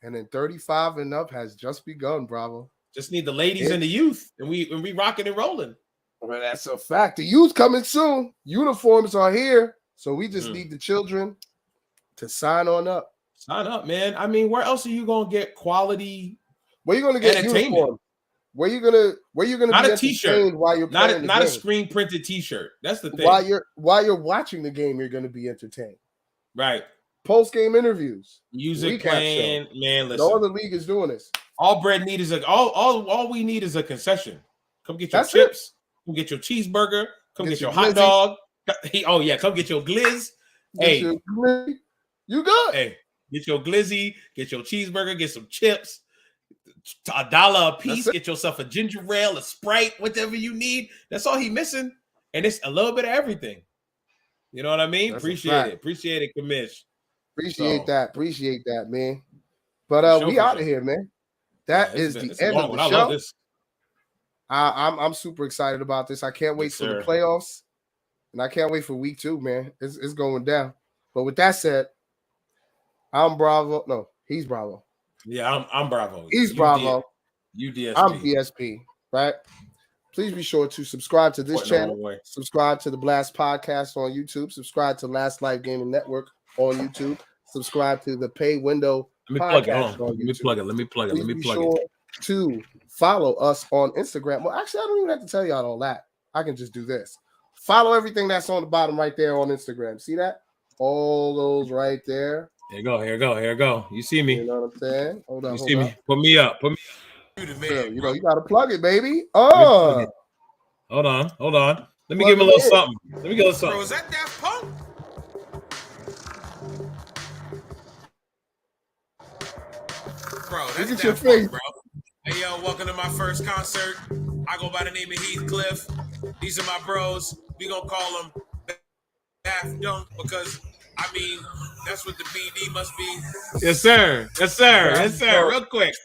And then 35 and up has just begun, Bravo. Just need the ladies and the youth, and we rocking and rolling. Well, that's a fact. The youth coming soon. Uniforms are here, so we just need the children to sign on up. Sign up, man. I mean, where else are you gonna get quality? Where you gonna get entertainment? Uniform? Where you gonna Not be a t-shirt entertained while you're playing not the a game? screen printed t-shirt. That's the thing. While you're watching the game, you're gonna be entertained. Right. Post game interviews, music recap playing, show. man. Listen, No other league is doing this. All we need is a concession. Come get your That's chips. Come get your cheeseburger. Come get your hot glizzy. dog. Come get your glizz. Hey, you good? Hey, get your glizzy. Get your cheeseburger. Get some chips. $1 a piece. Get yourself a ginger ale, a Sprite, whatever you need. That's all he missing, and it's a little bit of everything. You know what I mean? That's Appreciate it, Commish. Appreciate that, man. But we out of here, man. That is the end of the show. I love this. I'm super excited about this. I can't wait for the playoffs, and I can't wait for week 2, man. It's going down. But with that said, I'm Bravo. No, he's Bravo. Yeah, I'm Bravo. He's Bravo. You DSP. I'm DSP, right? Please be sure to subscribe to this channel. Subscribe to the Blast Podcast on YouTube. Subscribe to Last Life Gaming Network on YouTube. Subscribe to the Pay Window Podcast on YouTube. Let me plug it. Please be sure to follow us on Instagram. Well, actually, I don't even have to tell y'all all that. I can just do this. Follow everything that's on the bottom right there on Instagram. See that? All those right there. Here you go. You see me. You know what I'm saying? Hold on. You see me. Put me up. You know, you got to plug it, baby. Oh. Hold on. Let me give him a little something. Bro, is that Daft Punk? Bro, that's Daft Punk, bro. Hey, yo, welcome to my first concert. I go by the name of Heathcliff. These are my bros. We gonna call them Daft Dunk because, I mean, that's what the BD must be. Yes, sir. Real quick.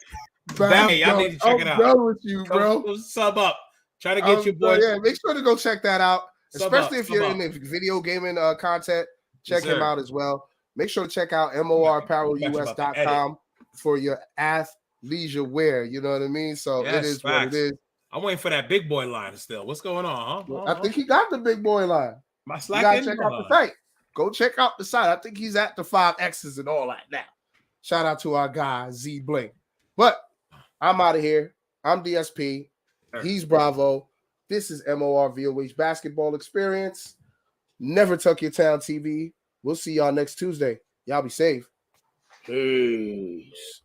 Hey, y'all need to check it out. I'm done with you, bro. Go sub up. Try to get your boy. Yeah, make sure to go check that out. Especially if you're up. in the video gaming content. Check him out as well. Make sure to check out Got morapparelus.com for your athleisure wear. You know what I mean? So it is what it is. I'm waiting for that big boy line still. What's going on, huh? I think he got the big boy line. My You Slack gotta in? check out the site. Go check out the site. I think he's at the 5X's and all that now. Shout out to our guy Z Blink. But I'm out of here. I'm DSP. He's Bravo. This is MOR VOH Basketball Experience. Never Tuck Your Town TV. We'll see y'all next Tuesday. Y'all be safe. Peace.